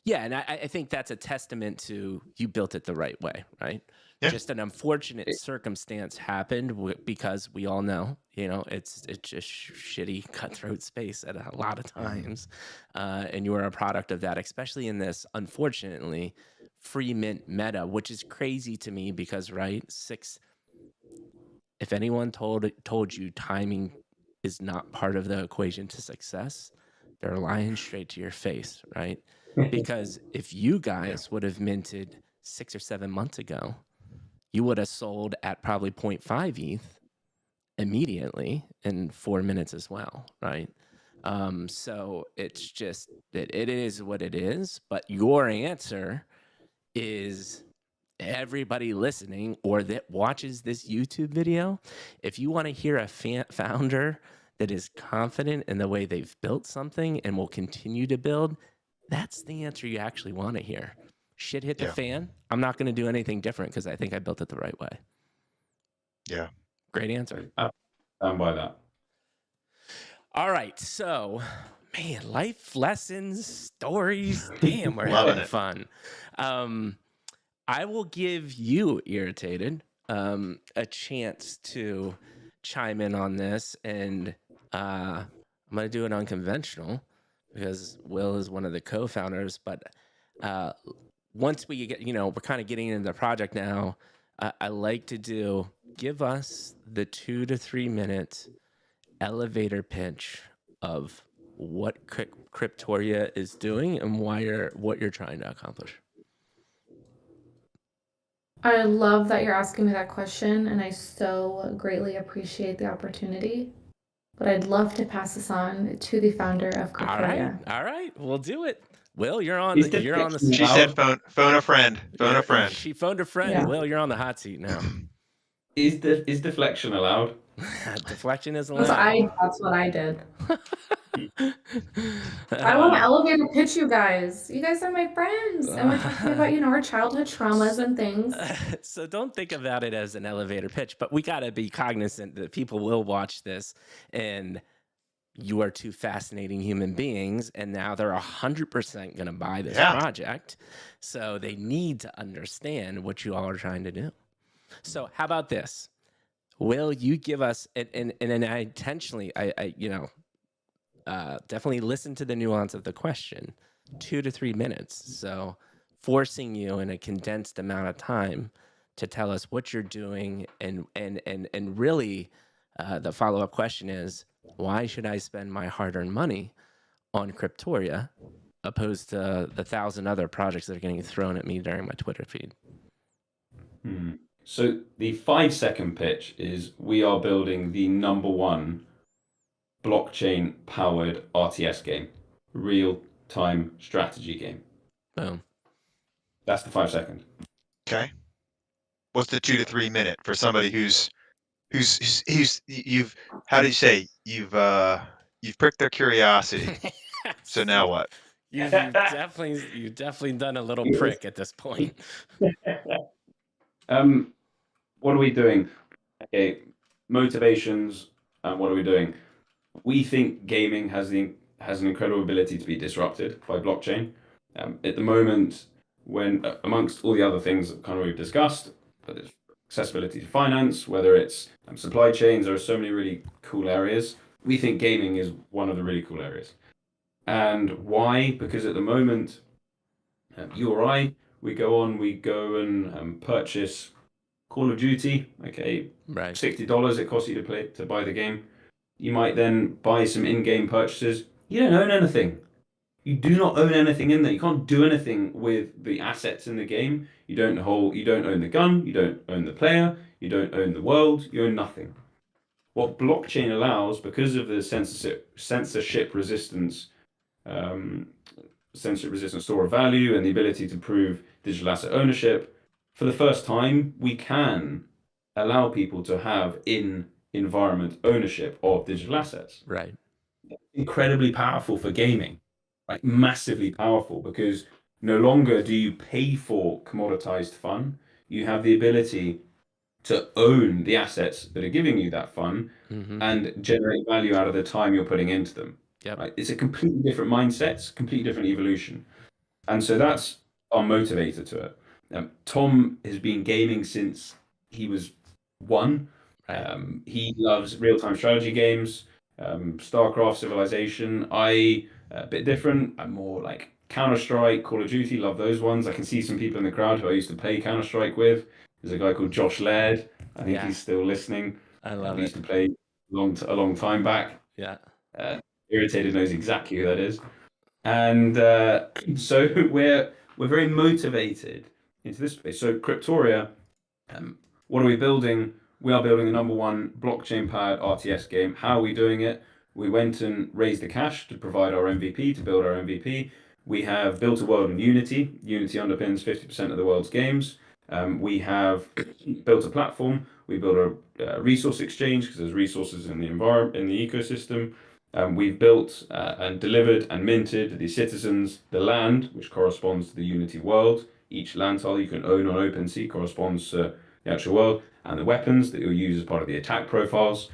Yeah, and I think that's a testament to you built it the right way, right? Yeah. Just an unfortunate circumstance happened because we all know, it's just shitty cutthroat space at a lot of times, and you are a product of that, especially in this unfortunately free mint meta, which is crazy to me because if anyone told you timing is not part of the equation to success, they're lying straight to your face, right? Because if you guys would have minted 6 or 7 months ago, you would have sold at probably 0.5 ETH immediately in 4 minutes as well, right? So it's just it is what it is. But your answer is everybody listening or that watches this YouTube video. If you want to hear a founder that is confident in the way they've built something and will continue to build, that's the answer you actually want to hear. Shit hit the fan. I'm not going to do anything different because I think I built it the right way. Yeah. Great answer. Stand by that. All right. So, man, life lessons, stories. Damn, we're Loving having it. fun. I will give you, Irritated, a chance to chime in on this. And I'm going to do it unconventional because Will is one of the co-founders. But once we get, we're kind of getting into the project now, I like to give us the 2 to 3 minute elevator pitch of what Cryptoria is doing and what you're trying to accomplish. I love that you're asking me that question, and I so greatly appreciate the opportunity. But I'd love to pass this on to the founder of Kryptoria. All right, we'll do it. Will, you're on Is the. She said phone a friend. Phone a friend. She phoned a friend. Yeah. Will, you're on the hot seat now. Is deflection allowed? Deflection is That's allowed. what I did. I want to elevator pitch you guys. You guys are my friends. And we're talking about, our childhood traumas and things. So don't think about it as an elevator pitch, but we got to be cognizant that people will watch this and you are two fascinating human beings, and now they're 100% going to buy this project. So they need to understand what you all are trying to do. So how about this? Will you give us, and I intentionally, definitely listen to the nuance of the question, 2 to 3 minutes. So forcing you in a condensed amount of time to tell us what you're doing. And really the follow-up question is, why should I spend my hard-earned money on Cryptoria opposed to the 1,000 other projects that are getting thrown at me during my Twitter feed? So the 5-second pitch is we are building the #1 blockchain-powered RTS game, real-time strategy game. Boom. That's the 5-second. Okay. What's the 2 to 3 minute for somebody who's you've, how do you say, you've pricked their curiosity. So now what? You've definitely done a little prick at this point. What are we doing? Okay, motivations. What are we doing? We think gaming has an incredible ability to be disrupted by blockchain. At the moment, when amongst all the other things that kind of we've discussed, whether it's accessibility to finance, whether it's supply chains, there are so many really cool areas. We think gaming is one of the really cool areas. And why? Because at the moment, you or I, we go and purchase Call of Duty. Okay, right. $60 it costs you to buy the game. You might then buy some in-game purchases. You don't own anything. You do not own anything in there. You can't do anything with the assets in the game. You don't own the gun. You don't own the player. You don't own the world. You own nothing. What blockchain allows, because of the censorship resistance store of value and the ability to prove digital asset ownership, for the first time, we can allow people to have in-environment ownership of digital assets. Right. Incredibly powerful for gaming, like massively powerful, because no longer do you pay for commoditized fun. You have the ability to own the assets that are giving you that fun and generate value out of the time you're putting into them. Yep. Right? It's a completely different mindset, completely different evolution. And so that's our motivator to it. Tom has been gaming since he was 1. Right. He loves real-time strategy games, StarCraft, Civilization. A bit different. I'm more like Counter-Strike, Call of Duty, love those ones. I can see some people in the crowd who I used to play Counter-Strike with. There's a guy called Josh Laird. I think he's still listening. I love he used to play a long time back. Yeah. Irritated knows exactly who that is. And so we're very motivated into this space. So Cryptoria, what are we building? We are building the #1 blockchain-powered RTS game. How are we doing it? We went and raised the cash to provide our MVP, to build our MVP. We have built a world in Unity. Unity underpins 50% of the world's games. We have built a platform. We built a resource exchange because there's resources in the environment, in the ecosystem. We've built and delivered and minted the citizens, the land, which corresponds to the Unity world. Each land tile you can own on OpenSea corresponds to the actual world, and the weapons that you'll use as part of the attack profiles.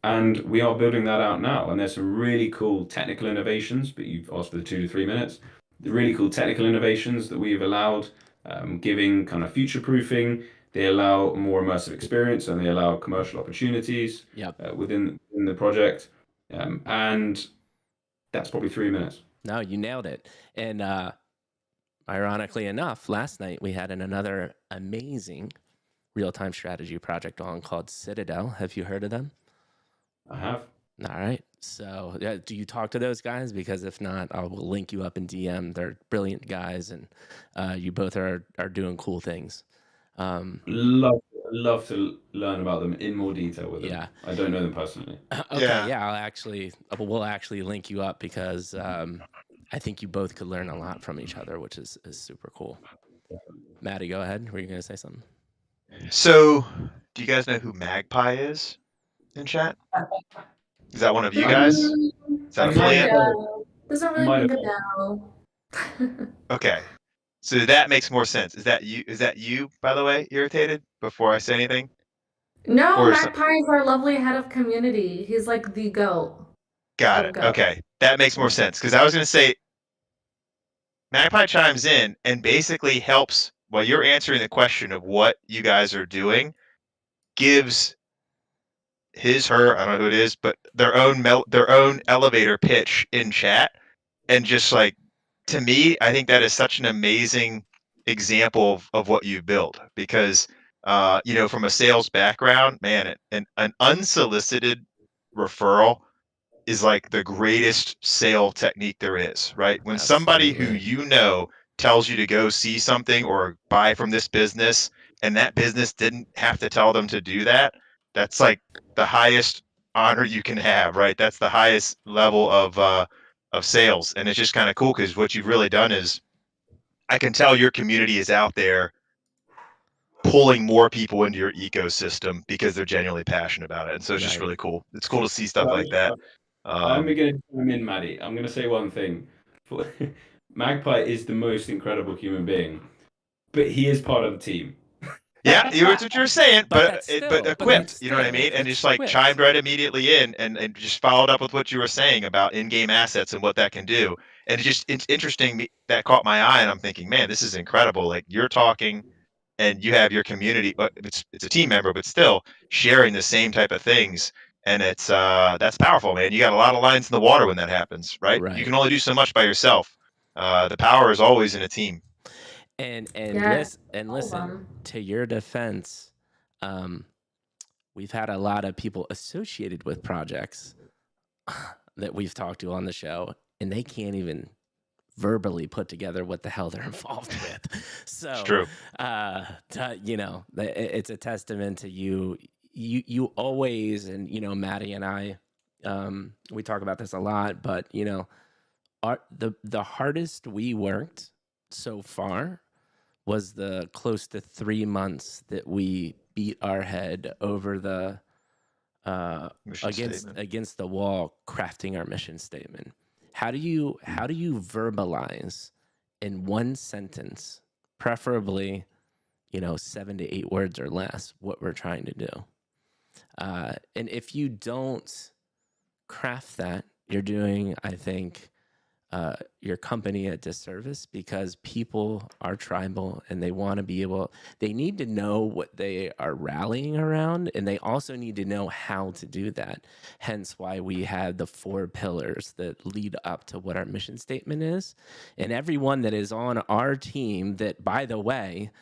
And we are building that out now. And there's some really cool technical innovations, but you've asked for the 2 to 3 minutes. The really cool technical innovations that we've allowed, giving kind of future-proofing. They allow a more immersive experience, and they allow commercial opportunities within the project. And that's probably 3 minutes. No, you nailed it. And ironically enough, last night we had another amazing real-time strategy project on called Citadel. Have you heard of them? I have. All right. So, yeah, do you talk to those guys? Because if not, I will link you up in DM. They're brilliant guys, and you both are doing cool things. Love to learn about them in more detail with them. Yeah. I don't know them personally. Okay. Yeah. We'll actually link you up because I think you both could learn a lot from each other, which is super cool. Maddie, go ahead. Were you going to say something? So, do you guys know who Magpie is in chat? Is that one of you guys? Is that I a might plant? have- Doesn't I might really ring have- a bell. Okay. So that makes more sense. Is that you, by the way, Irritated? Before I say anything? No, Or is some- Magpie is our lovely head of community. He's like the GOAT. Got of it. goat. Okay. That makes more sense. Because I was going to say, Magpie chimes in and basically helps while you're answering the question of what you guys are doing, gives her, I don't know who it is, but their own elevator pitch in chat. And just like, to me, I think that is such an amazing example of what you built because, from a sales background, man, an unsolicited referral is like the greatest sale technique there is, right? When somebody who Absolutely. tells you to go see something or buy from this business and that business didn't have to tell them to do that, that's like the highest honor you can have, right? That's the highest level of sales. And it's just kind of cool because what you've really done is I can tell your community is out there pulling more people into your ecosystem because they're genuinely passionate about it. And so it's just Right. really cool. It's cool to see stuff like that. I'm going to come in, Maddie. I'm going to say one thing. Magpie is the most incredible human being, but he is part of the team. Yeah, that's what you're saying, but equipped, that's you know what I still- mean? And it's just like equipped. chimed right immediately in and just followed up with what you were saying about in-game assets and what that can do. And it's interesting that caught my eye and I'm thinking, man, this is incredible. Like you're talking and you have your community, but it's a team member, but still sharing the same type of things. And it's that's powerful, man. You got a lot of lines in the water when that happens, right? You Right. can only do so much by yourself. The power is always in a team. And Yeah, listen, to your defense, we've had a lot of people associated with projects that we've talked to on the show, and they can't even verbally put together what the hell they're involved with. So It's true. It's a testament to you. You always, and Maddie and I, we talk about this a lot, but the hardest we worked so far was the close to 3 months that we beat our head over the Mission statement. against the wall crafting our mission statement. How do you verbalize in one sentence, preferably 7 to 8 words or less, what we're trying to do? And if you don't craft that, you're doing, I think, your company a disservice because people are tribal and they want to they need to know what they are rallying around, and they also need to know how to do that. Hence why we have the 4 pillars that lead up to what our mission statement is. And everyone that is on our team that, by the way,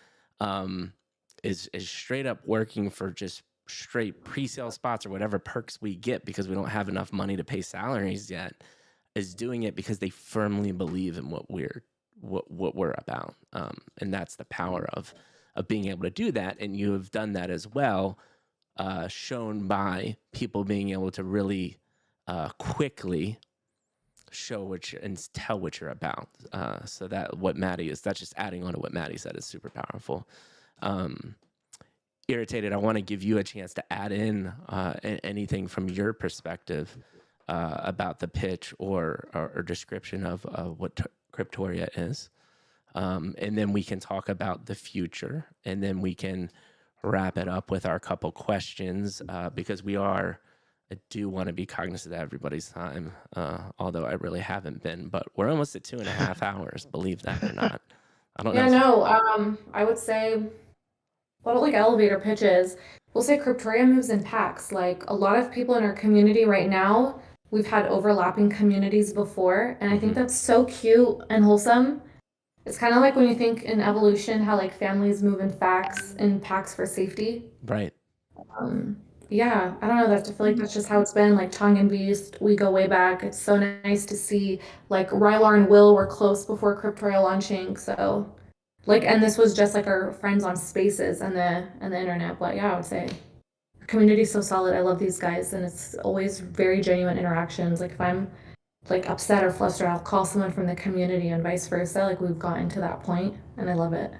is straight up working for just straight pre-sale spots or whatever perks we get because we don't have enough money to pay salaries yet, is doing it because they firmly believe in what we're about, and that's the power of being able to do that. And you have done that as well, shown by people being able to really quickly show and tell what you're about. So that's just adding on to what Maddie said is super powerful. Irritated, I want to give you a chance to add in anything from your perspective about the pitch or description of what Cryptoria is. And then we can talk about the future, and then we can wrap it up with our couple questions because I do want to be cognizant of everybody's time, although I really haven't been, but we're almost at 2.5 hours, believe that or not. I don't know. Yeah, no, I would say a lot of like elevator pitches. We'll say Kryptoria moves in packs. Like a lot of people in our community right now, we've had overlapping communities before, and I think that's so cute and wholesome. It's kind of like when you think in evolution, how like families move in packs for safety. Right. Um, yeah, I don't know. That I feel like that's just how it's been. Like Tongue and Beast, we go way back. It's so nice to see like Rylar and Will were close before Cryptoria launching. So like, and this was just like our friends on Spaces and the internet. But yeah, I would say the community's so solid. I love these guys, and it's always very genuine interactions. Like if I'm like upset or flustered, I'll call someone from the community and vice versa. Like we've gotten to that point, and I love it.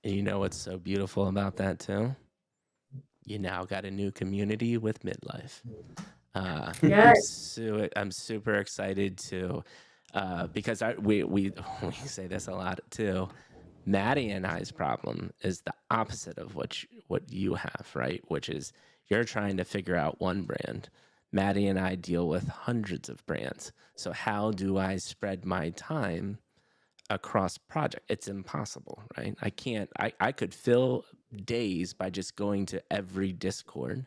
And you know what's so beautiful about that too? You now got a new community with midlife. Yes. I'm super excited to, because we say this a lot too. Maddie and I's problem is the opposite of what you have, right? Which is you're trying to figure out one brand. Maddie and I deal with hundreds of brands. So how do I spread my time across project? It's impossible, right? I can't. I could fill days by just going to every Discord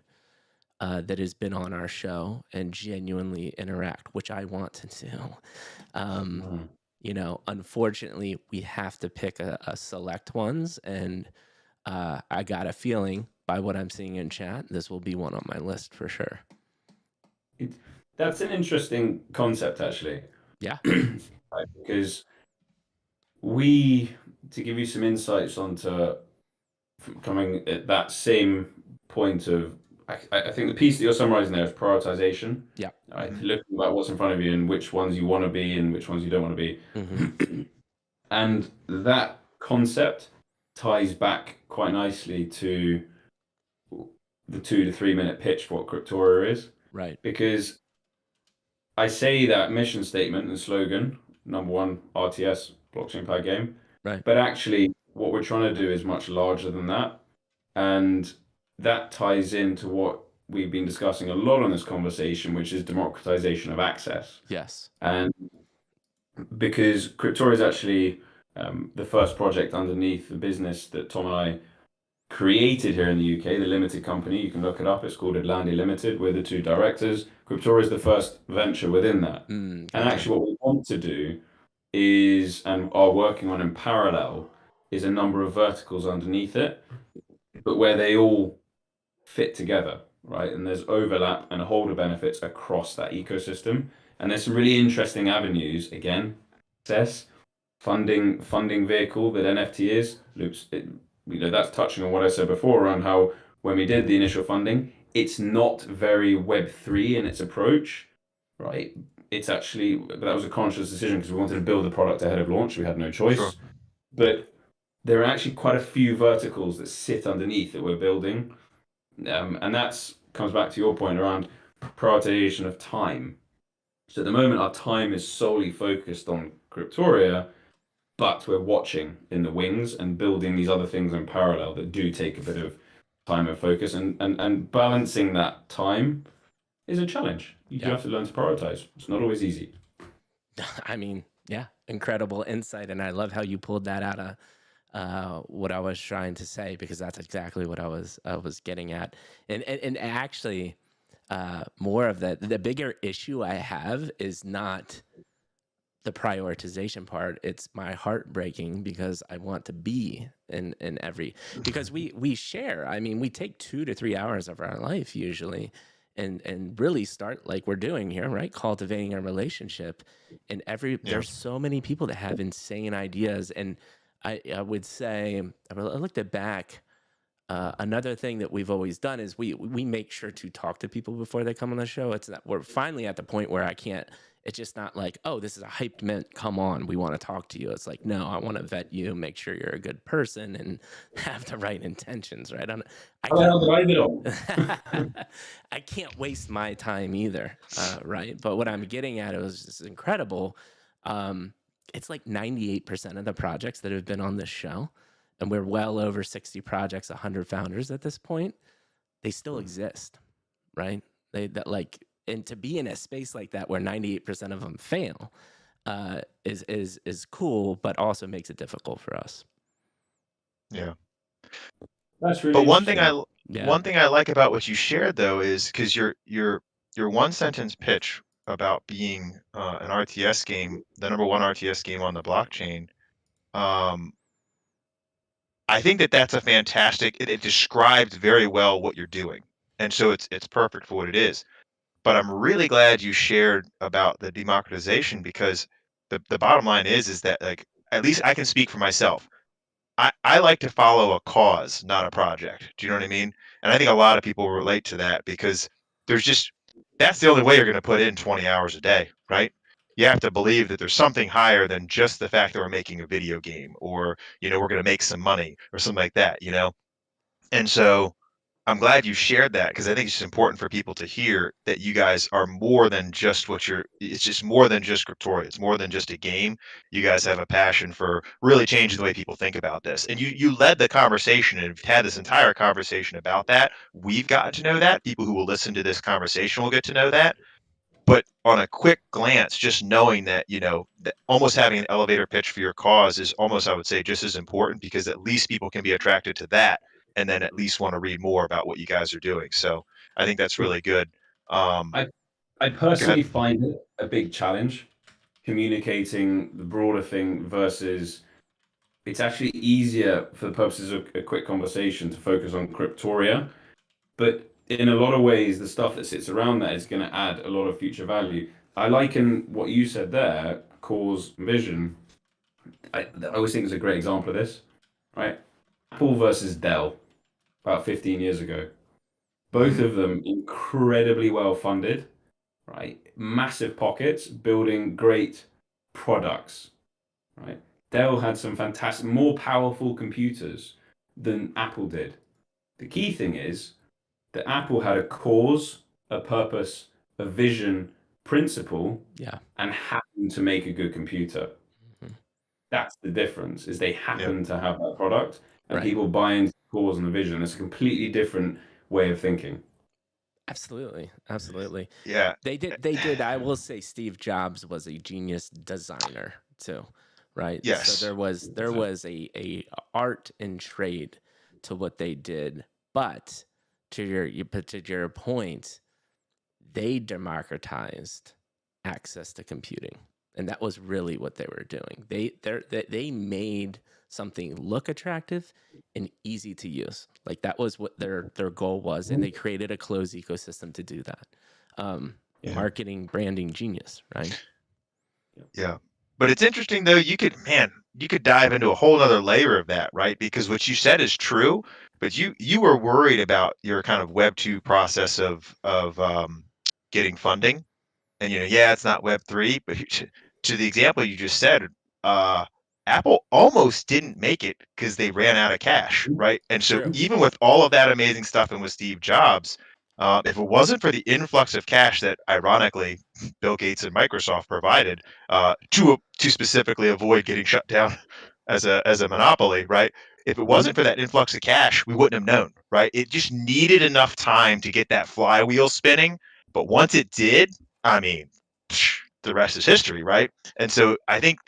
that has been on our show and genuinely interact, which I want to do. You know, unfortunately, we have to pick a select ones, and I got a feeling by what I'm seeing in chat, this will be one on my list for sure. That's an interesting concept, actually. Yeah. Right, because to give you some insights onto coming at that same point of, I think the piece that you're summarizing there is prioritization. Yeah. Right? Looking at what's in front of you and which ones you want to be and which ones you don't want to be. And that concept ties back quite nicely to the 2 to 3 minute pitch for what Cryptoria is. Right. Because I say that mission statement and slogan, #1 RTS blockchain powered game. Right. But actually, what we're trying to do is much larger than that. And that ties into what we've been discussing a lot on this conversation, which is democratization of access. Yes. And because Cryptoria is actually the first project underneath the business that Tom and I created here in the UK, the limited company. You can look it up. It's called Atlantic Limited. We're the 2 directors. Cryptoria is the first venture within that. And actually what we want to do is, and are working on in parallel, is a number of verticals underneath it, but where they all fit together, right? And there's overlap and holder benefits across that ecosystem. And there's some really interesting avenues, again, access, funding vehicle that NFT is. That's touching on what I said before around how when we did the initial funding, it's not very Web3 in its approach, right? It's actually, that was a conscious decision because we wanted to build the product ahead of launch. We had no choice. Sure. But there are actually quite a few verticals that sit underneath that we're building. And that comes back to your point around prioritization of time. So at the moment, our time is solely focused on Cryptoria, but we're watching in the wings and building these other things in parallel that do take a bit of time and focus, and balancing that time is a challenge. You do have to learn to prioritize. It's not always easy. I mean, yeah, incredible insight. And I love how you pulled that out of what I was trying to say, because that's exactly what I was getting at. And actually, more of the bigger issue I have is not the prioritization part. It's my heart breaking because I want to be in every, because we share. I mean, we take 2 to 3 hours of our life usually and really start like we're doing here, right? Cultivating a relationship. And there's so many people that have insane ideas. And I would say, I looked at back, another thing that we've always done is we make sure to talk to people before they come on the show. It's that we're finally at the point where it's just not like, oh, this is a hyped mint, come on, we want to talk to you. It's like, no, I want to vet you, make sure you're a good person and have the right intentions, right? I can't waste my time either, right? But what I'm getting at is just incredible. It's like 98% of the projects that have been on this show, and we're well over 60 projects, 100 founders at this point, they still exist, right? And to be in a space like that where 98% of them fail is cool, but also makes it difficult for us. Yeah. That's really But one thing I like about what you shared though is because your one sentence pitch about being an RTS game, the #1 RTS game on the blockchain, Um, I think that that's a fantastic. It describes very well what you're doing, and so it's perfect for what it is. But I'm really glad you shared about the democratization because the bottom line is that like at least I can speak for myself. I like to follow a cause, not a project. Do you know what I mean? And I think a lot of people relate to that because there's just that's the only way you're going to put in 20 hours a day, right? You have to believe that there's something higher than just the fact that we're making a video game or, we're going to make some money or something like that. And so I'm glad you shared that because I think it's just important for people to hear that you guys are more than just it's just more than just Cryptoria. It's more than just a game. You guys have a passion for really changing the way people think about this. And you led the conversation and have had this entire conversation about that. We've gotten to know that. People who will listen to this conversation will get to know that. But on a quick glance, just knowing that, that almost having an elevator pitch for your cause is almost, I would say, just as important because at least people can be attracted to that and then at least want to read more about what you guys are doing. So I think that's really good. I I Go ahead. personally find it a big challenge communicating the broader thing versus it's actually easier for the purposes of a quick conversation to focus on Cryptoria, but in a lot of ways, the stuff that sits around that is going to add a lot of future value. I liken what you said there, cause and vision. I always think is a great example of this, right? Apple versus Dell about 15 years ago. Both Mhm. of them incredibly well funded, right? Massive pockets, building great products, right? Dell had some fantastic, more powerful computers than Apple did. The key thing is that Apple had a cause, a purpose, a vision, principle, Yeah. and happened to make a good computer. Mhm. That's the difference, is they Yeah. happen to have that product and Right. people buy into the cause and the vision. It's a completely different way of thinking. Absolutely. Absolutely. Yeah. They did. I will say Steve Jobs was a genius designer too, right? So Yes. there was a art and trade to what they did, but to your point, they democratized access to computing, and that was really what they were doing. They made something look attractive and easy to use. Like that was what their goal was, and they created a closed ecosystem to do that. Yeah. Marketing, branding genius, right? Yeah. But it's interesting though, you could dive into a whole other layer of that, right? Because what you said is true, but you were worried about your kind of Web 2 process of getting funding. And yeah, it's not Web 3, but to the example you just said, uh, Apple almost didn't make it because they ran out of cash, right? And so True. even with all of that amazing stuff and with Steve Jobs, if it wasn't for the influx of cash that ironically Bill Gates and Microsoft provided to specifically avoid getting shut down as a monopoly, right? If it wasn't for that influx of cash, we wouldn't have known, right? It just needed enough time to get that flywheel spinning, but once it did, I mean, the rest is history, right? And so I think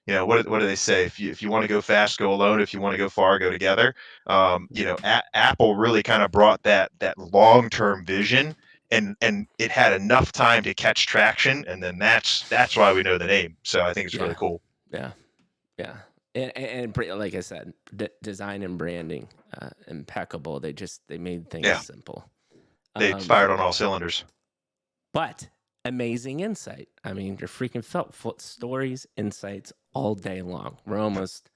what do they say? If you want to go fast, go alone. If you want to go far, go together. Apple really kind of brought that long term vision, and it had enough time to catch traction, and then that's why we know the name. So I think it's really Yeah. cool. Yeah. Yeah. Like I said, design and branding, impeccable. They made things Yeah, simple. they fired on all cylinders. But amazing insight. I mean, you're freaking felt stories, insights all day long. We're almost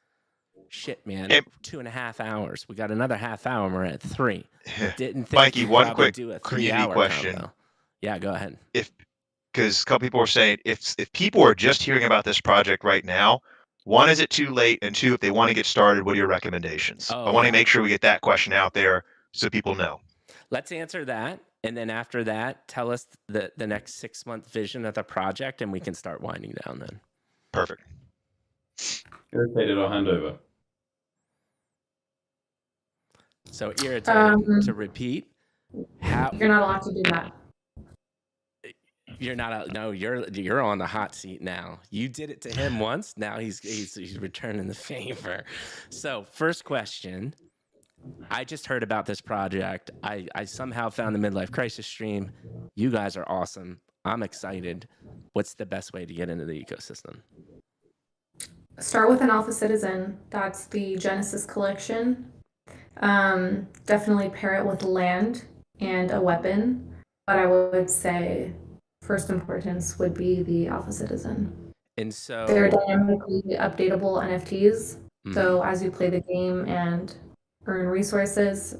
man. And 2.5 hours. We got another half hour. And we're at 3. Didn't think Mikey, we'd one probably quick do a community 3-hour question. combo. Yeah, go ahead. Because a couple people are saying if people are just hearing about this project right now, one, is it too late? And two, if they want to get started, what are your recommendations? Oh, I want to yeah. make sure we get that question out there so people know. Let's answer that. And then after that, tell us the next 6-month vision of the project, and we can start winding down then. Perfect. Irritated, I'll hand over. So Irritated, to repeat, You're not allowed to do that. You're not. No, you're on the hot seat now. You did it to him once. Now he's returning the favor. So first question. I just heard about this project. I somehow found the midlife crisis stream. You guys are awesome. I'm excited. What's the best way to get into the ecosystem? Start with an Alpha Citizen. That's the Genesis collection. Definitely pair it with land and a weapon. But I would say first importance would be the Alpha Citizen. And They're so, dynamically updatable NFTs. So as you play the game and earn resources,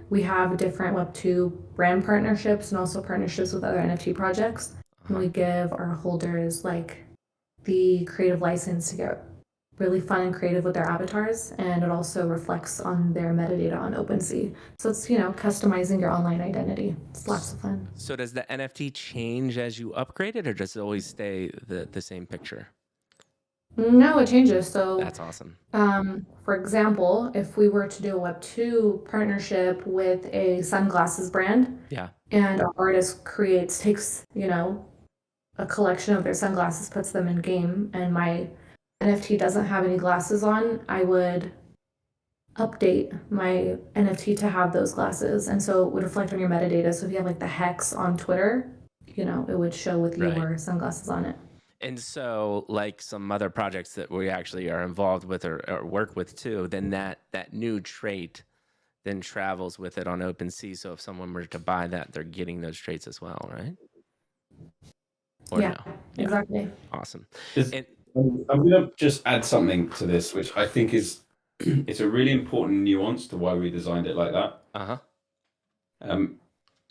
we have different Web2 brand partnerships and also partnerships with other NFT projects. And we give our holders like the creative license to get really fun and creative with their avatars, and it also reflects on their metadata on OpenSea. So it's, customizing your online identity. It's lots of fun. so does the NFT change as you upgrade it, or does it always stay the same picture? No, it changes. So That's awesome. for example, if we were to do a Web2 partnership with a sunglasses brand, Yeah. and our artist takes, a collection of their sunglasses, puts them in game, and my NFT doesn't have any glasses on, I would update my NFT to have those glasses. And so it would reflect on your metadata. So if you have like the hex on Twitter, it would show with Right. your sunglasses on it. And so, like some other projects that we actually are involved with or work with too, then that new trait then travels with it on OpenSea. So if someone were to buy that, they're getting those traits as well, right? Or Yeah, no? exactly. Awesome. Is- And I'm going to just add something to this, which I think is it's a really important nuance to why we designed it like that.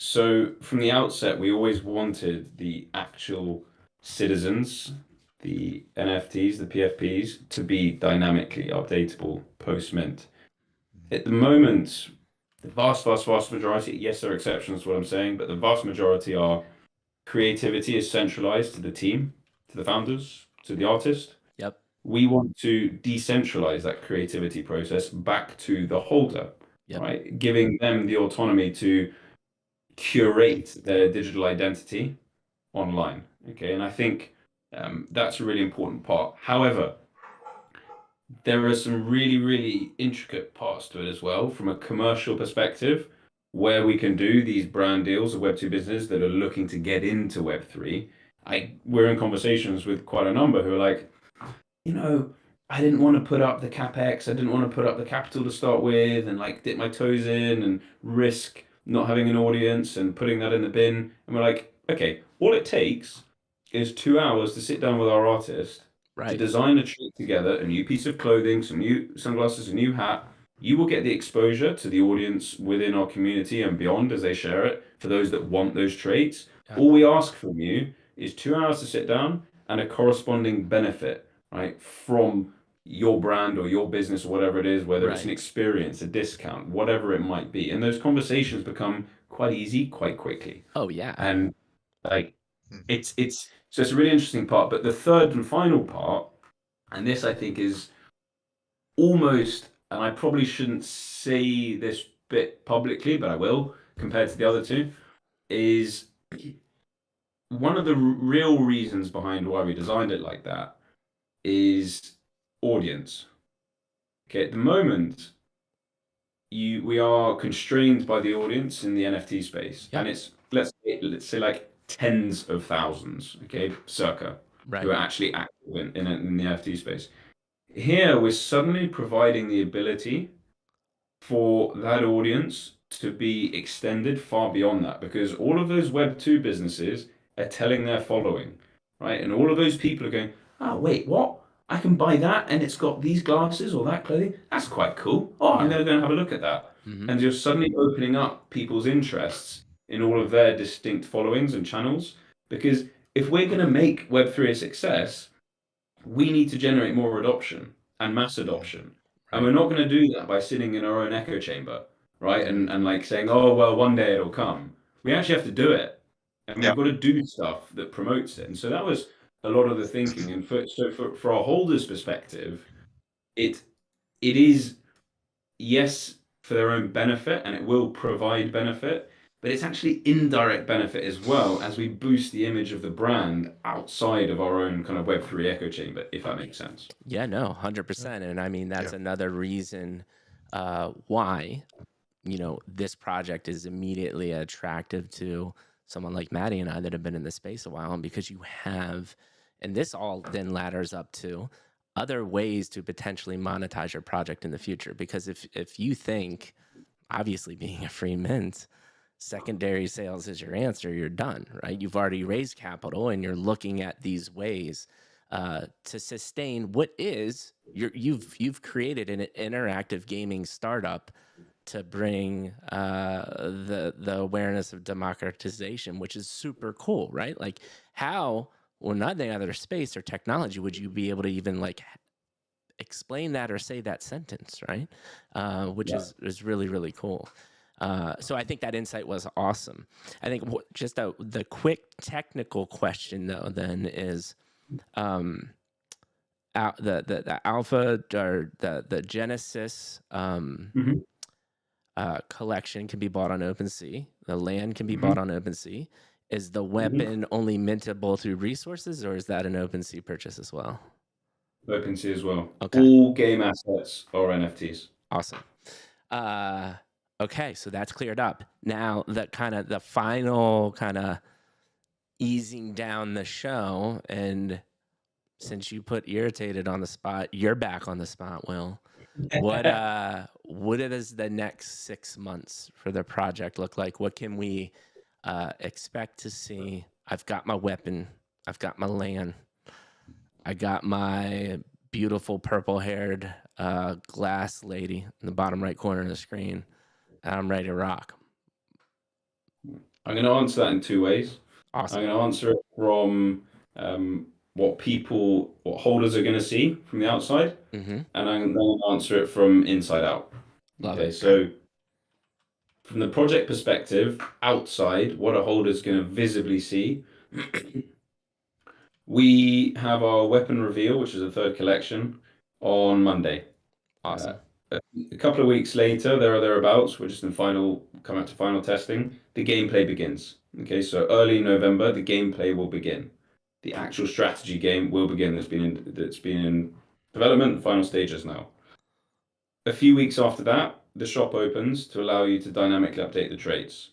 So from the outset, we always wanted the actual citizens, the NFTs, the PFPs, to be dynamically updatable post-mint. At the moment, the vast majority, yes, there are exceptions to what I'm saying, but the vast majority are creativity is centralized to the team, to the founders, to the artist. Yep. We want to decentralize that creativity process back to the holder, Yep. right? Giving them the autonomy to curate their digital identity online. Okay, and I think that's a really important part. However, there are some really, really intricate parts to it as well from a commercial perspective, where we can do these brand deals of Web2 business that are looking to get into Web3. We're in conversations with quite a number who are like, I didn't want to put up the capex, I didn't want to put up the capital to start with, and like dip my toes in and risk not having an audience and putting that in the bin. And we're like, okay, all it takes is 2 hours to sit down with our artist to Right. design a trait together, a new piece of clothing, some new sunglasses, a new hat. You will get the exposure to the audience within our community and beyond as they share it for those that want those traits. Yeah. All we ask from you is 2 hours to sit down and a corresponding benefit, right, from your brand or your business or whatever it is, whether it's an Right. experience, a discount, whatever it might be. And those conversations become quite easy, quite quickly. Oh yeah. And like it's so it's a really interesting part. But the third and final part, and this I think is almost, and I probably shouldn't say this bit publicly, but I will, compared to the other two, is one of the real reasons behind why we designed it like that is audience. Okay, at the moment, we are constrained by the audience in the NFT space, Yeah. and it's let's say like tens of thousands, okay, circa, Right. who are actually active in the NFT space. Here, we're suddenly providing the ability for that audience to be extended far beyond that, because all of those Web2 businesses are telling their following, right? And all of those people are going, oh, wait, what? I can buy that and it's got these glasses or that clothing? That's quite cool. Oh, I'm going to go and have a look at that. Mhm. And you're suddenly opening up people's interests in all of their distinct followings and channels. Because if we're going to make Web3 a success, we need to generate more adoption and mass adoption. And we're not going to do that by sitting in our own echo chamber, right? And like saying, oh, well, one day it'll come. We actually have to do it. And Yeah. we've got to do stuff that promotes it. And so that was a lot of the thinking. And for our holders' perspective, it is, yes, for their own benefit, and it will provide benefit, but it's actually indirect benefit as well as we boost the image of the brand outside of our own kind of Web3 echo chamber, if that makes sense. Yeah, no, 100%. And I mean, that's another reason why, this project is immediately attractive to someone like Maddie and I that have been in the space a while. And because you have, and this all then ladders up to other ways to potentially monetize your project in the future. Because if you think, obviously being a free mint, secondary sales is your answer, you're done, right? You've already raised capital and you're looking at these ways to sustain what is you've created an interactive gaming startup to bring the awareness of democratization, which is super cool, right? Like how, well, not any other space or technology would you be able to even like explain that or say that sentence, right? Which is really, really cool. So I think that insight was awesome. I think just the quick technical question though then is the alpha or the Genesis collection can be bought on OpenSea. The land can be bought on OpenSea. Is the weapon only mintable through resources, or is that an OpenSea purchase as well? OpenSea as well. Okay. All game assets are NFTs. Awesome. Okay, so that's cleared up. Now the final kind of easing down the show, and since you put Irritated on the spot, you're back on the spot, Will. What does the next 6 months for the project look like? What can we expect to see? I've got my weapon. I've got my land. I got my beautiful purple-haired glass lady in the bottom right corner of the screen. And I'm ready to rock. I'm going to answer that in two ways. Awesome. I'm going to answer it from what holders are going to see from the outside, and I'm going to answer it from inside out. Love it. So from the project perspective, outside, what a holder's going to visibly see, we have our weapon reveal, which is the third collection, on Monday. Awesome. A couple of weeks later, there or thereabouts, we're just come out to final testing, the gameplay begins. Okay, so early November, the gameplay will begin. The actual strategy game will begin. That's been in development, final stages now. A few weeks after that, the shop opens to allow you to dynamically update the traits.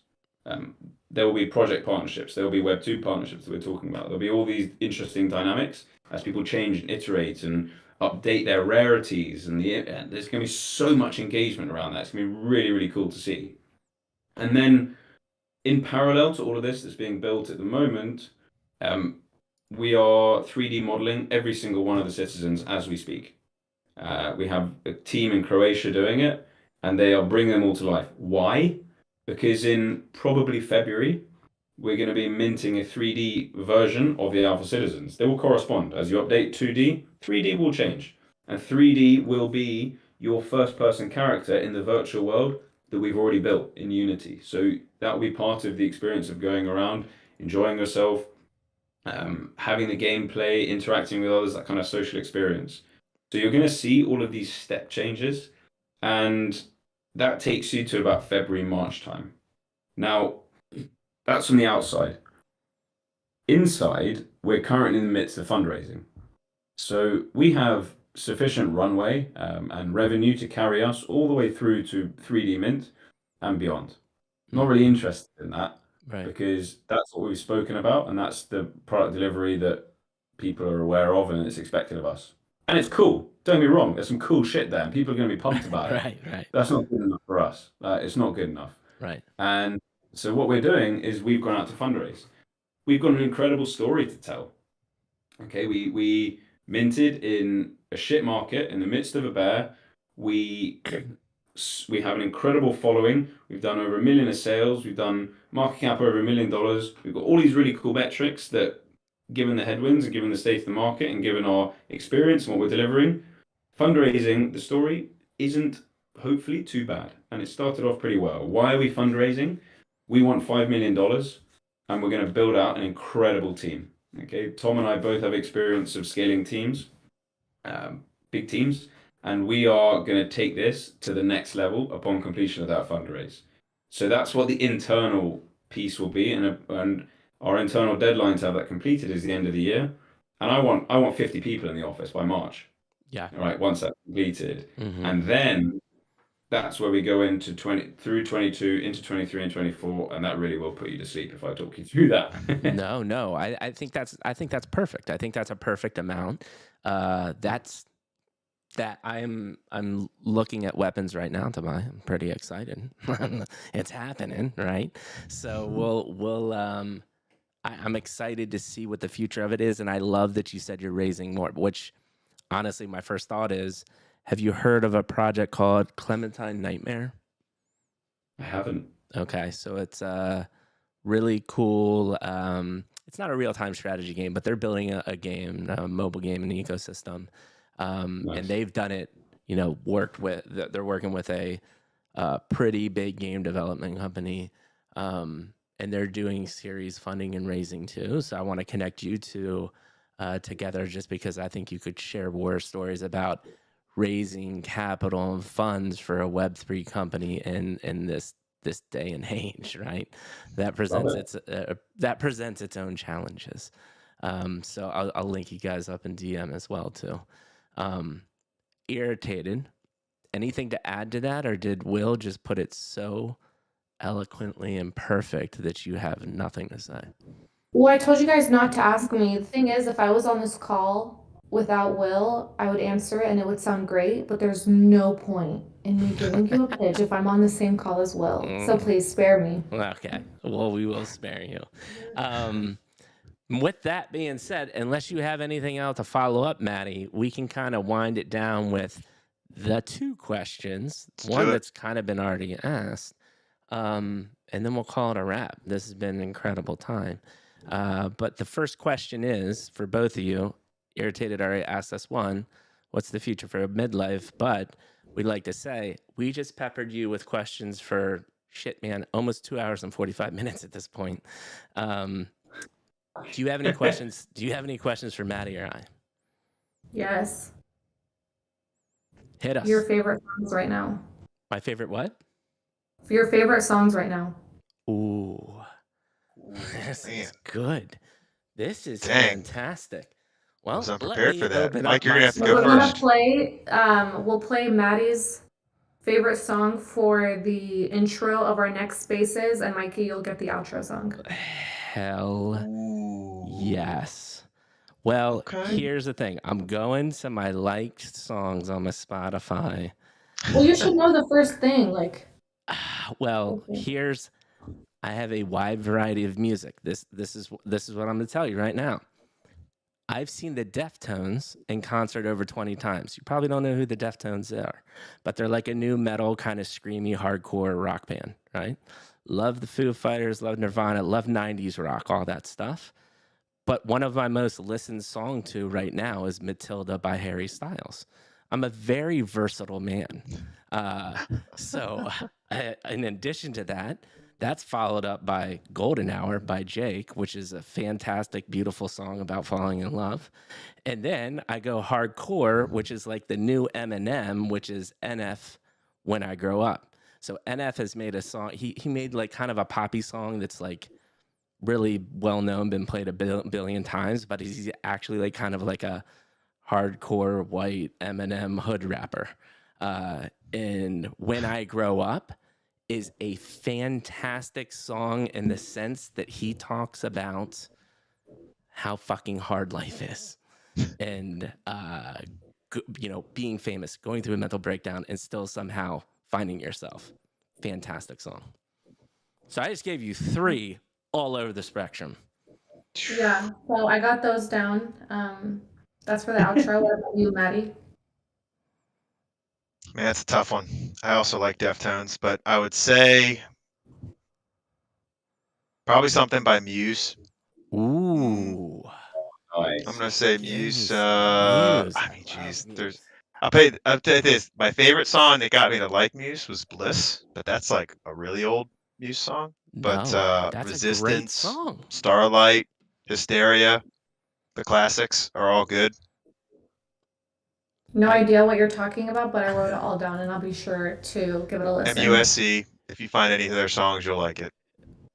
There will be project partnerships. There will be Web2 partnerships that we're talking about. There'll be all these interesting dynamics as people change and iterate and update their rarities. And there's going to be so much engagement around that. It's going to be really, really cool to see. And then in parallel to all of this that's being built at the moment, we are 3D modeling every single one of the citizens as we speak. We have a team in Croatia doing it, and they are bringing them all to life. Why? Because in probably February, we're going to be minting a 3D version of the Alpha Citizens. They will correspond. As you update 2D, 3D will change. And 3D will be your first-person character in the virtual world that we've already built in Unity. So that will be part of the experience of going around, enjoying yourself, having the gameplay, interacting with others, that kind of social experience. So you're going to see all of these step changes, and that takes you to about February, March time. Now, that's from the outside. Inside, we're currently in the midst of fundraising. So we have sufficient runway and revenue to carry us all the way through to 3D Mint and beyond. Not really interested in that, Right. because that's what we've spoken about, and that's the product delivery that people are aware of and it's expected of us. And it's cool. Don't get me wrong. There's some cool shit there, and people are going to be pumped about it. Right. That's not good enough for us. It's not good enough. Right. And so what we're doing is we've gone out to fundraise. We've got an incredible story to tell. Okay, we minted in a shit market in the midst of a bear. We have an incredible following. We've done over 1 million of sales. We've done market cap over $1 million. We've got all these really cool metrics that, given the headwinds and given the state of the market and given our experience and what we're delivering, fundraising, the story isn't hopefully too bad. And it started off pretty well. Why are we fundraising? We want $5 million, and we're going to build out an incredible team. Okay, Tom and I both have experience of scaling teams, big teams, and we are going to take this to the next level upon completion of that fundraise. So that's what the internal piece will be, and our internal deadline to have that completed is the end of the year. And I want 50 people in the office by March. Yeah. All right, once that's completed. And then that's where we go into through 22, into 23 and 24, and that really will put you to sleep if I talk you through that. No. I think that's perfect. I think that's a perfect amount. That's that I'm looking at weapons right now to buy. I'm pretty excited. It's happening, right? So I'm excited to see what the future of it is, and I love that you said you're raising more. Which, honestly, my first thought is, have you heard of a project called Clementine Nightmare? I haven't. Okay, so it's really cool. It's not a real-time strategy game, but they're building a game, a mobile game, an ecosystem. Nice. And they've done it, they're working with a pretty big game development company. And they're doing series funding and raising too. So I want to connect you two together just because I think you could share war stories about raising capital and funds for a Web3 company in this day and age, right? That presents its own challenges. So I'll link you guys up in DM as well too. Irritated. Anything to add to that, or did Will just put it so eloquently and perfect that you have nothing to say? Well, I told you guys not to ask me. The thing is, if I was on this call without Will, I would answer it and it would sound great, but there's no point in me giving you a pitch if I'm on the same call as Will. So please spare me. Okay. Well, we will spare you. With that being said, unless you have anything else to follow up, Maddie, we can kind of wind it down with the two questions. One that's kind of been already asked. And then we'll call it a wrap. This has been an incredible time. But the first question is for both of you. Irritated already asked us one, what's the future for midlife? But we'd like to say we just peppered you with questions for almost 2 hours and 45 minutes at this point. Do you have any questions? Do you have any questions for Maddie or I? Yes. Hit us. Your favorite songs right now. My favorite what? Your favorite songs right now. Ooh. This is good. This is Dang. fantastic. Well, I was unprepared for that. open Mike, up you're my gonna have to We're go gonna first. we'll play Maddie's favorite song for the intro of our next spaces, and Mikey, you'll get the outro song. Hell Ooh. yes. Well, Okay. here's the thing. I'm going to my liked songs on my Spotify. Well, you should know the first thing, like. Well, Okay. I have a wide variety of music. This is what I'm going to tell you right now. I've seen the Deftones in concert over 20 times. You probably don't know who the Deftones are, but they're like a new metal kind of screamy hardcore rock band, right? Love the Foo Fighters, love Nirvana, love 90s rock, all that stuff. But one of my most listened song to right now is Matilda by Harry Styles. I'm a very versatile man. So in addition to that, that's followed up by Golden Hour by Jake, which is a fantastic, beautiful song about falling in love. And then I go hardcore, which is like the new Eminem, which is NF, When I Grow Up. So NF has made a song. He made like kind of a poppy song that's like really well known, been played a billion times, but he's actually like kind of like a hardcore white Eminem hood rapper. And When I Grow Up is a fantastic song in the sense that he talks about how fucking hard life is and being famous, going through a mental breakdown and still somehow finding yourself. Fantastic song. So I just gave you 3 all over the spectrum. Yeah, so I got those down. That's for the outro. What about you, Maddie? Man, that's a tough one. I also like Deftones, but I would say probably something by Muse. Ooh. Nice. I'm gonna say Muse. Muse. I mean, geez, Muse. I'll tell you this. My favorite song that got me to like Muse was Bliss, but that's like a really old Muse song. But No, that's Resistance, a great song. Starlight, Hysteria, the classics are all good. No idea what you're talking about, but I wrote it all down, and I'll be sure to give it a listen. MUSC. If you find any of their songs, you'll like it.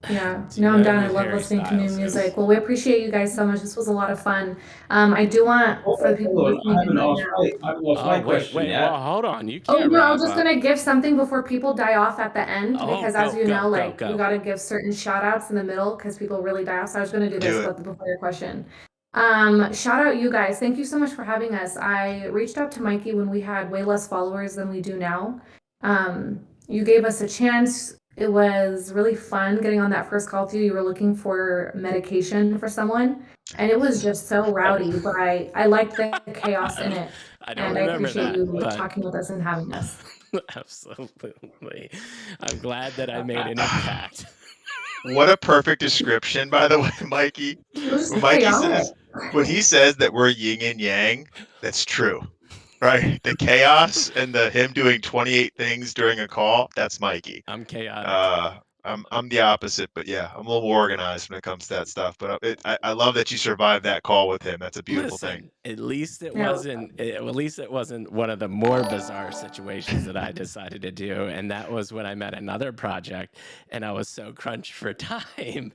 Yeah, Do you no, I'm know down. who I love Harry listening to new Styles is? music. Well, we appreciate you guys so much. This was a lot of fun. I do want for the people Hold on, listening I haven't right asked now. my, I haven't asked my question yet. Well, hold on. You Oh can't no, I wrap was just up. gonna give something before people die off at the end, Oh, because as you know, go. we gotta give certain shout outs in the middle because people really die off. So I was gonna do this, Do it. but before your question. Shout out you guys. Thank you so much for having us. I reached out to Mikey when we had way less followers than we do now. You gave us a chance. It was really fun getting on that first call with you. You were looking for medication for someone, and it was just so rowdy, but I liked the chaos in it. I don't And I remember appreciate that, you but talking with us and having us. absolutely. I'm glad that I made an impact. What a perfect description, by the way, Mikey. It was When just Mikey chaotic. says, when he says that we're yin and yang, that's true, right? The chaos and the him doing 28 things during a call, that's Mikey. I'm chaotic. I'm the opposite, but yeah, I'm a little more organized when it comes to that stuff. But I love that you survived that call with him. That's a beautiful thing. Listen, at least it Yeah. wasn't one of the more bizarre situations that I decided to do, and that was when I met another project, and I was so crunched for time,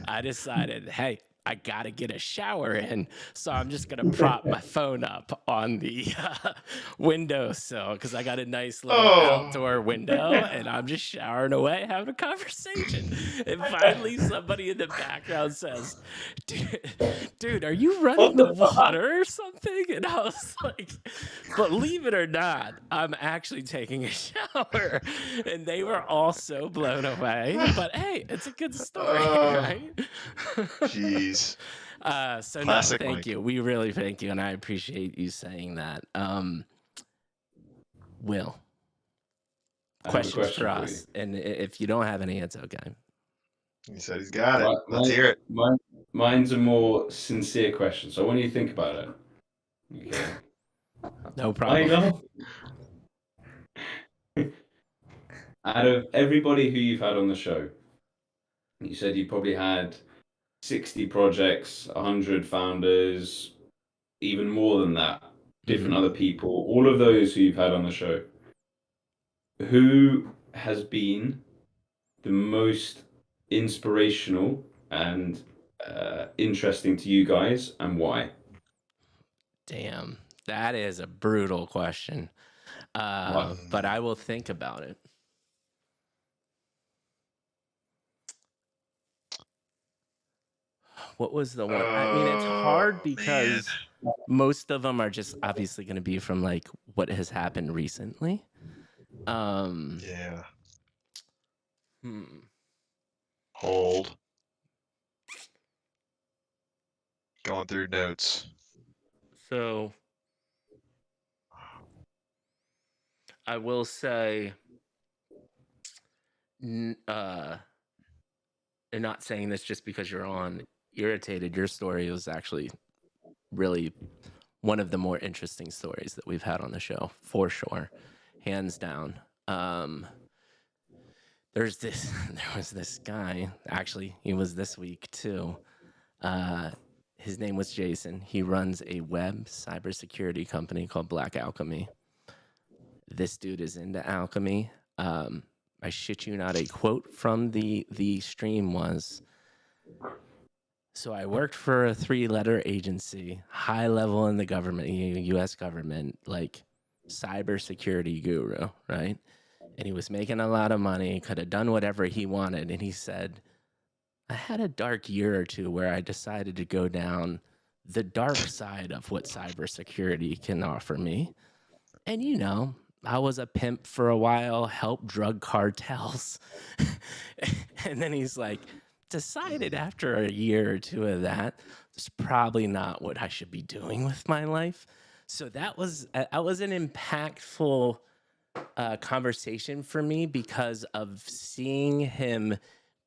I decided, hey, I gotta get a shower in, so I'm just gonna prop my phone up on the windowsill because I got a nice little Oh, outdoor window, and I'm just showering away, having a conversation. And finally, somebody in the background says, dude, are you running the water or something? And I was like, believe it or not, I'm actually taking a shower. And they were all so blown away. But hey, it's a good story, right? jeez. So no, Classic thank Mike. you. We really thank you, and I appreciate you saying that. Will, I have a questions question for for you. us, and if you don't have any, it's okay. He said he's got it. Right, Let's hear it. mine's a more sincere question, so I want you to think about it. Okay. No I problem. know. Out of everybody who you've had on the show, you said you probably had 60 projects, 100 founders, even more than that, different other people, all of those who you've had on the show. Who has been the most inspirational and interesting to you guys, and why? Damn, that is a brutal question. But I will think about it. What was the one? I mean, it's hard because most of them are just obviously going to be from like what has happened recently. Yeah. Hmm. Hold. Going through notes. So I will say, and not saying this just because you're on Irritated, your story was actually really one of the more interesting stories that we've had on the show, for sure, hands down. There was this guy, actually, he was this week too. His name was Jason. He runs a web cybersecurity company called Black Alchemy. This dude is into alchemy. I shit you not, a quote from the stream was, so I worked for a 3-letter agency, high level in the government, U.S. government, like cybersecurity guru, right? And he was making a lot of money, could have done whatever he wanted. And he said, I had a dark year or two where I decided to go down the dark side of what cybersecurity can offer me. And, you know, I was a pimp for a while, helped drug cartels. And then he's like, decided after a year or two of that, it's probably not what I should be doing with my life. So that was an impactful conversation for me because of seeing him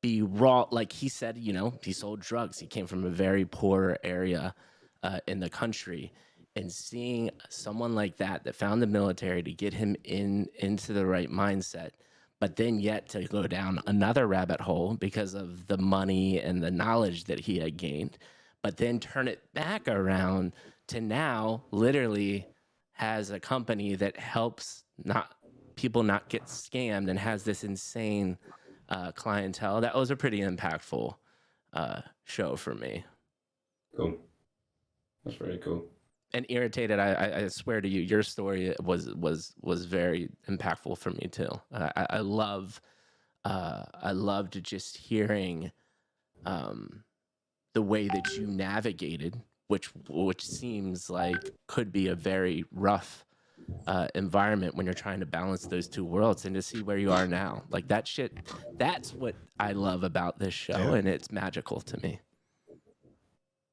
be raw. Like he said, you know, he sold drugs. He came from a very poor area in the country. And seeing someone like that found the military to get him into the right mindset, but then yet to go down another rabbit hole because of the money and the knowledge that he had gained, but then turn it back around to now literally has a company that helps people not get scammed and has this insane clientele. That was a pretty impactful show for me. Cool. That's very cool. And Irritated, I swear to you, your story was very impactful for me too. I loved just hearing the way that you navigated which seems like could be a very rough environment when you're trying to balance those two worlds, and to see where you are now, like that shit, that's what I love about this show, and it's magical to me.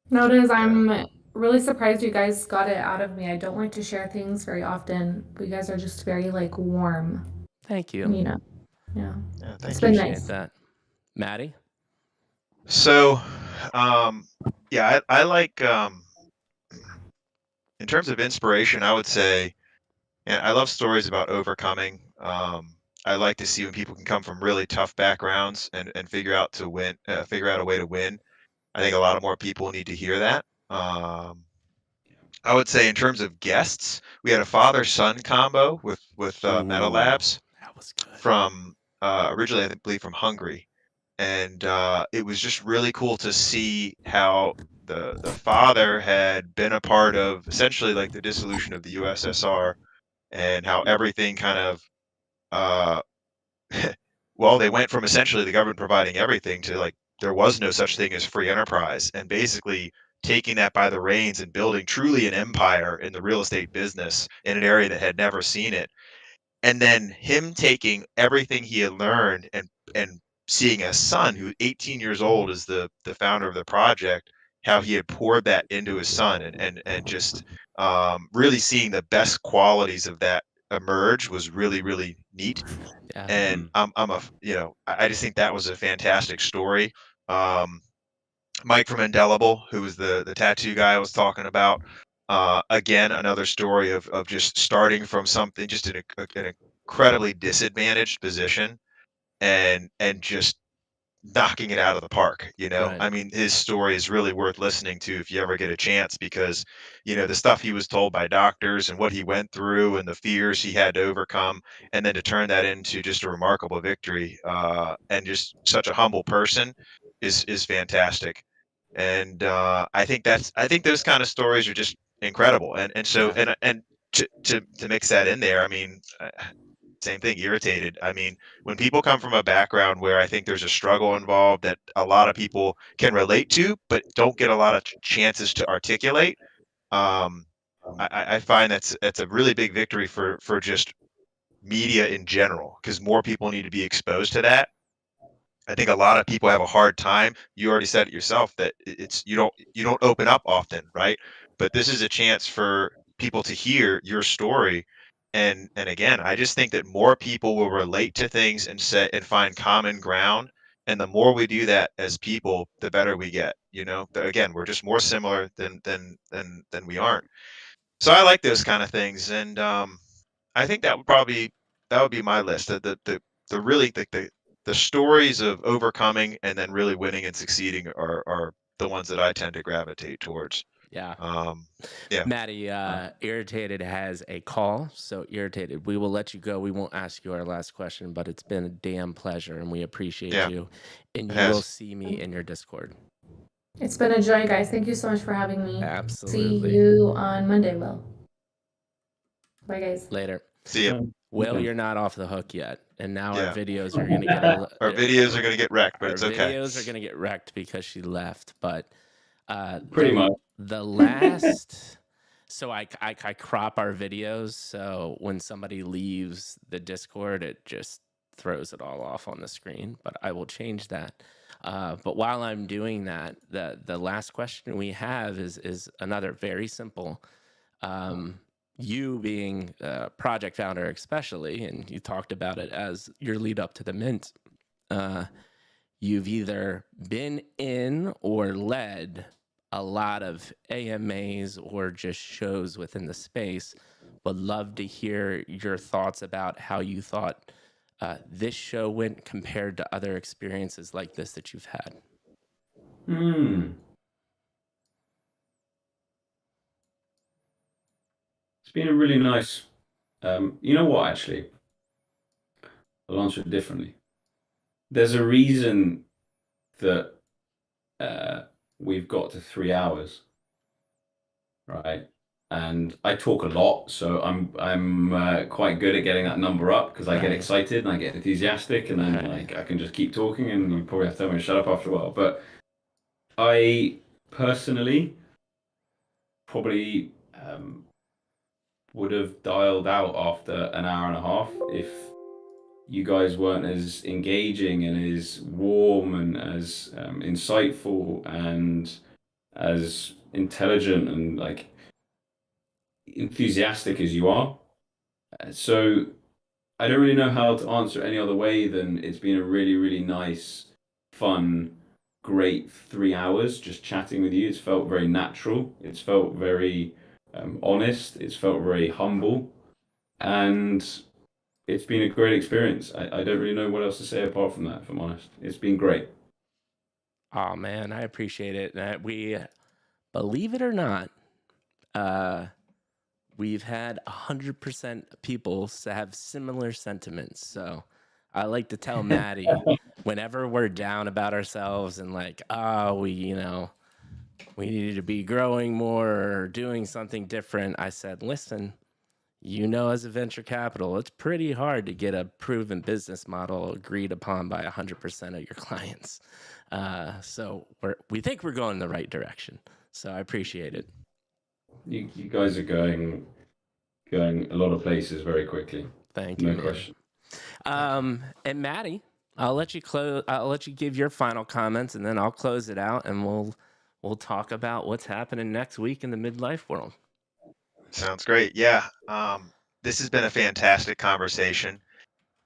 No, it is. I'm really surprised you guys got it out of me. I don't like to share things very often, but you guys are just very like warm. Thank you. You know, yeah. Thank It's you. been Appreciate nice. that. Maddie? So, yeah, I like, in terms of inspiration, I would say, I love stories about overcoming. I like to see when people can come from really tough backgrounds and figure out a way to win. I think a lot more people need to hear that. I would say in terms of guests, we had a father-son combo with Meta Ooh, Labs that was good. from originally, I believe, from Hungary, and it was just really cool to see how the father had been a part of essentially like the dissolution of the USSR, and how everything kind of uh, well, they went from essentially the government providing everything to like there was no such thing as free enterprise, and basically taking that by the reins and building truly an empire in the real estate business in an area that had never seen it. And then him taking everything he had learned and seeing a son who 18 years old is the founder of the project, how he had poured that into his son, and just really seeing the best qualities of that emerge was really, really neat. Yeah. And I just think that was a fantastic story. Um, Mike from Indelible, who was the tattoo guy I was talking about, again, another story of just starting from something just in an incredibly disadvantaged position and just knocking it out of the park, you know? Right. I mean, his story is really worth listening to if you ever get a chance, because, the stuff he was told by doctors and what he went through and the fears he had to overcome, and then to turn that into just a remarkable victory, and just such a humble person is fantastic. And I think those kind of stories are just incredible. And so Yeah. and to mix that in there, I mean, same thing, Irritated. I mean, when people come from a background where I think there's a struggle involved that a lot of people can relate to, but don't get a lot of chances to articulate, um, I find that's a really big victory for just media in general, because more people need to be exposed to that. I think a lot of people have a hard time. You already said it yourself that it's you don't open up often, right? But this is a chance for people to hear your story. And again, I just think that more people will relate to things and find common ground. And the more we do that as people, the better we get. Again, we're just more similar than we aren't. So I like those kind of things, and I think that would be my list. The really the stories of overcoming and then really winning and succeeding are the ones that I tend to gravitate towards. Yeah. Yeah. Maddie, Irritated has a call. So, Irritated, we will let you go. We won't ask you our last question, but it's been a damn pleasure, and we appreciate Yeah, you. And it you will has. see me in your Discord. It's been a joy, guys. Thank you so much for having me. Absolutely. See you on Monday, Will. Bye, guys. Later. See ya. Will, Okay. you're not off the hook yet. And now Yeah. our videos are going to get Our videos are gonna get wrecked, but our it's okay. videos are going to get wrecked because she left. But Pretty much. the last so I crop our videos, so when somebody leaves the Discord, it just throws it all off on the screen, but I will change that. But while I'm doing that, the last question we have is another very simple. You being a project founder especially, and you talked about it as your lead up to the mint, you've either been in or led a lot of AMAs or just shows within the space. Would love to hear your thoughts about how you thought this show went compared to other experiences like this that you've had. It's been a really nice. You know what? Actually, I'll answer it differently. There's a reason that we've got to 3 hours, right? And I talk a lot, so I'm quite good at getting that number up, because I get Right. excited and I get enthusiastic, and then like I can just keep talking, and you probably have to tell me to shut up after a while. But I personally probably would have dialed out after an hour and a half if you guys weren't as engaging and as warm and as insightful and as intelligent and like enthusiastic as you are. So I don't really know how to answer any other way than it's been a really, really nice, fun, great 3 hours just chatting with you. It's felt very natural. It's felt very honest. It's felt very humble. And it's been a great experience. I don't really know what else to say apart from that, if I'm honest. It's been great. Oh man, I appreciate it. We, believe it or not, we've had 100% people have similar sentiments. So I like to tell Maddie whenever we're down about ourselves and like, we needed to be growing more or doing something different. I said, listen, as a venture capital, it's pretty hard to get a proven business model agreed upon by 100% of your clients. So we think we're going in the right direction. So I appreciate it. You guys are going a lot of places very quickly. Thank you, No man. question. And Maddie, I'll let you close. I'll let you give your final comments, and then I'll close it out, and we'll talk about what's happening next week in the midlife world. Sounds great. Yeah. This has been a fantastic conversation.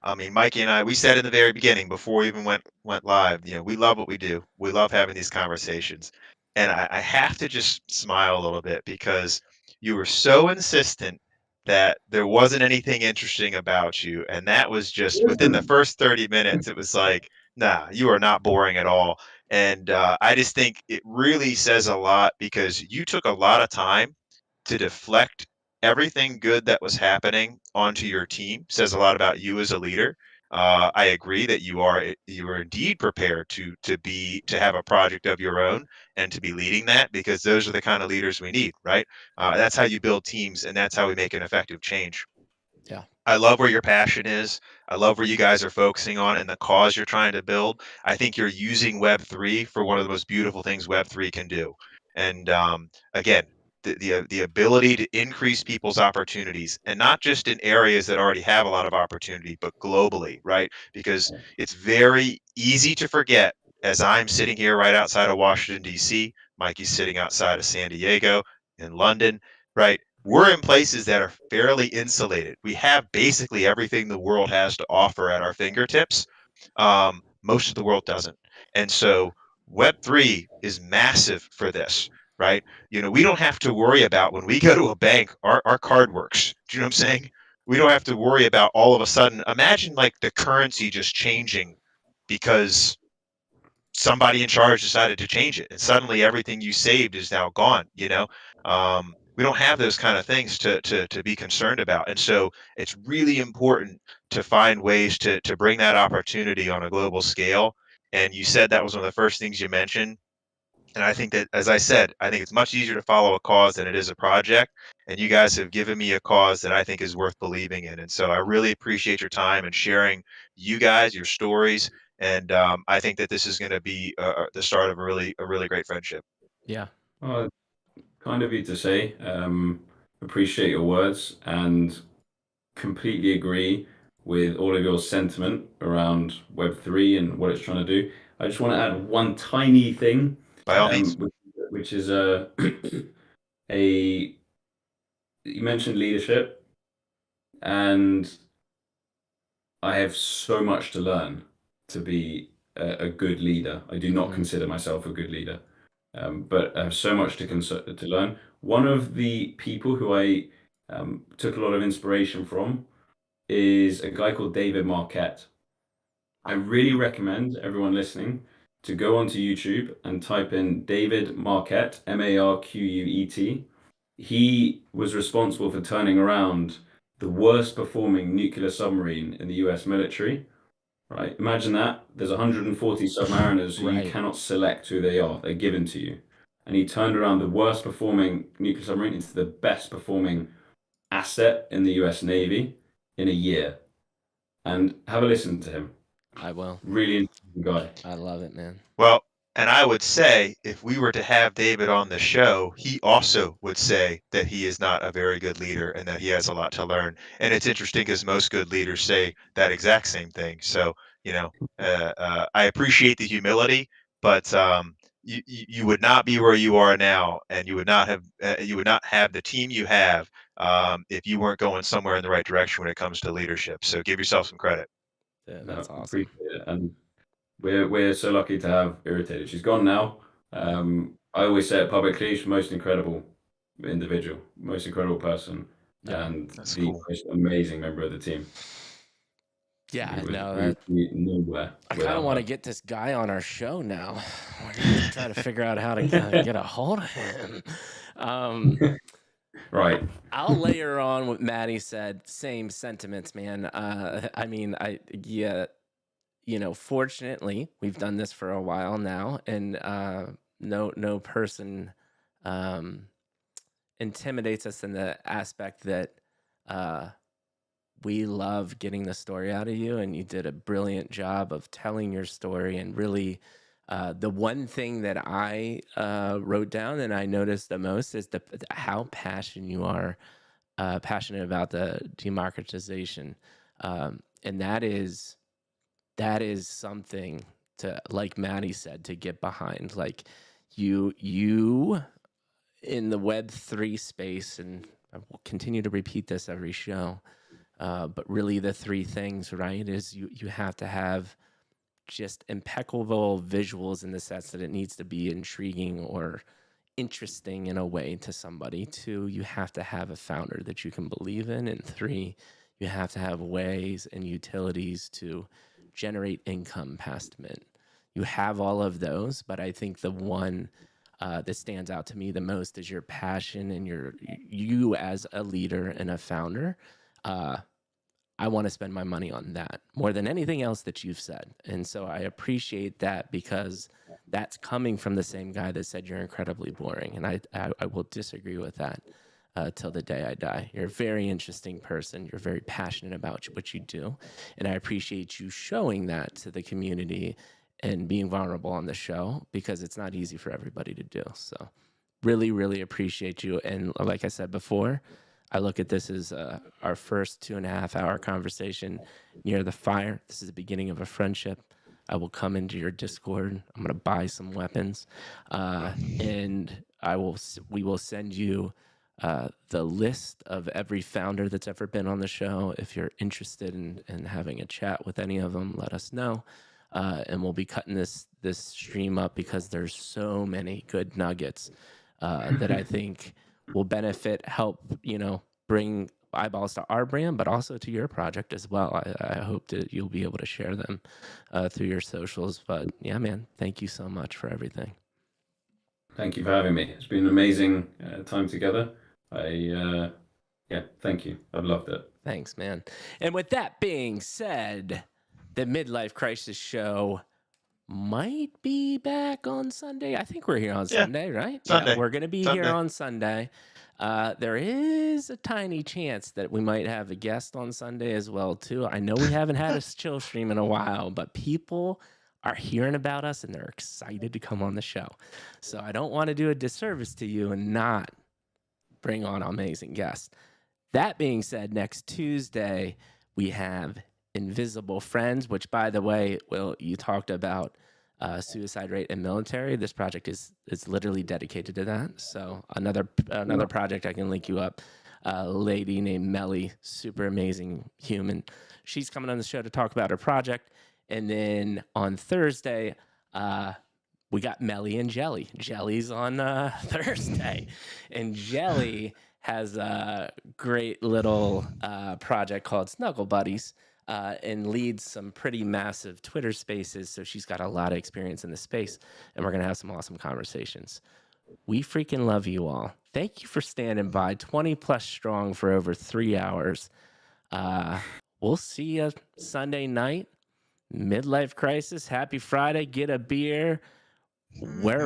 I mean, Mikey and I, we said in the very beginning before we even went live, we love what we do. We love having these conversations. And I have to just smile a little bit because you were so insistent that there wasn't anything interesting about you. And that was just within the first 30 minutes, it was like, nah, you are not boring at all. And I just think it really says a lot because you took a lot of time to deflect everything good that was happening onto your team. Says a lot about you as a leader. I agree that you are indeed prepared to have a project of your own and to be leading that, because those are the kind of leaders we need, right? That's how you build teams, and that's how we make an effective change. Yeah. I love where your passion is. I love where you guys are focusing on and the cause you're trying to build. I think you're using Web3 for one of the most beautiful things Web3 can do. And again, the ability to increase people's opportunities, and not just in areas that already have a lot of opportunity, but globally, right? Because it's very easy to forget, as I'm sitting here right outside of Washington, D.C., Mikey's sitting outside of San Diego, in London, right? We're in places that are fairly insulated. We have basically everything the world has to offer at our fingertips. Most of the world doesn't. And so Web3 is massive for this, right? We don't have to worry about when we go to a bank, our card works. Do you know what I'm saying? We don't have to worry about all of a sudden, imagine like the currency just changing because somebody in charge decided to change it, and suddenly everything you saved is now gone. We don't have those kind of things to be concerned about, and so it's really important to find ways to bring that opportunity on a global scale. And you said that was one of the first things you mentioned. And I think that, as I said, I think it's much easier to follow a cause than it is a project. And you guys have given me a cause that I think is worth believing in. And so I really appreciate your time and sharing you guys, your stories. And I think that this is going to be the start of a really great friendship. Yeah. Kind of you to say. Appreciate your words and completely agree with all of your sentiment around Web3 and what it's trying to do. I just want to add one tiny thing, By all means. which is you mentioned leadership, and I have so much to learn to be a good leader. I do not consider myself a good leader, but I have so much to learn. One of the people who I took a lot of inspiration from is a guy called David Marquette. I really recommend everyone listening to go onto YouTube and type in David Marquette, Marquet. He was responsible for turning around the worst performing nuclear submarine in the US military. Right? Imagine that. There's 140 submariners who Right. you cannot select who they are. They're given to you. And he turned around the worst performing nuclear submarine into the best performing asset in the US Navy in a year. And have a listen to him. I will. Really interesting guy. I love it, man. Well, And I would say, if we were to have David on the show, he also would say that he is not a very good leader and that he has a lot to learn. And it's interesting because most good leaders say that exact same thing. So, I appreciate the humility, but you would not be where you are now, and you would not have the team you have if you weren't going somewhere in the right direction when it comes to leadership. So give yourself some credit. Yeah, No, that's awesome. appreciate it. And we're so lucky to have Irritated. She's gone now. I always say it publicly, she's the most incredible individual, most incredible person, Yeah, and that's the cool. most amazing member of the team. Yeah, We no, would be nowhere I kind without of want to her. get this guy on our show now. We're gonna have to try to figure out how to get a hold of him. Right. I'll layer on what Maddie said. Same sentiments, man. I mean, fortunately, we've done this for a while now, and no person intimidates us in the aspect that we love getting the story out of you, and you did a brilliant job of telling your story. And really, the one thing that I wrote down and I noticed the most is how passionate you are, passionate about the democratization, and that is something to, like Maddie said, to get behind. Like you in the Web3 space, and I will continue to repeat this every show. But really, the three things, right, is you have to have just impeccable visuals in the sense that it needs to be intriguing or interesting in a way to somebody. Two, you have to have a founder that you can believe in. And three, you have to have ways and utilities to generate income past mint. You have all of those, but I think the one that stands out to me the most is your passion and you as a leader and a founder. I want to spend my money on that more than anything else that you've said. And so I appreciate that, because that's coming from the same guy that said you're incredibly boring. And I will disagree with that till the day I die. You're a very interesting person. You're very passionate about what you do. And I appreciate you showing that to the community and being vulnerable on the show, because it's not easy for everybody to do. So really, really appreciate you. And like I said before, I look at this as our first 2.5-hour conversation near the fire. This is the beginning of a friendship. I will come into your Discord. I'm going to buy some weapons, and we will send you the list of every founder that's ever been on the show. If you're interested in having a chat with any of them, let us know, and we'll be cutting this stream up, because there's so many good nuggets that I think will help, bring eyeballs to our brand, but also to your project as well. I hope that you'll be able to share them through your socials. But yeah, man, thank you so much for everything. Thank you for having me. It's been an amazing time together. Thank you. I've loved it. Thanks, man. And with that being said, the Midlife Crisis Show might be back on Sunday. I think we're here on Sunday, right? Sunday. Yeah, we're going to be here on Sunday. There is a tiny chance that we might have a guest on Sunday as well, too. I know we haven't had a chill stream in a while, but people are hearing about us and they're excited to come on the show. So I don't want to do a disservice to you and not bring on amazing guests. That being said, next Tuesday, we have Invisible Friends, which, by the way, Will, you talked about suicide rate in military. This project is literally dedicated to that. So another project I can link you up. A lady named Melly, super amazing human. She's coming on the show to talk about her project. And then on Thursday, we got Melly and Jelly. Jelly's on Thursday, and Jelly has a great little project called Snuggle Buddies. And leads some pretty massive Twitter spaces. So she's got a lot of experience in the space, and we're going to have some awesome conversations. We freaking love you all. Thank you for standing by, 20 plus strong for over 3 hours. We'll see you Sunday night. Midlife Crisis. Happy Friday. Get a beer. Wear